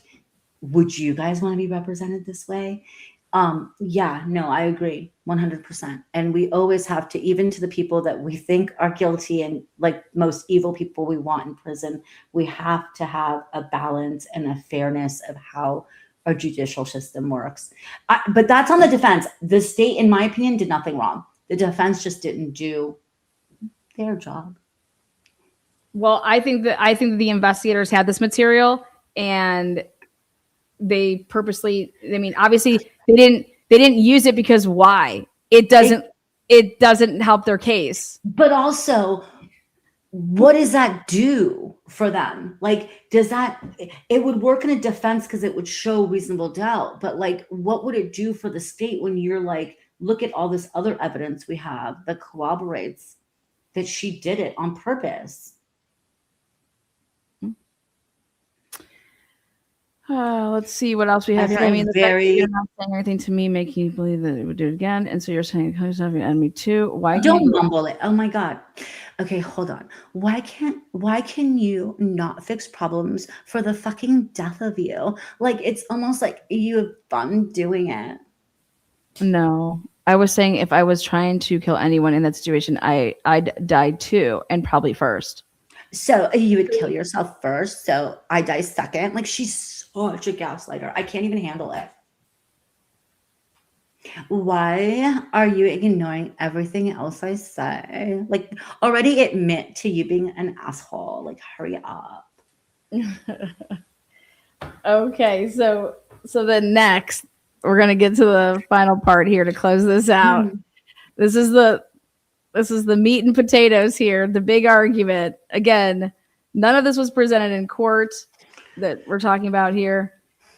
would you guys want to be represented this way? Yeah, no, I agree 100%. And we always have to, even to the people that we think are guilty and like most evil people we want in prison, we have to have a balance and a fairness of how our judicial system works. But that's on the defense. The state, in my opinion, did nothing wrong. The defense just didn't do their job. Well, I think that the investigators had this material and they purposely, I mean, obviously they didn't use it because why? It doesn't help their case. But also, what does that do for them? Like, it would work in a defense because it would show reasonable doubt. But like, what would it do for the state when you're like, look at all this other evidence we have that corroborates that she did it on purpose? Let's see what else we have here. I mean, you're not saying anything to me, making you believe that it would do it again. And so you're saying, and me too. Why don't mumble it? Oh my God. Okay, hold on. Why can you not fix problems for the fucking death of you? Like, it's almost like you have fun doing it. No, I was saying if I was trying to kill anyone in that situation, I'd die too, and probably first. So you would kill yourself first, so I die second. Like, she's such a gaslighter. I can't even handle it. Why are you ignoring everything else I say? Like, already admit to you being an asshole. Like, hurry up. Okay, so then next we're gonna get to the final part here to close this out. This is the meat and potatoes here, the big argument. Again, none of this was presented in court that we're talking about here.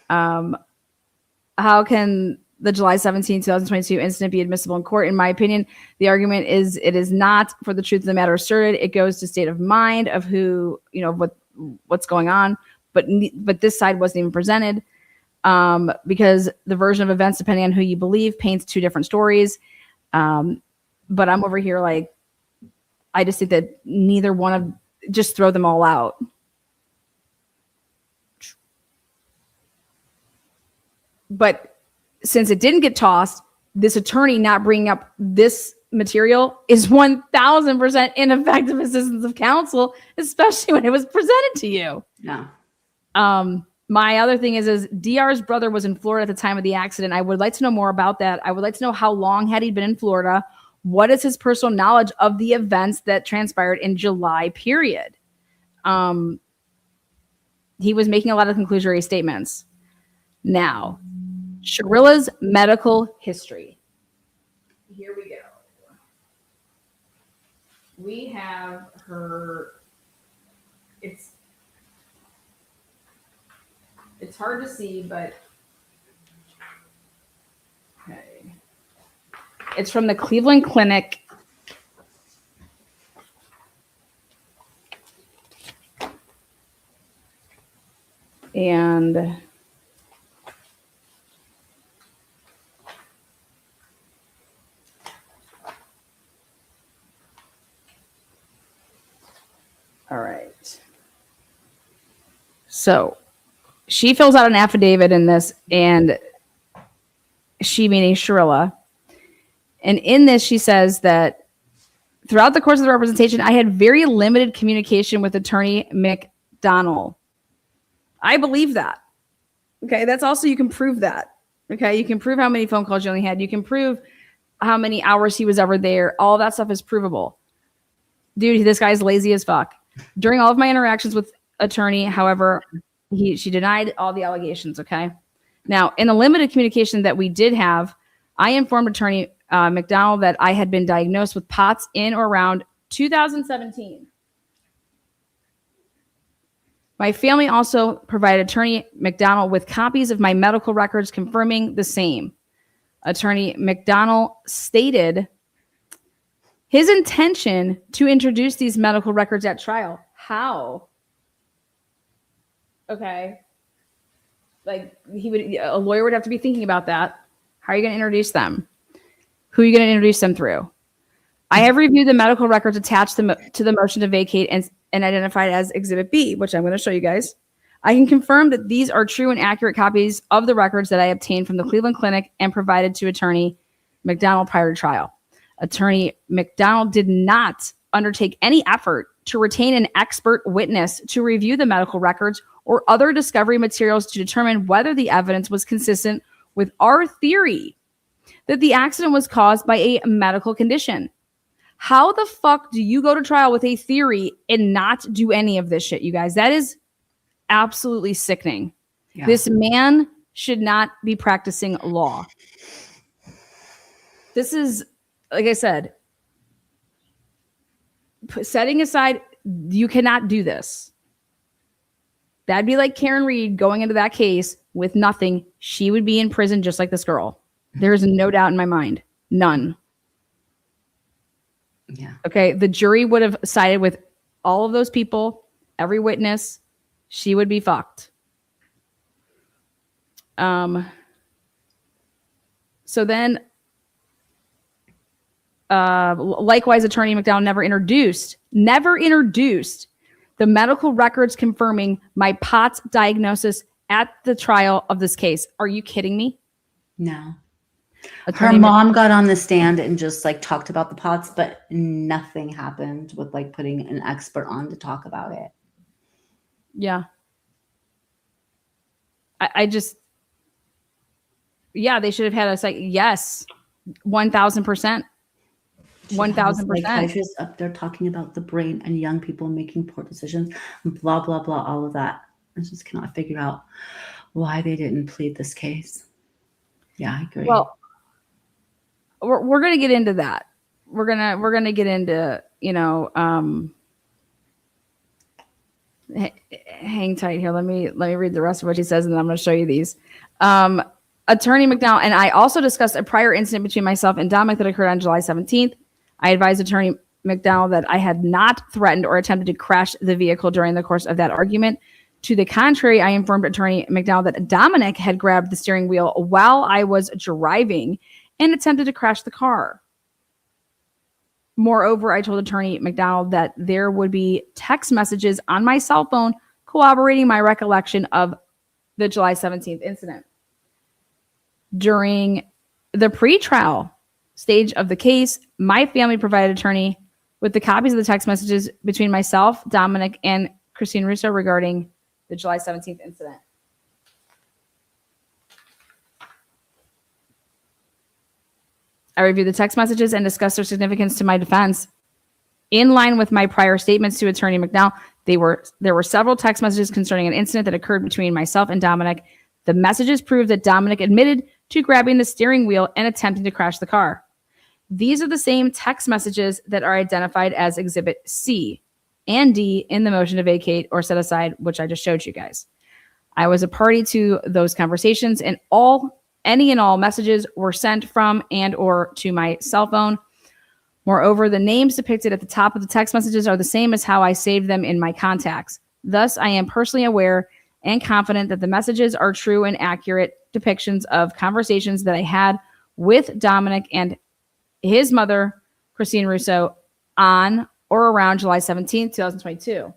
How can the July 17, 2022 incident be admissible in court? In my opinion, the argument is it is not for the truth of the matter asserted. It goes to state of mind of who, what's going on. But this side wasn't even presented because the version of events, depending on who you believe, paints two different stories. But I'm over here like, I just think that neither one of, just throw them all out. But since it didn't get tossed, this attorney not bringing up this material is 1000% ineffective assistance of counsel, especially when it was presented to you. Yeah. My other thing is DR's brother was in Florida at the time of the accident. I would like to know more about that. I would like to know how long had he been in Florida? What is his personal knowledge of the events that transpired in July period? He was making a lot of conclusory statements. Now, Shirilla's medical history. Here we go. We have her. It's hard to see, but okay. It's from the Cleveland Clinic. And all right. So she fills out an affidavit in this, and she meaning Shirilla. And in this, she says that throughout the course of the representation, I had very limited communication with attorney McDonnell. I believe that. Okay, that's also, you can prove that. Okay, you can prove how many phone calls you only had. You can prove how many hours he was ever there. All that stuff is provable. Dude, this guy's lazy as fuck. During all of my interactions with attorney, however, she denied all the allegations. Okay. Now, in the limited communication that we did have, I informed attorney McDonald that I had been diagnosed with POTS in or around 2017. My family also provided attorney McDonald with copies of my medical records confirming the same. Attorney McDonald stated his intention to introduce these medical records at trial. How? Okay. Like a lawyer would have to be thinking about that. How are you going to introduce them? Who are you going to introduce them through? I have reviewed the medical records attached to the motion to vacate and identified as Exhibit B, which I'm going to show you guys. I can confirm that these are true and accurate copies of the records that I obtained from the Cleveland Clinic and provided to attorney McDonald prior to trial. Attorney McDonald did not undertake any effort to retain an expert witness to review the medical records or other discovery materials to determine whether the evidence was consistent with our theory that the accident was caused by a medical condition. How the fuck do you go to trial with a theory and not do any of this shit, you guys? That is absolutely sickening. Yeah. This man should not be practicing law. This is, like I said, setting aside, you cannot do this. That'd be like Karen Reed going into that case with nothing. She would be in prison just like this girl. There's no doubt in my mind. None. Yeah. Okay. The jury would have sided with all of those people, every witness. She would be fucked. So then, likewise, attorney McDowell never introduced the medical records confirming my POTS diagnosis at the trial of this case. Are you kidding me? No. Her mom got on the stand and just like talked about the POTS, but nothing happened with like putting an expert on to talk about it. Yeah. I just, yeah, they should have had us like, yes, 1,000%. 1,000%. Psychiatrists up there talking about the brain and young people making poor decisions, blah, blah, blah, all of that. I just cannot figure out why they didn't plead this case. Yeah, I agree. Well, we're going to get into that. We're going to get into, hang tight here. Let me read the rest of what he says, and then I'm going to show you these. Attorney McDowell and I also discussed a prior incident between myself and Dominic that occurred on July 17th. I advised Attorney McDowell that I had not threatened or attempted to crash the vehicle during the course of that argument. To the contrary, I informed Attorney McDowell that Dominic had grabbed the steering wheel while I was driving and attempted to crash the car. Moreover, I told Attorney McDowell that there would be text messages on my cell phone corroborating my recollection of the July 17th incident. During the pretrial stage of the case, my family provided attorney with the copies of the text messages between myself, Dominic, and Christine Russo regarding the July 17th incident. I reviewed the text messages and discussed their significance to my defense. In line with my prior statements to Attorney McDowell, there were several text messages concerning an incident that occurred between myself and Dominic. The messages proved that Dominic admitted to grabbing the steering wheel and attempting to crash the car. These are the same text messages that are identified as Exhibit C and D in the motion to vacate or set aside, which I just showed you guys. I was a party to those conversations, and any and all messages were sent from and or to my cell phone. Moreover, the names depicted at the top of the text messages are the same as how I saved them in my contacts. Thus, I am personally aware and confident that the messages are true and accurate depictions of conversations that I had with Dominic and his mother, Christine Russo, on or around July 17, 2022.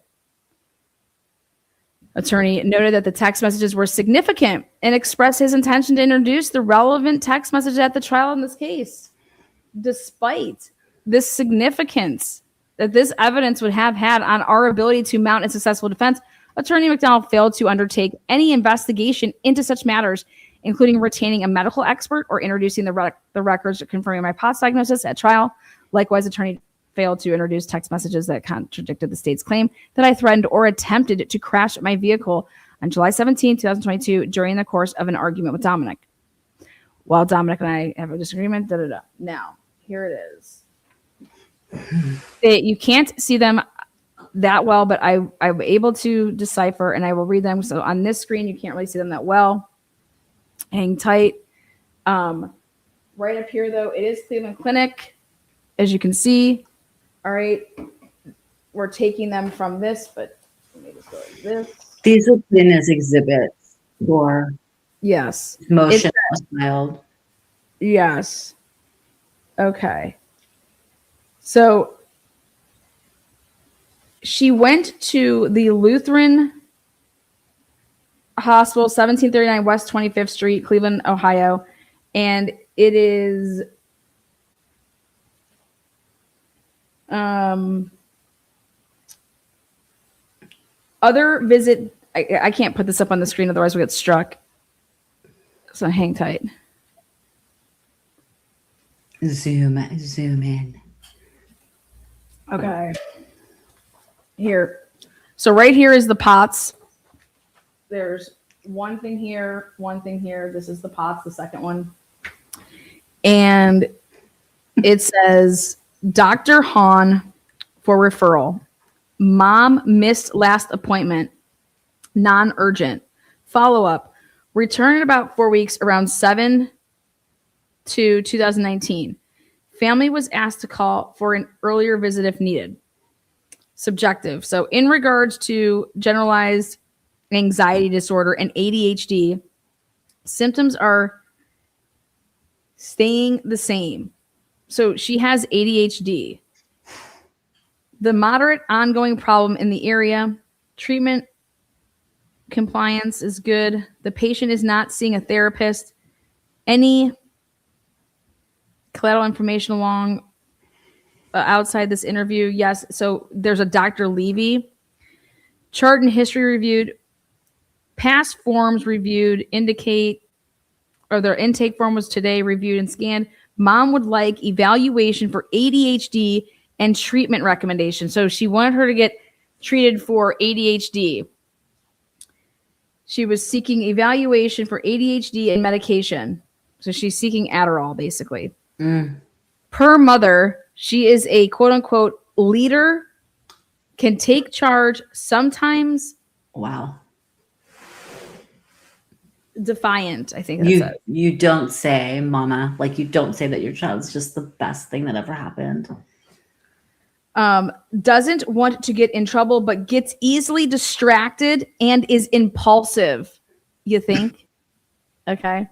Attorney noted that the text messages were significant and expressed his intention to introduce the relevant text message at the trial in this case. Despite this significance that this evidence would have had on our ability to mount a successful defense, Attorney McDowell failed to undertake any investigation into such matters, including retaining a medical expert or introducing the records confirming my POTS diagnosis at trial. Likewise, Attorney failed to introduce text messages that contradicted the state's claim that I threatened or attempted to crash my vehicle on July 17, 2022, during the course of an argument with Dominic. While Dominic and I have a disagreement, Now, here it is. You can't see them that well, but I'm able to decipher, and I will read them. So on this screen, you can't really see them that well. Hang tight. Right up here, though, it is Cleveland Clinic, as you can see. All right. We're taking them from this, but let me just go like this. These have been as exhibits for yes. motion filed. Yes. Okay. So she went to the Lutheran Hospital, 1739 West 25th Street, Cleveland, Ohio, and it is other visit. I can't put this up on the screen, otherwise we'll get struck. So hang tight. Zoom in. Okay. Here. So right here is the POTS. There's one thing here, one thing here. This is the POTS, the second one. And it says, Dr. Hahn for referral. Mom missed last appointment. Non-urgent. Follow-up. Return in about 4 weeks, around 7/2/2019. Family was asked to call for an earlier visit if needed. Subjective. So in regards to generalized anxiety disorder and ADHD, symptoms are staying the same. So she has ADHD. The moderate ongoing problem in the area, treatment compliance is good. The patient is not seeing a therapist. Any collateral information along outside this interview? Yes. So there's a Dr. Levy. Chart and history reviewed. Past forms reviewed indicate, or their intake form was today reviewed and scanned. Mom would like evaluation for ADHD and treatment recommendations. So she wanted her to get treated for ADHD. She was seeking evaluation for ADHD and medication. So she's seeking Adderall, basically. Per mother, she is a quote-unquote leader, can take charge, sometimes Wow. defiant, I think that's it. You don't say, mama, like you don't say that your child's just the best thing that ever happened. Doesn't want to get in trouble, but gets easily distracted and is impulsive. You think? Okay.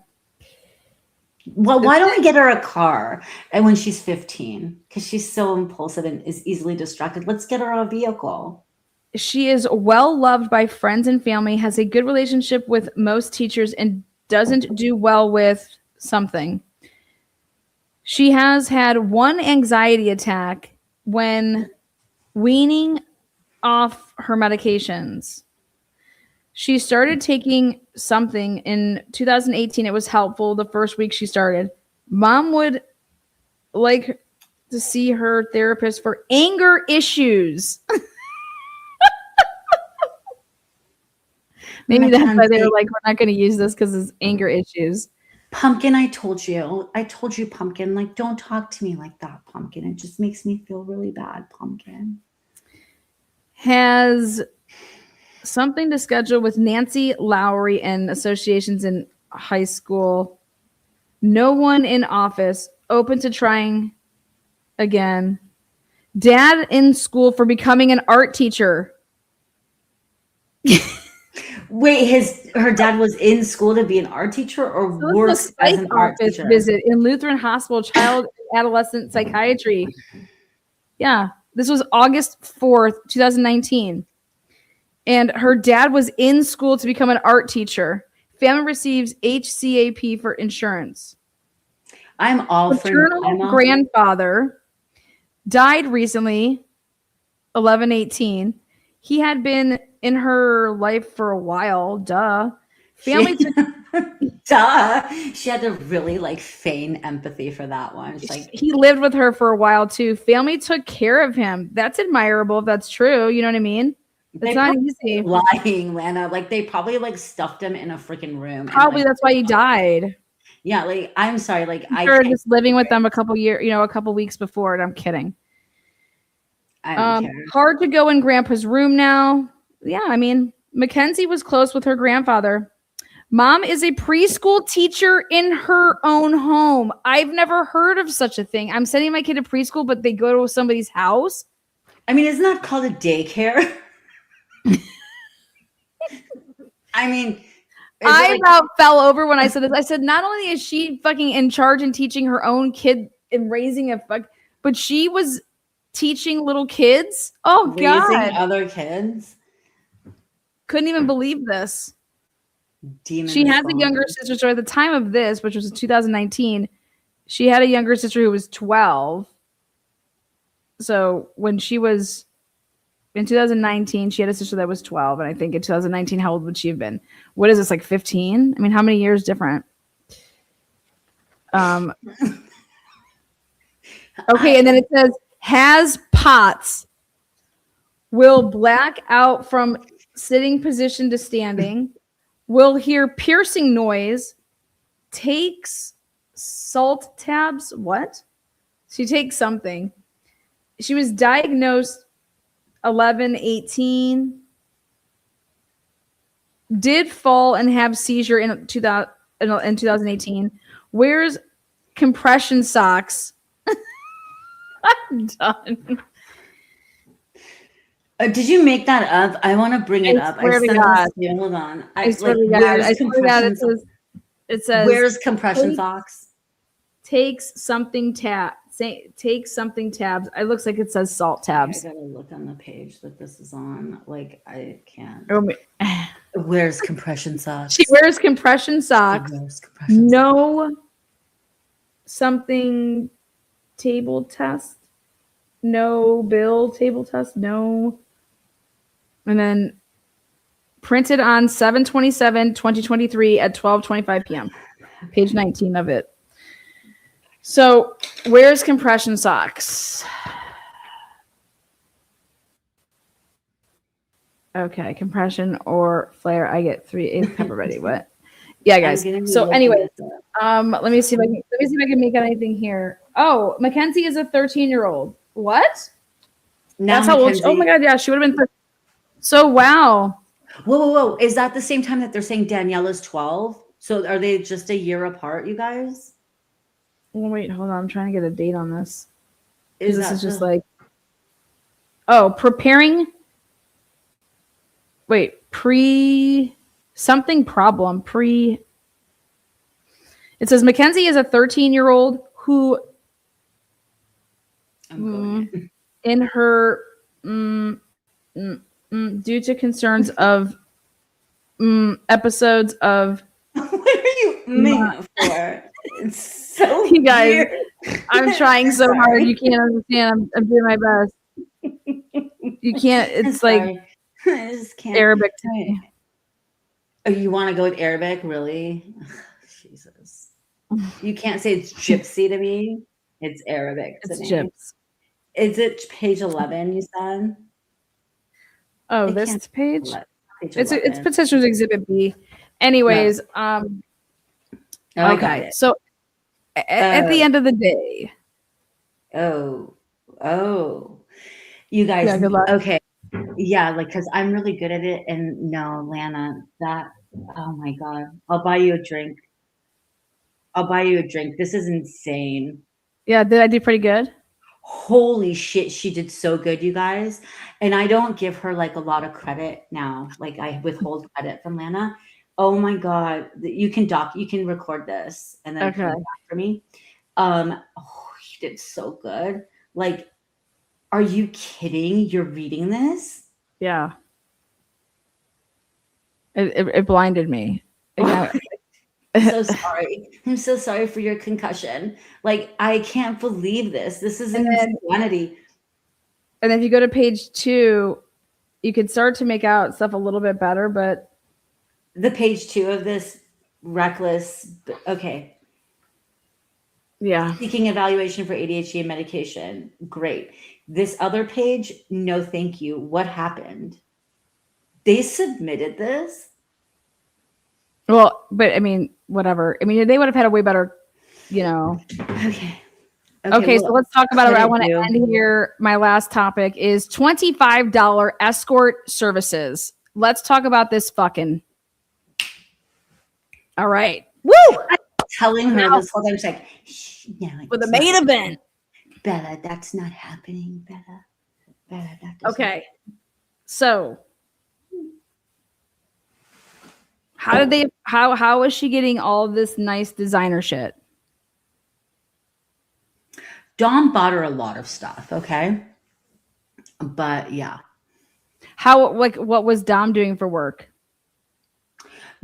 Well, why don't we get her a car? And when she's 15, because she's so impulsive and is easily distracted, let's get her a vehicle. She is well loved by friends and family, has a good relationship with most teachers, and doesn't do well with something. She has had one anxiety attack when weaning off her medications. She started taking something in 2018. It was helpful the first week she started. Mom would like to see her therapist for anger issues. Maybe that's why they were like, we're not going to use this because it's anger issues. Pumpkin, I told you, Pumpkin, like, don't talk to me like that, Pumpkin. It just makes me feel really bad, Pumpkin. Has something to schedule with Nancy Lowry and associations in high school. No one in office. Open to trying again. Dad in school for becoming an art teacher. Wait, her dad was in school to be an art teacher, or works as an art teacher? Visit in Lutheran Hospital, child and adolescent psychiatry. Yeah, this was August 4th, 2019. And her dad was in school to become an art teacher. Family receives HCAP for insurance. I'm all for maternal grandfather died recently, 11/18. He had been in her life for a while. Duh. Family Duh. She had to really like feign empathy for that one. She's like, He lived with her for a while too. Family took care of him. That's admirable if that's true. You know what I mean? It's not easy. lying, Lana. Like they probably like stuffed him in a freaking room. Probably and, like, that's why he died. yeah, like I'm sorry, like I Or can't, just living with them a couple years, a couple weeks before it. I'm kidding. I don't care. Hard to go in Grandpa's room now. Yeah, I mean, Mackenzie was close with her grandfather. Mom is a preschool teacher in her own home. I've never heard of such a thing. I'm sending my kid to preschool, but they go to somebody's house. I mean, isn't that called a daycare? I mean, I about fell over when I said this. I said, not only is she fucking in charge and teaching her own kid and raising but she was teaching little kids. Oh, God. Raising other kids. Couldn't even believe this. Demon she has a younger sister. So at the time of this, which was 2019, she had a younger sister who was 12. So when she was in 2019, she had a sister that was 12. And I think in 2019, how old would she have been? What is this, like 15? I mean, how many years different? Okay, and then it says, has POTS, will black out from sitting position to standing, will hear piercing noise, takes salt tabs. What? She takes something. She was diagnosed 11/18. Did fall and have seizure in 2018. Wears compression socks. I'm done. Did you make that up? I want to bring it up. I swear to God. Hold on. I swear to God. It says where's compression socks? Takes something takes something tabs. It looks like it says salt tabs. I gotta look on the page that this is on. Like I can't. Oh, wears compression socks. She wears compression socks. No something table test. No bill table test. No. And then printed on 7/27/2023 at 12:25 p.m. Page 19 of it. So, where's compression socks? Okay, compression or flare. I get 3 pepper ready. What? Yeah, guys. So anyway, let me see if I can make anything here. Oh, Mackenzie is a 13-year-old. What? Now that's how old she, oh my God, yeah, she would have been. So wow. Whoa. Is that the same time that they're saying Daniela's 12? So are they just a year apart, you guys? Oh, wait, hold on. I'm trying to get a date on this. This is just like, preparing. Wait, something problem. It says Mackenzie is a 13-year-old who in her due to concerns of episodes of what are you mean for? It's so you guys weird. I'm trying so hard. You can't understand. I'm doing my best. You can't. It's like I just can't. Arabic to me. Oh, you want to go with Arabic? Really? Jesus. You can't say it's gypsy to me. It's Arabic to It's me. gyps. Is it page 11 you said? Oh, this page? It's Petitioner's Exhibit B. Anyways, okay. So at the end of the day. Oh. You guys, yeah, good luck. Okay. Yeah, like, because I'm really good at it. And no, Lana, oh my God. I'll buy you a drink. This is insane. Yeah, did I do pretty good? Holy shit, she did so good, you guys. And I don't give her like a lot of credit now. Like I withhold credit from Lana. Oh my God. You can record this and then come back for me. She did so good. Like, are you kidding? You're reading this? Yeah. It blinded me. I'm so sorry. I'm so sorry for your concussion. Like, I can't believe this. This is insanity. And if you go to page 2, you could start to make out stuff a little bit better, but the page 2 of this reckless. Okay. Yeah. Seeking evaluation for ADHD and medication. Great. This other page, no thank you. What happened? They submitted this? Well, but I mean, whatever. I mean, they would have had a way better, you know. Okay. Okay, so well, let's talk about it. I want to credit end here. My last topic is $25 escort services. Let's talk about this fucking. All right. Woo! telling her Now- this whole time. She's like, "Shh, no, For the it's main not- event. Bela, that's not happening, Bela. Bela, that doesn't Okay. So how is she getting all this nice designer shit? Dom bought her a lot of stuff, okay? But yeah. What was Dom doing for work?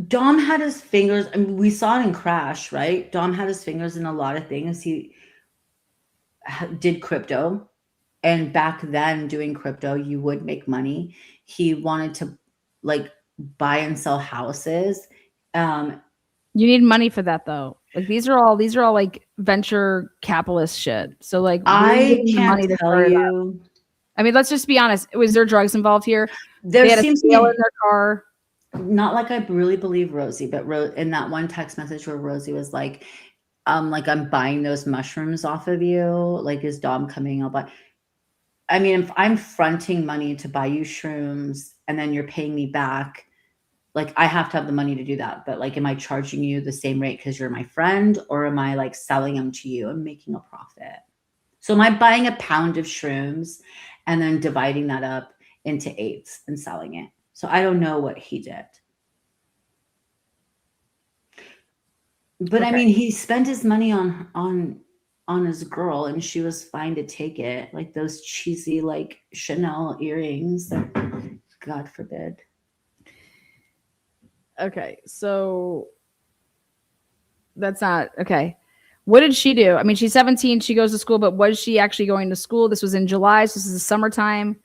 Dom had his fingers, I mean, we saw it in Crash, right? Dom had his fingers in a lot of things. He did crypto. And back then, doing crypto, you would make money. He wanted to like buy and sell houses. You need money for that though. Like these are all like venture capitalist shit. So like I can't tell you. I mean, let's just be honest. Was there drugs involved here? There they had seems a scale in their car. Not like I really believe Rosie, but in that one text message where Rosie was like I'm buying those mushrooms off of you. Like, is Dom coming? I'll buy. I mean, if I'm fronting money to buy you shrooms and then you're paying me back, like I have to have the money to do that. But like, am I charging you the same rate because you're my friend, or am I like selling them to you and making a profit? So am I buying a pound of shrooms and then dividing that up into eighths and selling it? So I don't know what he did. But okay. I mean, he spent his money on his girl, and she was fine to take it. Like those cheesy like Chanel earrings. God forbid. Okay, so that's not okay. What did she do? I mean, she's 17. She goes to school, but was she actually going to school? This was in July. So this is the summertime.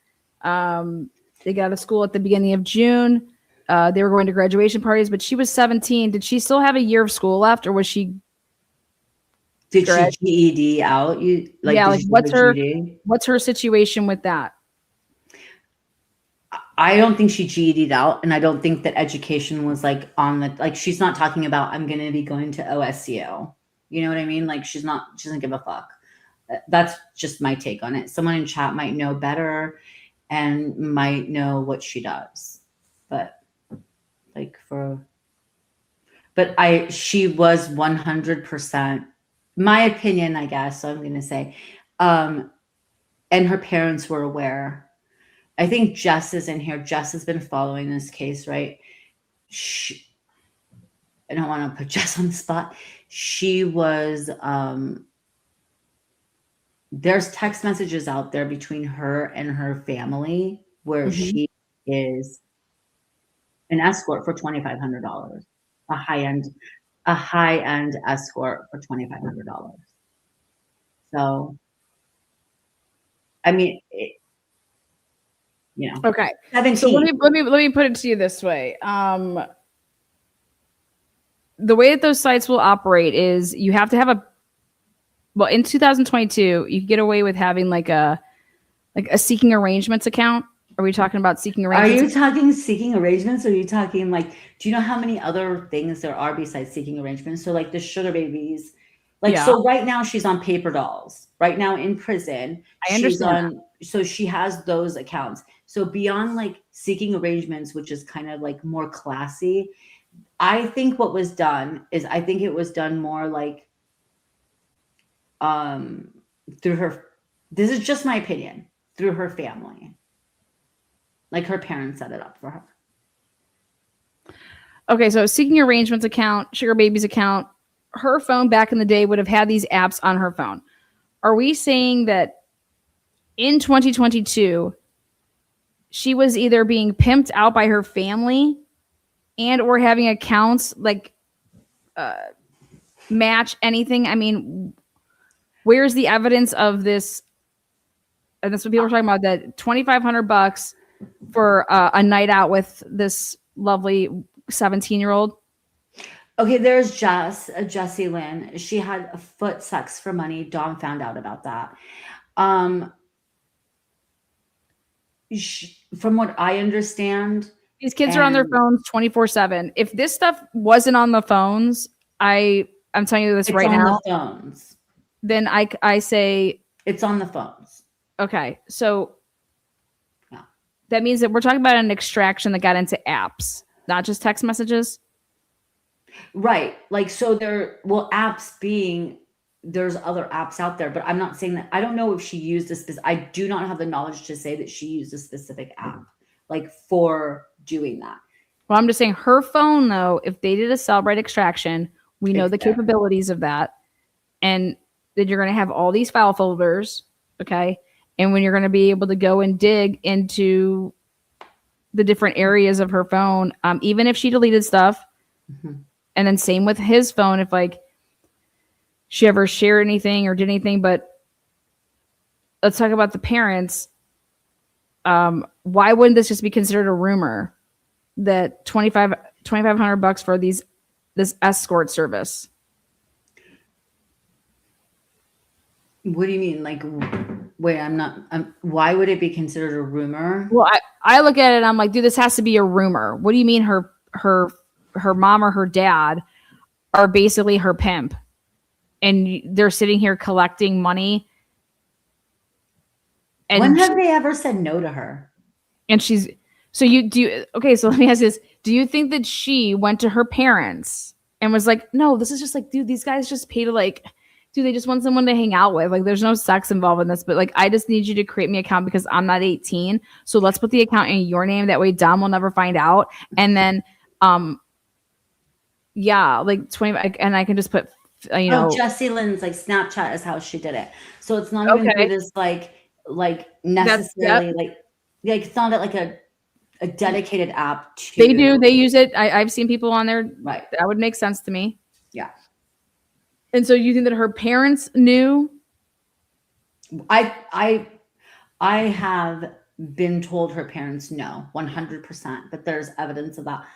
They got out of school at the beginning of June. They were going to graduation parties, but she was 17. Did she still have a year of school left, or was she? Did she GED out? What's her situation with that? I don't think she GED'd out, and I don't think that education was like on the like. She's not talking about I'm going to be going to OSU. You know what I mean? Like she doesn't give a fuck. That's just my take on it. Someone in chat might know better and might know what she does, but she was 100%, my opinion, I guess. So I'm going to say, and her parents were aware. I think Jess is in here. Jess has been following this case, right? I don't want to put Jess on the spot. She was, there's text messages out there between her and her family where she is an escort for $2,500, a high-end escort for $2,500. So, I mean, okay. 17. So let me put it to you this way. The way that those sites will operate is you have to have in 2022, you can get away with having like a seeking arrangements account. Are we talking about seeking arrangements? Are you talking seeking arrangements? Or are you talking like, do you know how many other things there are besides seeking arrangements? So like the sugar babies, so right now she's on paper dolls. Right now in prison, I understand. So she has those accounts. So beyond like seeking arrangements, which is kind of like more classy, I think what was done is it was done more like through her. This is just my opinion, through her family. Like her parents set it up for her. Okay, so seeking arrangements account, sugar babies account, her phone back in the day would have had these apps on her phone. Are we saying that in 2022, she was either being pimped out by her family and or having accounts like match anything? I mean, where's the evidence of this? And that's what people are talking about, that $2,500 for a night out with this lovely 17-year-old. Okay, there's Jessie Lynn. She had a foot sex for money. Dawn found out about that. Um, from what I understand, These kids are on their and phones 24/7. If this stuff wasn't on the phones, I'm telling you this it's right on now, the phones. then I say, It's on the phones. okay, so Yeah. that means that we're talking about an extraction that got into apps, not just text messages. Right. Like, so apps being, there's other apps out there, but I'm not saying that. I don't know if she used I do not have the knowledge to say that she used a specific app, like, for doing that. Well, I'm just saying her phone, though, if they did a Cellbrite extraction, we know It's the there. capabilities of that. And then you're going to have all these file folders. Okay. And when you're going to be able to go and dig into the different areas of her phone, even if she deleted stuff, and then same with his phone, if like she ever shared anything or did anything. But let's talk about the parents. Why wouldn't this just be considered a rumor that $2,500 for this escort service? What do you mean? Like, wait, why would it be considered a rumor? Well, I look at it and I'm like, dude, this has to be a rumor. What do you mean her mom or her dad are basically her pimp and they're sitting here collecting money? And when have they ever said no to her? And so so let me ask this. Do you think that she went to her parents and was like, no, this is just like, dude, these guys just pay to like, dude, they just want someone to hang out with. Like, there's no sex involved in this, but like, I just need you to create me an account because I'm not 18. So let's put the account in your name. That way Dom will never find out. And then, yeah, like 20, and I can just put, Jessie Lynn's like Snapchat is how she did it. So it's not even through this like necessarily like it's not like a dedicated app to. They use it. I've seen people on there. Right. That would make sense to me. Yeah. And so you think that her parents knew? I have been told her parents know 100%, but there's evidence of that.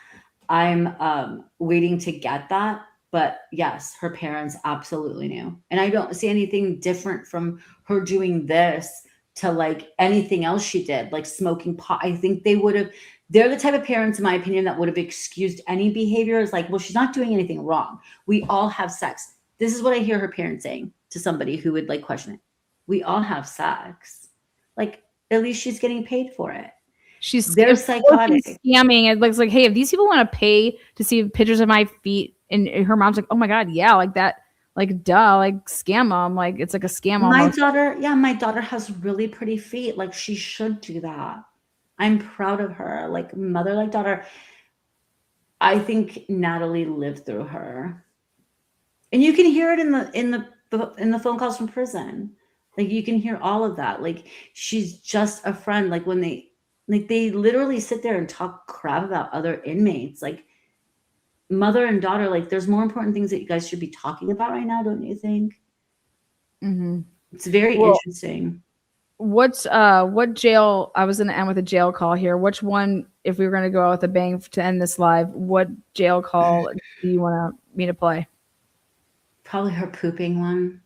I'm waiting to get that, but yes, her parents absolutely knew. And I don't see anything different from her doing this to like anything else she did, like smoking pot. I think they're the type of parents, in my opinion, that would have excused any behavior. It's like, well, she's not doing anything wrong. We all have sex. This is what I hear her parents saying to somebody who would like question it. We all have sex. Like, at least she's getting paid for it. They're psychotic. Scamming. It looks like, hey, if these people want to pay to see pictures of my feet, and her mom's like, oh my God, yeah, like that, like duh, like scam them. Like it's like a scam. My daughter has really pretty feet. Like she should do that. I'm proud of her. Like mother, like daughter. I think Natalie lived through her. And you can hear it in the phone calls from prison. Like you can hear all of that. Like she's just a friend. Like when they literally sit there and talk crap about other inmates. Like mother and daughter, like there's more important things that you guys should be talking about right now, don't you think? Mm-hmm. It's very interesting. What jail? I was going to end with a jail call here. Which one, if we were going to go out with a bang to end this live, what jail call do you want me to play? Probably her pooping one.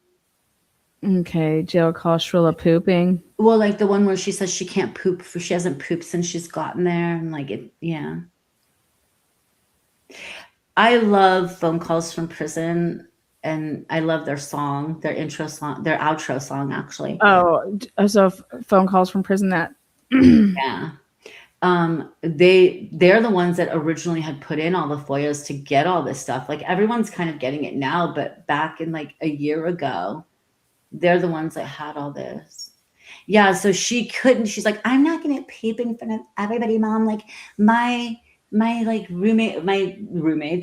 Okay, jail call SHIRILLA pooping. Well, like the one where she says she can't poop, she hasn't pooped since she's gotten there, and like it, yeah. I love phone calls from prison, and I love their song, their intro song, their outro song, actually. Oh, so phone calls from prison that. Yeah. They're the ones that originally had put in all the FOIAs to get all this stuff. Like everyone's kind of getting it now, but back in like a year ago, they're the ones that had all this. Yeah. So she's like, I'm not going to poop in front of everybody, Mom. Like my like roommates,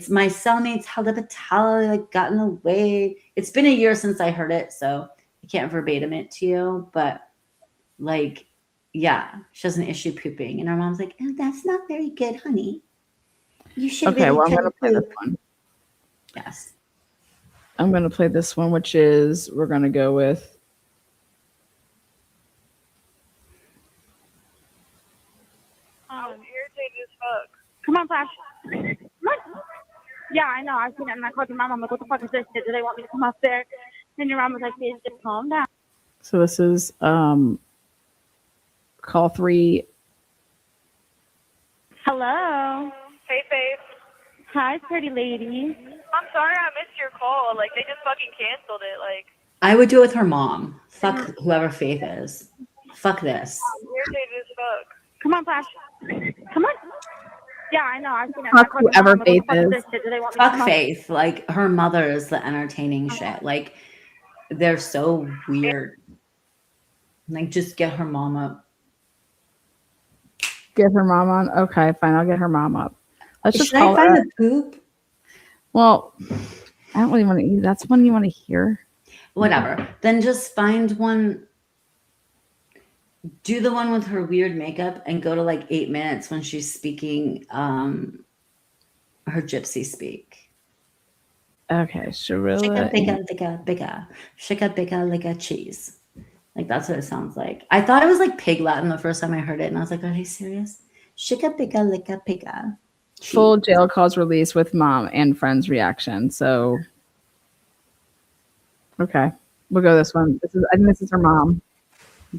my cellmates held up a towel, like got in the way. It's been a year since I heard it, so I can't verbatim it to you, but like, yeah, she has an issue pooping, and our mom's like, oh, that's not very good, honey. You should. Okay, well, I'm going to play this one. Yes. I'm going to play this one, which is, we're going to go with. I'm irritated as fuck. Come on, Pops. Come on. Yeah, I know. I've seen it, and I called your mom. I'm like, what the fuck is this shit? Do they want me to come up there? And your mom was like, please just calm down. So this is call 3. Hello. Hey, Faith. Hi, pretty lady. I'm sorry I missed your call. Like, they just fucking canceled it. Like, I would do it with her mom. Fuck whoever Faith is. Fuck this. I'm irritated as fuck. Come on, Flash. Come on. Yeah, I know. I've seen it. Fuck I called your whoever mom. I'm like, what the fuck Faith is is. this shit? Do they want me to Fuck come up? Faith. Like, her mother is the entertaining shit. Like, they're so weird. Like, just get her mom up. Get her mom on. Okay, fine. I'll get her mom up. Let's just Should I call find her. the poop? Well, I don't really want to. That's one you want to hear. Whatever. Then just find one. Do the one with her weird makeup and go to like 8 minutes when she's speaking her gypsy speak. Okay, Shika Shirilla. bika lika bika. Shika bika lika cheese. Like that's what it sounds like. I thought it was like pig Latin the first time I heard it, and I was like, are they serious? Shika bika lika pika. Full jail calls release with mom and friends reaction. So, okay, we'll go this one. I think this is her mom.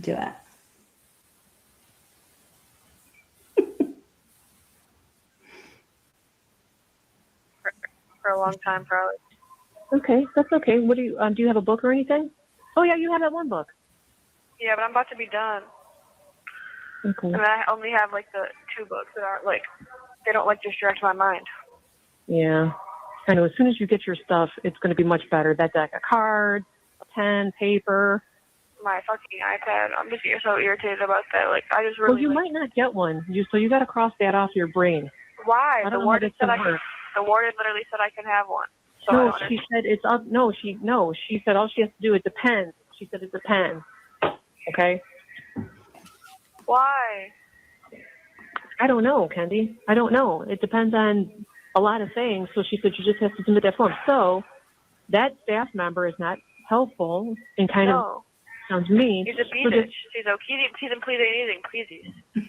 Do it. For a long time, probably. Okay, that's okay. What do you have a book or anything? Oh yeah, you have that one book. Yeah, but I'm about to be done. Okay. And I only have, like, the 2 books that aren't, like, they don't, like, distract my mind. Yeah. I know. As soon as you get your stuff, it's going to be much better. That deck of cards, a pen, paper. My fucking iPad. I'm just so irritated about that. Like, I just really. Well, you might not get one. So you got to cross that off your brain. Why? I The don't know how warden this said I can can. work. The warden literally said I can have one. So No, she said it's up. No, she said all she has to do, it depends. She said it depends. Okay. Why? I don't know, Kendi. I don't know. It depends on a lot of things. So she said you just have to submit that form. So that staff member is not helpful and kind of No. sounds mean. He's a So bitch. just- He's a he didn't please anything. Please.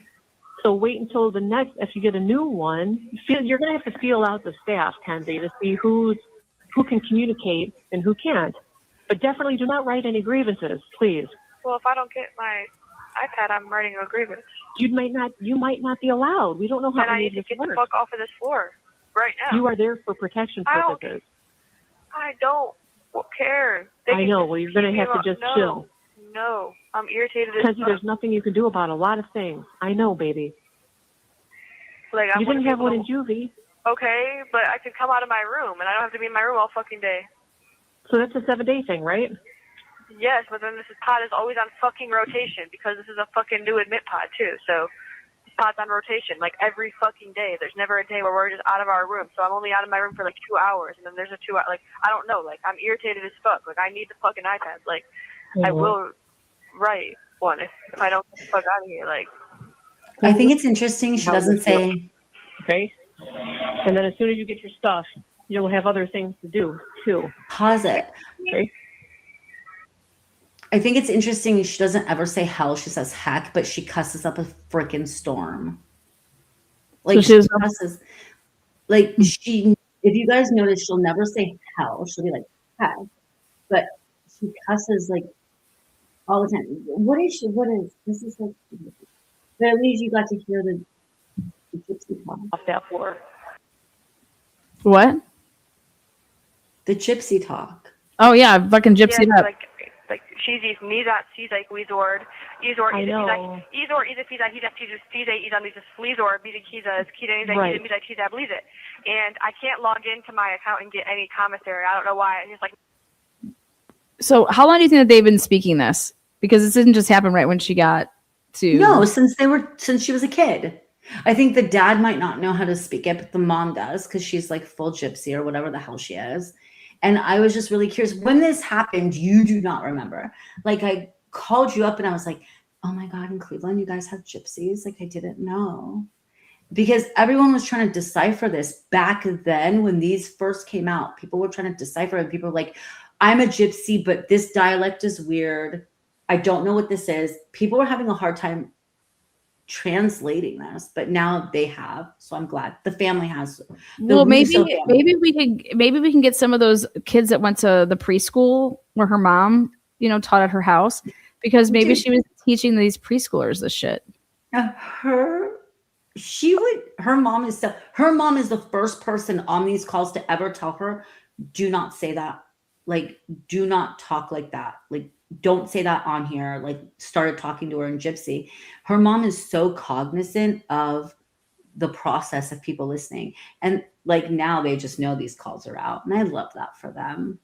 So wait until the next, if you get a new one, you're going to have to feel out the staff, Kendi, to see who can communicate and who can't. But definitely do not write any grievances, please. Well, if I don't get my iPad, I'm writing a grievance. You might not be allowed. We don't know how And I any need of to this get the works. fuck off of this floor right now. You are there for protection I don't- purposes. I don't care. They I can know. just Well, you're keep going to me have to alone. just No. chill. No, I'm irritated as Because fuck. there's nothing you can do about a lot of things. I know, baby. Like, I You wanna didn't be have able one to- in juvie. Okay, but I could come out of my room, and I don't have to be in my room all fucking day. So that's a 7-day thing, right? Yes, but then pod is always on fucking rotation because this is a fucking new admit pod too. So this pod's on rotation like every fucking day. There's never a day where we're just out of our room. So I'm only out of my room for like 2 hours, and then there's a 2 hour. Like I don't know. Like I'm irritated as fuck. Like I need the fucking iPad. Like I will write one if I don't get the fuck out of here. Like I think it's interesting. She doesn't say. Okay. And then as soon as you get your stuff, you'll have other things to do too. Pause it. Okay. I think it's interesting. She doesn't ever say hell. She says heck, but she cusses up a freaking storm. Like So she she's- cusses. Like she. If you guys notice, she'll never say hell. She'll be like heck, but she cusses like all the time. What is she? What is this? Is like. But at least you got to hear the gypsy talk. Off that floor. What? The gypsy talk. Oh yeah, fucking gypsy yeah, up. like she's me that she's like Weezord. Izor I is know. Izor is he's on these Fleazor he's Right. I believe it. And I can't log into my account and get any commissary. I don't know why. It's just like So how long do you think that they've been speaking this? Because this didn't just happen right when she got to. No, since she was a kid. I think the dad might not know how to speak it, but the mom does because she's like full gypsy or whatever the hell she is. And I was just really curious when this happened. You do not remember. Like I called you up and I was like, oh my God, in Cleveland, you guys have gypsies? Like I didn't know. Because everyone was trying to decipher this back then when these first came out. People were trying to decipher it. People were like, I'm a gypsy, but this dialect is weird. I don't know what this is. People were having a hard time translating this, but now they have. So I'm glad the family has. Well, Russo family. maybe we can get some of those kids that went to the preschool where her mom, taught at her house, because maybe she was teaching these preschoolers this shit. Her mom is the first person on these calls to ever tell her, do not say that. Like, do not talk like that. Like, don't say that on here. Like, started talking to her in Gypsy. Her mom is so cognizant of the process of people listening. And like, now they just know these calls are out. And I love that for them.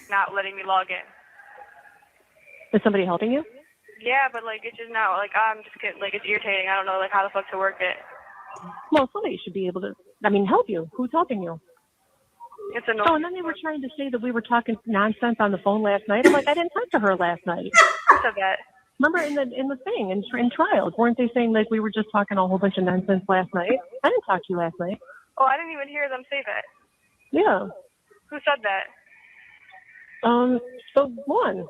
Not letting me log in. Is somebody helping you? Yeah, but like, it's just not, like, I'm just getting, like, it's irritating. I don't know, like, how the fuck to work it. Well, somebody should be able to, help you. Who's helping you? It's annoying. Oh, and then they were trying to say that we were talking nonsense on the phone last night. I'm like, I didn't talk to her last night. Who said that? Remember in the thing, in trials, weren't they saying like we were just talking a whole bunch of nonsense last night? I didn't talk to you last night. Oh, I didn't even hear them say that. Yeah. Who said that? So one.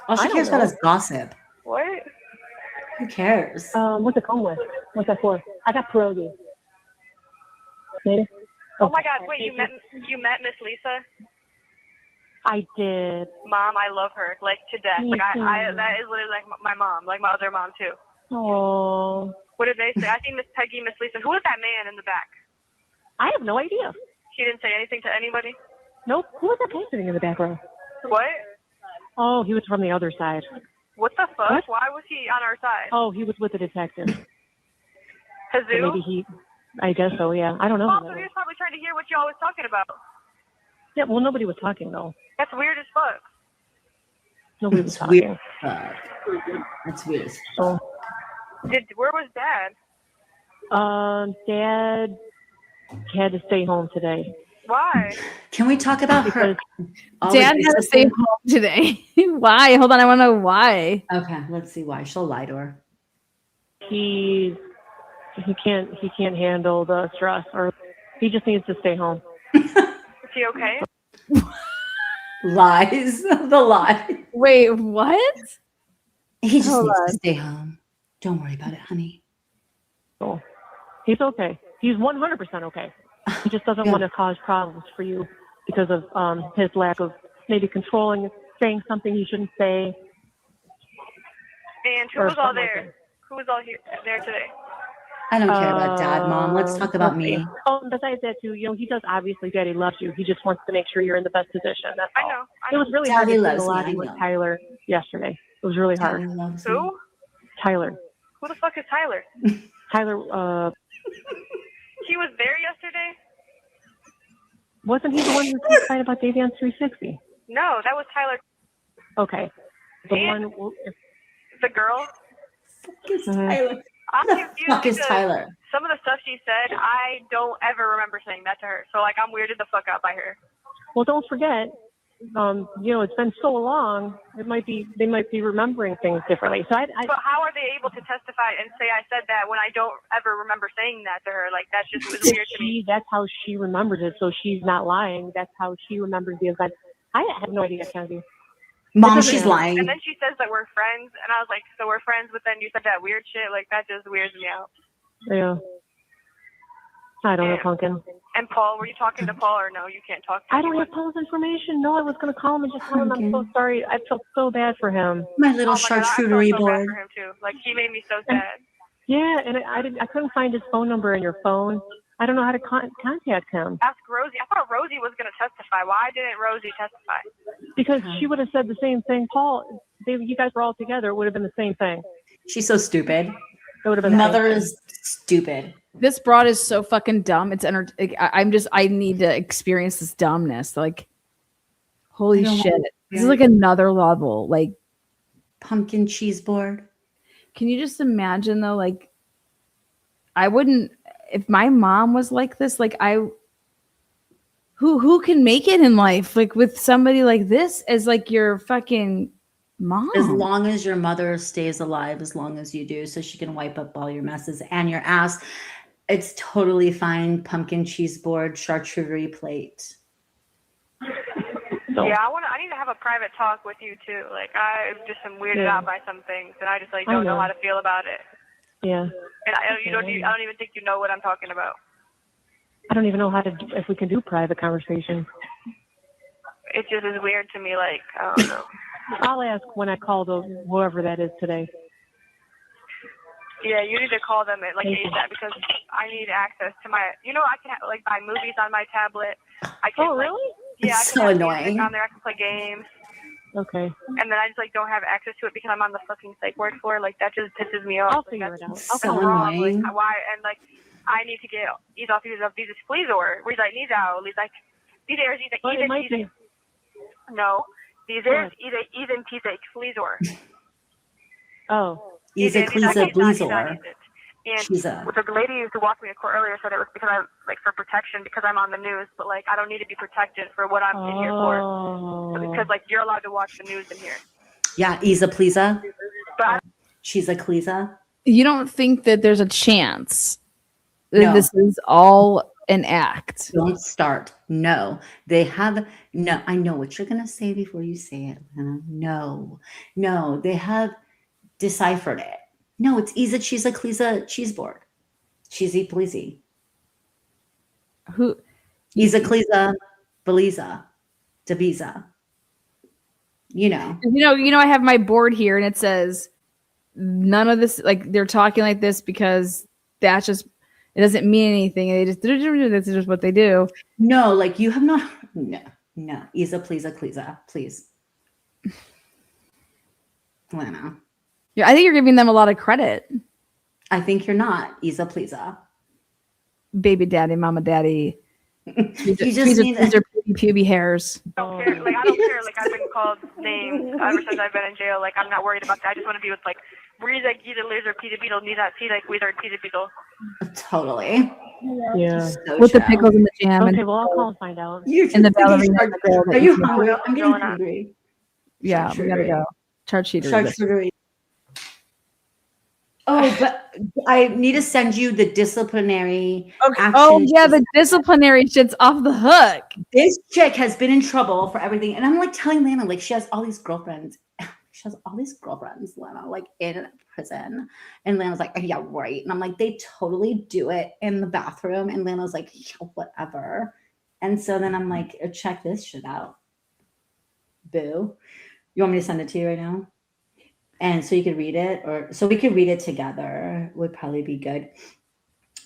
All she cares about is gossip. What? Who cares? What's it come with? What's that for? I got pierogi. Maybe. Oh my God! Wait, you met Miss Lisa? I did. Mom, I love her like to death. Like I that is literally like my mom, like my other mom too. Oh. What did they say? I think Miss Peggy, Miss Lisa. Who was that man in the back? I have no idea. She didn't say anything to anybody. Nope. Who was that guy sitting in the back row? What? Oh, he was from the other side. What the fuck? What? Why was he on our side? Oh, he was with the detective. So Kazoo? maybe I guess so, yeah. I don't know. Oh, so he was probably trying to hear what y'all was talking about. Yeah, well, nobody was talking, though. That's weird as fuck. Nobody was It's talking. weird. That's weird. So, Where was Dad? Dad had to stay home today. Why? Can we talk about her? Dad had to stay home today. Why? Hold on, I want to know why. Okay, let's see why. She'll lie to her. He can't handle the stress, or he just needs to stay home. Is he okay? Lies. The lie. Wait, what? He just Hold needs on. to stay home. Don't worry about it, honey. So he's okay. He's 100% okay. He just doesn't want to cause problems for you because of his lack of maybe controlling, saying something he shouldn't say. And who Or was all something like there? Who was all there today? I don't care about Dad, Mom. Let's talk about me. Oh, and besides that, too, he does obviously. Daddy loves you. He just wants to make sure you're in the best position. That's all. I know. It was really hard Daddy to see the loves me, lobby I with know. Tyler yesterday. It was really hard. Daddy loves me. Who? Tyler. Who the fuck is Tyler? Tyler, He was there yesterday? wasn't he the one who testified about Davion 360? No, that was Tyler. Okay. The And one. the girl? Tyler. I'm Who the confused fuck is because Tyler? some of the stuff she said, I don't ever remember saying that to her. So, like, I'm weirded the fuck out by her. Well, don't forget, it's been so long. They might be remembering things differently. So But how are they able to testify and say I said that when I don't ever remember saying that to her? Like, that's just weird to me. That's how she remembers it. So she's not lying. That's how she remembers the event. I have no idea, Kenzie. Mom, she's lying. And then she says that we're friends, and I was like, so we're friends, but then you said that weird shit. Like, that just weirds me out. Yeah. I don't know, Pumpkin. And Paul, were you talking to Paul, or no, you can't talk to I don't anyone? have Paul's information. No, I was going to call him and just tell him I'm so sorry. I felt so bad for him. My little Oh my God, I felt charcuterie so bad board. for him, too. Like, he made me so sad. Yeah, and I couldn't find his phone number in your phone. I don't know how to contact him. Ask Rosie. I thought Rosie was going to testify. Why didn't Rosie testify? Because she would have said the same thing. Paul, you guys were all together. It would have been the same thing. She's so stupid. It would have been the Mother same thing. is stupid. This broad is so fucking dumb. It's I need to experience this dumbness. Like, holy shit. This is like another level. Like, Pumpkin cheese board. can you just imagine though? Like, I wouldn't, if my mom was like this, like who can make it in life? Like with somebody like this as like your fucking mom. As long as your mother stays alive, as long as you do, so she can wipe up all your messes and your ass. It's totally fine. Pumpkin cheese board, charcuterie plate. So, Yeah, I need to have a private talk with you, too. Like, I just am weirded out by some things, and I just, like, don't know how to feel about it. Yeah. And I don't even think you know what I'm talking about. I don't even know if we can do private conversation. It just is weird to me. Like, I don't know. I'll ask when I call whoever that is today. Yeah, you need to call them like ASAP because I need access to my. I can like buy movies on my tablet. I can. Oh, really? Yeah, It's I can so have annoying. music on there. I can play games. Okay. And then I just don't have access to it because I'm on the fucking psych ward floor. Like that just pisses me off. I'll figure it out. So call annoying. Like, why? And like, I need to get these off these please or he's like these out. He's like these are these Well, it might be. no. These is even please or. Oh. He's a pleaser. And the lady who walked me to court earlier said it was because I'm like for protection because I'm on the news, but like I don't need to be protected for what I'm in here for. Because like you're allowed to watch the news in here. Yeah, he's a pleaser. But She's a pleaser. You don't think that there's a chance that No. this is all an act? Don't start. No, they have no. I know what you're gonna say before you say it, Lana. No, they have deciphered it. No, it's Isa Cheesa Cleesa cheese board. Cheesy pleasy. Who? Isa Cleesa Beliza Debiza. You know. I have my board here and it says none of this, like they're talking like this because that's just, it doesn't mean anything. This is just what they do. No, like you have not. No. Isa Pleasa Cleesa, please. Lana. Yeah, I think you're giving them a lot of credit. I think you're not. Isa Pleasa. Baby daddy, mama daddy. You just need these are puby hairs. I don't care. Like I don't care. Like I've been called names ever since I've been in jail. Like I'm not worried about that. I just want to be with like breathe like either lizard, Peter Beetle, need that see like wizard, Peter Beetle. Totally. Yeah. So With the true. pickles and the jam. Okay, and well, I'll call and find out. You're and the just thinking ballerina. Are you hungry? I'm getting hungry. Yeah, we gotta go. Charcuterie. Charcuterie. Oh, but I need to send you the disciplinary. Okay. Oh action. yeah, the disciplinary shit's off the hook. This chick has been in trouble for everything, and I'm like telling Lana, like she has all these girlfriends. She has all these girlfriends, Lana, like in prison. And Lana's like, oh, yeah, right. And I'm like, they totally do it in the bathroom. And Lana's like, yeah, whatever. And so then I'm like, check this shit out. Boo. You want me to send it to you right now? And so you could read it, or so we could read it together would probably be good.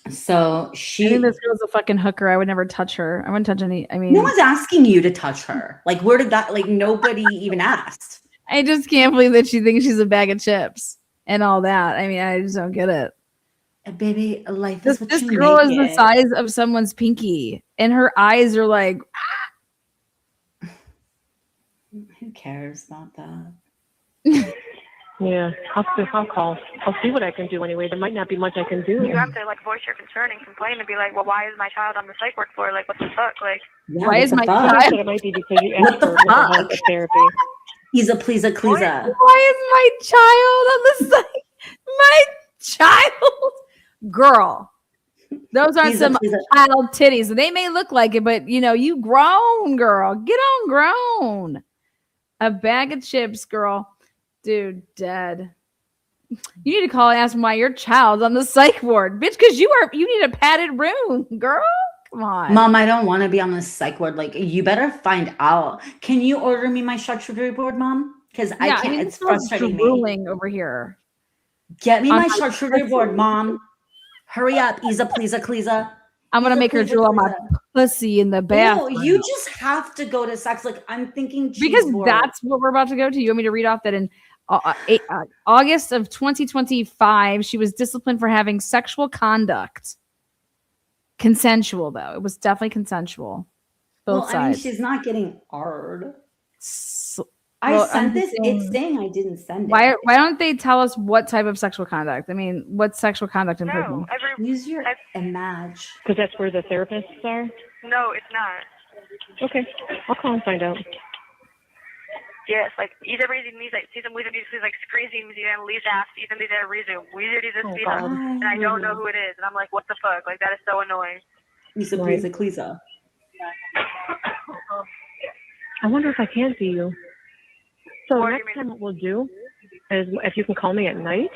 So I think this girl's a fucking hooker. I would never touch her. I wouldn't touch any. I mean, no one's asking you to touch her. Like, where did that? Like, nobody even asked. I just can't believe that she thinks she's a bag of chips and all that. I mean, I just don't get it. Baby, life is what This you girl make is the it. size of someone's pinky, and her eyes are like. Who cares about that? Yeah, I'll call. I'll see what I can do anyway. There might not be much I can do. You have to like voice your concern and complain and be like, well, why is my child on the psych ward floor? Like, what the fuck? Like, Yeah, Why what is the my fuck? I child- said it might be because you What asked the for mental health fuck? therapy. He's a pleaser. Why is my child on the side? My child, girl. Those aren't He's a some pleaser. child titties. They may look like it, but you grown, girl. Get on grown. A bag of chips, girl. Dude, dead. You need to call and ask why your child's on the psych ward, bitch. Because you need a padded room, girl. Come on, Mom, I don't want to be on the psych ward. Like, you better find out. Can you order me my charcuterie board, Mom? Because I can't. It's frustrating me. drooling over here. Get me On my my charcuterie board, Mom. Hurry up, Isa, please, pleaser. I'm gonna make her drool on my pussy in the No, bathroom. you just have to go to sex. Like, I'm thinking cheese Because board. that's what we're about to go to. You want me to read off that in August of 2025, she was disciplined for having sexual conduct. Consensual, though. It was definitely consensual. Both I mean, sides. she's not getting hard. So- I Well, sent I'm this. saying- It's saying I didn't send it. why don't they tell us what type of sexual conduct? I mean, what's sexual conduct in no, prison? Use your image. Because that's where the therapists are? no, it's not. Okay, I'll call and find out. Yes, like either reason these like season with these like screezing and leaves ass even these are resume. We did this Oh, season God. and I don't know who it is and I'm like, what the fuck? Like that is so annoying. Isa, Right. please, Cleesa. I wonder if I can see you. So What do you next mean? time what we'll do is if you can call me at night,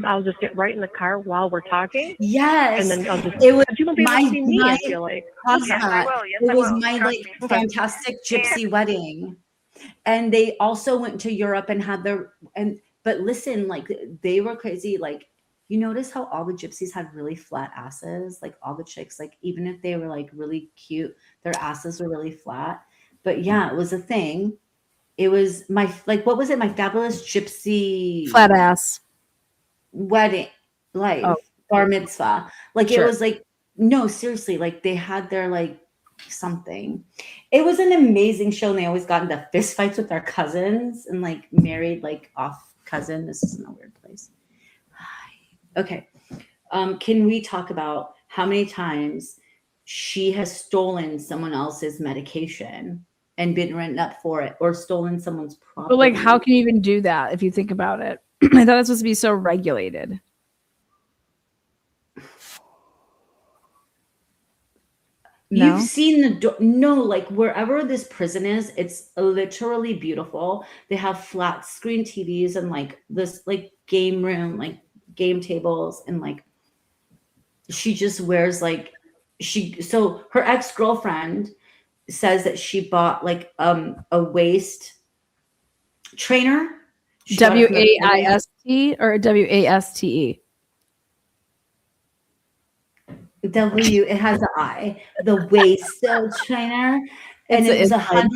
I'll just get right in the car while we're talking. Yes. And then I'll just, It was but you won't be able to see me, I feel like. Yes, I will. Yes, I it was will. my Trust like me. fantastic gypsy wedding. And they also went to Europe and had but listen, like they were crazy. Like, you notice how all the gypsies had really flat asses? Like all the chicks, like even if they were like really cute, their asses were really flat. But yeah, it was a thing. It was what was it? My fabulous gypsy Flat ass. wedding, Oh. bar mitzvah. Like Sure. it was like, no, seriously, like they had their like something. It was an amazing show. And they always got into fist fights with their cousins and like married like off cousin. This is in a weird place. Okay. Can we talk about how many times she has stolen someone else's medication and been written up for it, or stolen someone's property? But like, how can you even do that if you think about it? I thought it was supposed to be so regulated. No? You've seen no, like wherever this prison is, it's literally beautiful. They have flat screen TVs and like this like game room, like game tables, and like she just wears like so her ex-girlfriend says that she bought like a waist trainer. WAIST or WASTE? It has an I. The waist trainer, and it was $150.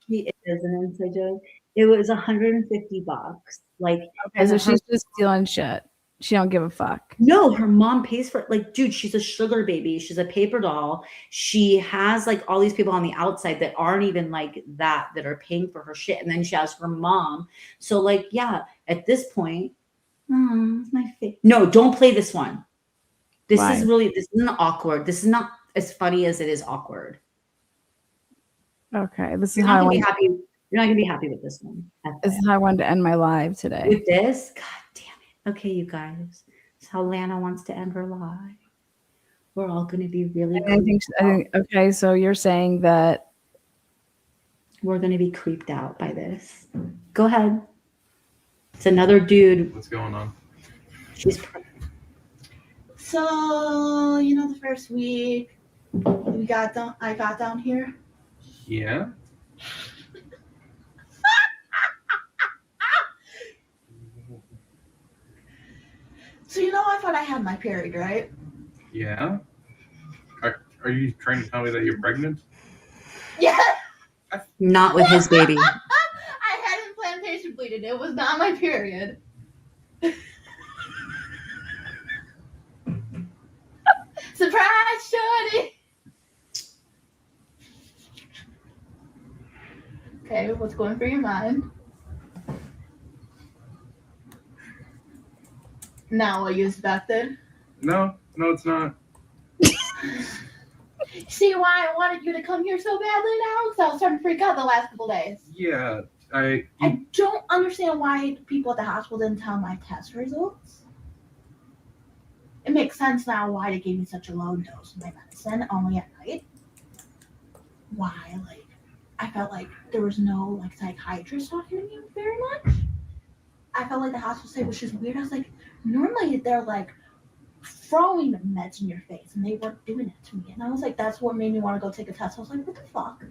It is an inside joke. It was $150. Like, Okay, so she's just stealing shit. She don't give a fuck. No, her mom pays for it. Like, dude, she's a sugar baby. She's a paper doll. She has like all these people on the outside that aren't even like that are paying for her shit. And then she has her mom. So like, yeah, at this point, my face. No, don't play this one. This isn't awkward. This is not as funny as it is awkward. Okay, this is You're how not I gonna be want. happy. You're not gonna be happy with this one. This is how I wanted to end my live today. With this, God damn it. Okay, you guys. That's how Lana wants to end her live. We're all gonna be really. I think. Okay, so you're saying that we're gonna be creeped out by this. Go ahead. It's another dude. What's going on? She's. So, you know, the first week I got down here. Yeah. So, you know, I thought I had my period, right? Yeah. Are you trying to tell me that you're pregnant? Yeah. Not with his baby. I had implantation bleeding. It was not my period. Surprise, shorty. Okay, what's going through your mind? Now what you expected? No, it's not. See why I wanted you to come here so badly now? Because I was starting to freak out the last couple days. Yeah, I don't understand why people at the hospital didn't tell my test results. It makes sense now why they gave me such a low dose of my medicine only at night. Why? Like, I felt like there was no like psychiatrist talking to me very much. I felt like the hospital stay was just weird. I was like, normally they're like throwing meds in your face, and they weren't doing it to me. And I was like, that's what made me want to go take a test. I was like, what the fuck?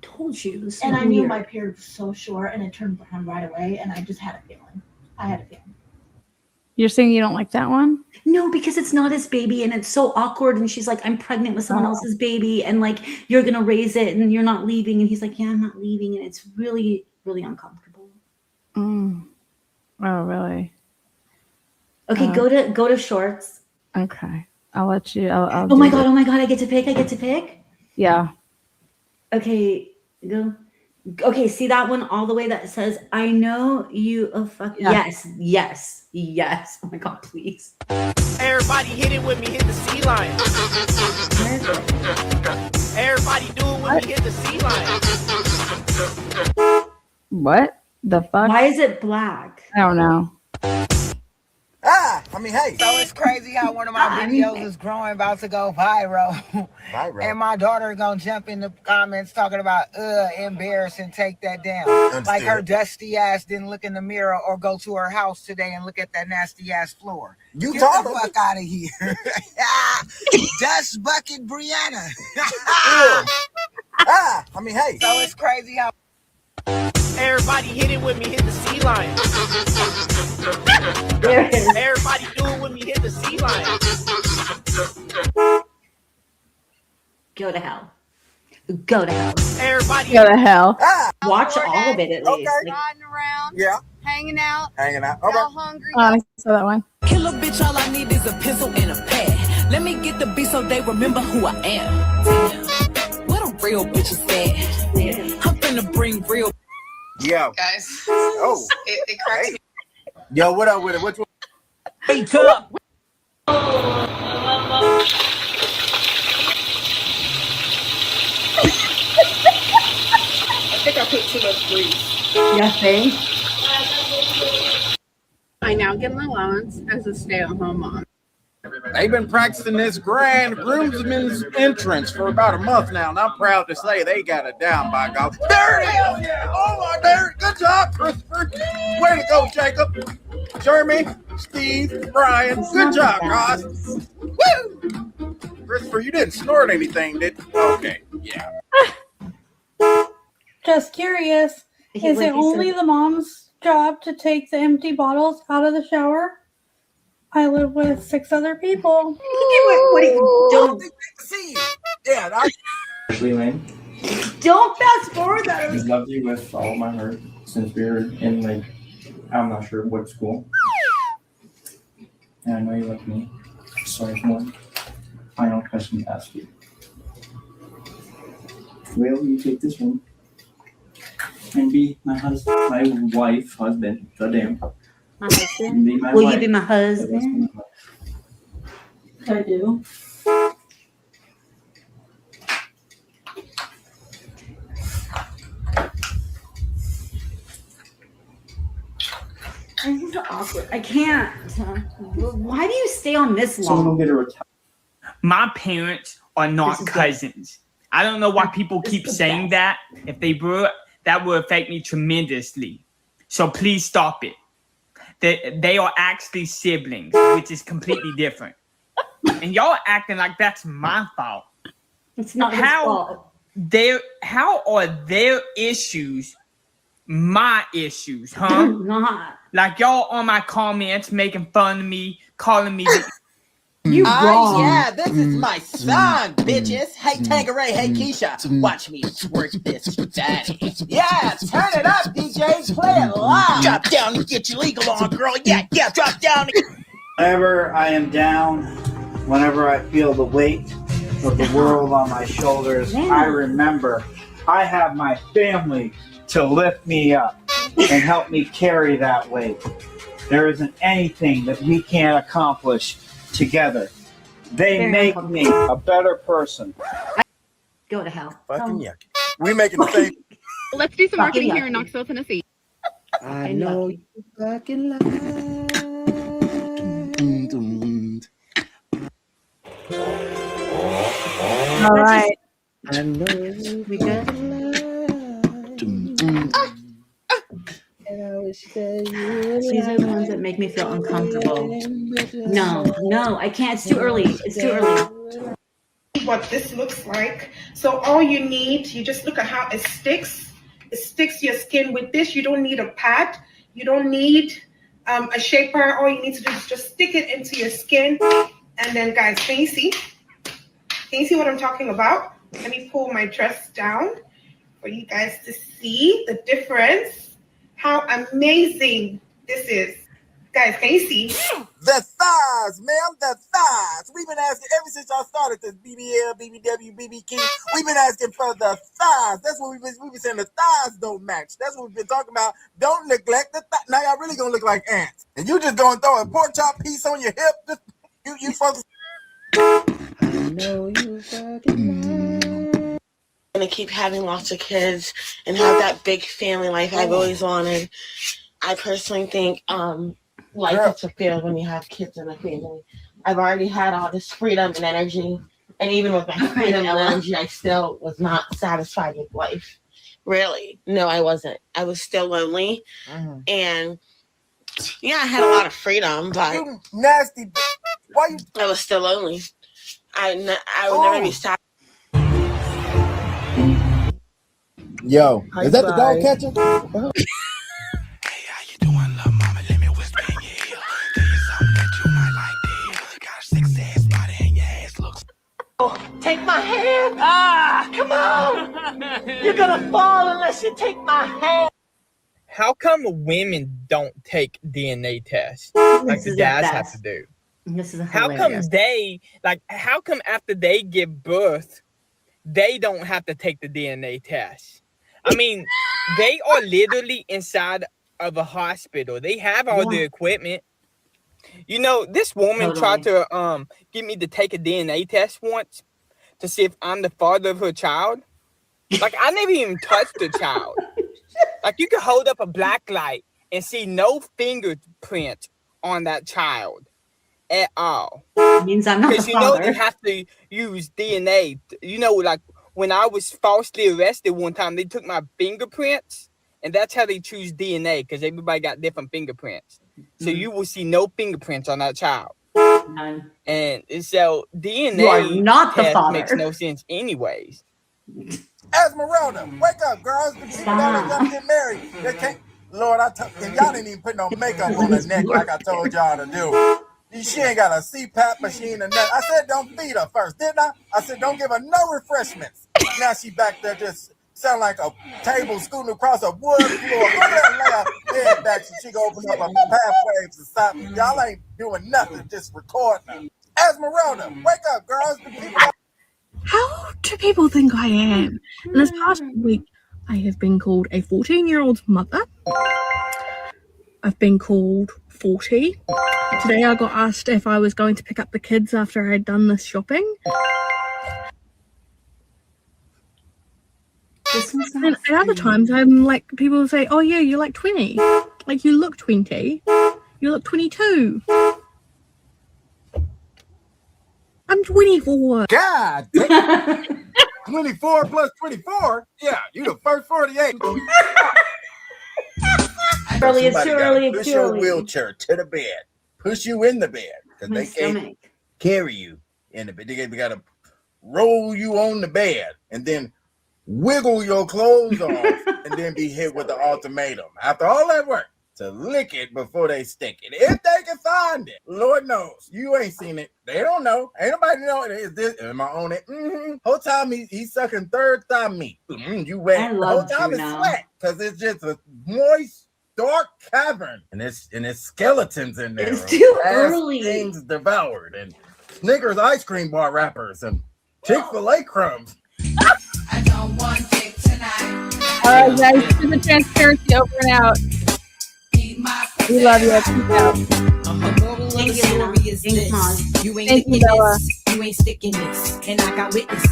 Told you. And I knew my period was so short, and it turned brown right away, and I just had a feeling. you're saying you don't like that one. No, because it's not his baby and it's so awkward. And she's like, I'm pregnant with someone else's baby, and like, you're going to raise it and you're not leaving. And he's like, yeah, I'm not leaving. And it's really, really uncomfortable. Oh, really? Okay, go to shorts. Okay. I'll let you. I'll oh my God. I get to pick. Yeah. Okay, go. Okay, see that one all the way that says, I know you. Oh, fuck. Yeah. Yes. Oh my God, please. Everybody hit it with me, hit the C line. Everybody do it with me, hit the C line. What the fuck? Why is it black? I don't know. I'm mean, hey. So it's crazy how one of my videos is growing, about to go viral. And my daughter gonna jump in the comments talking about, embarrassing, take that down. Understood. Like her dusty ass didn't look in the mirror or go to her house today and look at that nasty ass floor. You Get told the her. fuck out of here. Dust bucket Brianna. I mean, hey. So it's crazy how Everybody hit it with me, hit the sea line. Everybody do it with me, hit the sea line. Go to hell. Go to hell. Everybody Go to hell. Watch all of it at least. Okay. Like, Riding around, Yeah, hanging out, hanging out. y'all Okay. hungry. I saw that one. Kill a bitch, all I need is a pencil and a pad. Let me get the beat so they remember who I am. Damn. What a real bitch is that? I'm finna bring real. Yo. Guys, Oh. it cracks me. Yo, what up with it? Which one? wake up. I think I put too much grease. yes, babe. I now get an allowance as a stay-at-home mom. They've been practicing this grand groomsman's entrance for about a month now, and I'm proud to say they got it down, by God. There it is! Oh, my God. Good job, Christopher. Way to go, Jacob. Jeremy, Steve, Brian. Good job, guys. Woo! Christopher, you didn't snort anything, did you? Okay, yeah. Just curious, is it only the mom's job to take the empty bottles out of the shower? I live with 6 other people. What do you don't see? Yeah, don't fast forward that. I've loved you with all my heart since we were in, like, I'm not sure what school. And I know you love me. So I have one final question to ask you. Will you take this room and be my husband, my wife, husband, goddamn. My husband? Be my Will wife. you be my husband? I do. This is awkward. I can't. Why do you stay on this long? Someone will get a retire. My parents are not cousins. I don't know why people keep saying that. If they were, that would affect me tremendously. So please stop it. They are actually siblings, which is completely different. And y'all are acting like that's my fault. It's not his fault. How are their issues my issues, huh? Not. Like y'all on my comments making fun of me, calling me You wrong. Yeah, this is my son, bitches. Hey, Tangeray, hey, Keisha. Watch me twerk this daddy. Yeah, turn it up, DJ. Play it loud. Drop down and get your legal on, girl. Yeah, drop down. Whenever I am down, whenever I feel the weight of the world on my shoulders, I remember I have my family to lift me up and help me carry that weight. There isn't anything that we can't accomplish together. They make me a better person. Go to hell. Fucking yuck. We making the same. Let's do some Fucking marketing here in yucky. Knoxville, Tennessee. I know you fucking lie. All right. I know we good. These are the ones that make me feel uncomfortable. No, I can't. It's too early. It's too early. What this looks like. So all you need, you just look at how it sticks. It sticks to your skin. With this, you don't need a pad. You don't need a shaper. All you need to do is just stick it into your skin. And then, guys, can you see? Can you see what I'm talking about? Let me pull my dress down for you guys to see the difference. How amazing this is. Guys, can you see? The thighs, ma'am, the thighs. We've been asking ever since y'all started this BBL, BBW, BBQ. We've been asking for the thighs. That's what we've been saying. The thighs don't match. That's what we've been talking about. Don't neglect the thighs. Now y'all really gonna look like ants. And you just gonna throw a pork chop piece on your hip. Just, you focus. I know you fucking gonna keep having lots of kids and have that big family life I've always wanted. I personally think like it to feel when you have kids in a family. I've already had all this freedom and energy, and even with my freedom and energy, I still was not satisfied with life. Really, no, I wasn't. I was still lonely, and yeah, I had a lot of freedom, but You nasty. Why you? I was still lonely. I would never be satisfied. Yo, is that the dog catcher? Take my hand. Come on. You're gonna fall unless you take my hand. How come women don't take DNA tests like This the is dads the have best. to do? This is How come how come after they give birth, they don't have to take the DNA test? I mean, they are literally inside of a hospital. They have all the equipment. You know, this woman tried to get me to take a DNA test once to see if I'm the father of her child. Like, I never even touched the child. Like, you can hold up a black light and see no fingerprint on that child at all. It means I'm not the Because you know father. they have to use DNA. You know, like when I was falsely arrested one time, they took my fingerprints, and that's how they choose DNA, because everybody got different fingerprints. So you will see no fingerprints on that child. None. And so DNA You are not the test father. makes no sense anyways. Esmeralda, wake up, girls. The people that are gonna get married, they can't. Lord, and y'all didn't even put no makeup on her neck like I told y'all to do. She ain't got a CPAP machine or nothing. I said don't feed her first, didn't I? I said don't give her no refreshments. Now she back there just sound like a table scooting across a wood floor. Go there and lay her head back so she can open up her pathways to stop. Y'all ain't doing nothing, just recording her. Esmeralda, wake up, girls. The people How do people think I am? And this past week, I have been called a 14-year-old's mother. I've been called 40. Today I got asked if I was going to pick up the kids after I had done this shopping. And at other times, I'm like, people will say, oh yeah, you're like 20. Like, you look 20. You look 22. I'm 24. God, 24 plus 24? Yeah, you the first 48. Early, it's Somebody too gotta early, it's push too your early. wheelchair to the bed. Push you in the bed. Because My they can't stomach. carry you in the bed. They got to roll you on the bed and then wiggle your clothes off and then be hit with the ultimatum. After all that work, to lick it before they stick it. If they can find it. Lord knows. You ain't seen it. They don't know. Ain't nobody know it. Is this? Am I on it? Whole time he's sucking third thigh meat. You wet. I The whole love time you it's now. sweat. Because it's just a moist, dark cavern. And it's skeletons in there. It's too Ass early. Things devoured. And Snickers ice cream bar wrappers. And Chick-fil-A crumbs. All right, guys, this is the transparency over and out. We love you. Peace out. Thank you, Lena. Thanks, Mom. You ain't Thank you, sticking Bella. this. You ain't sticking this. And I got witnesses.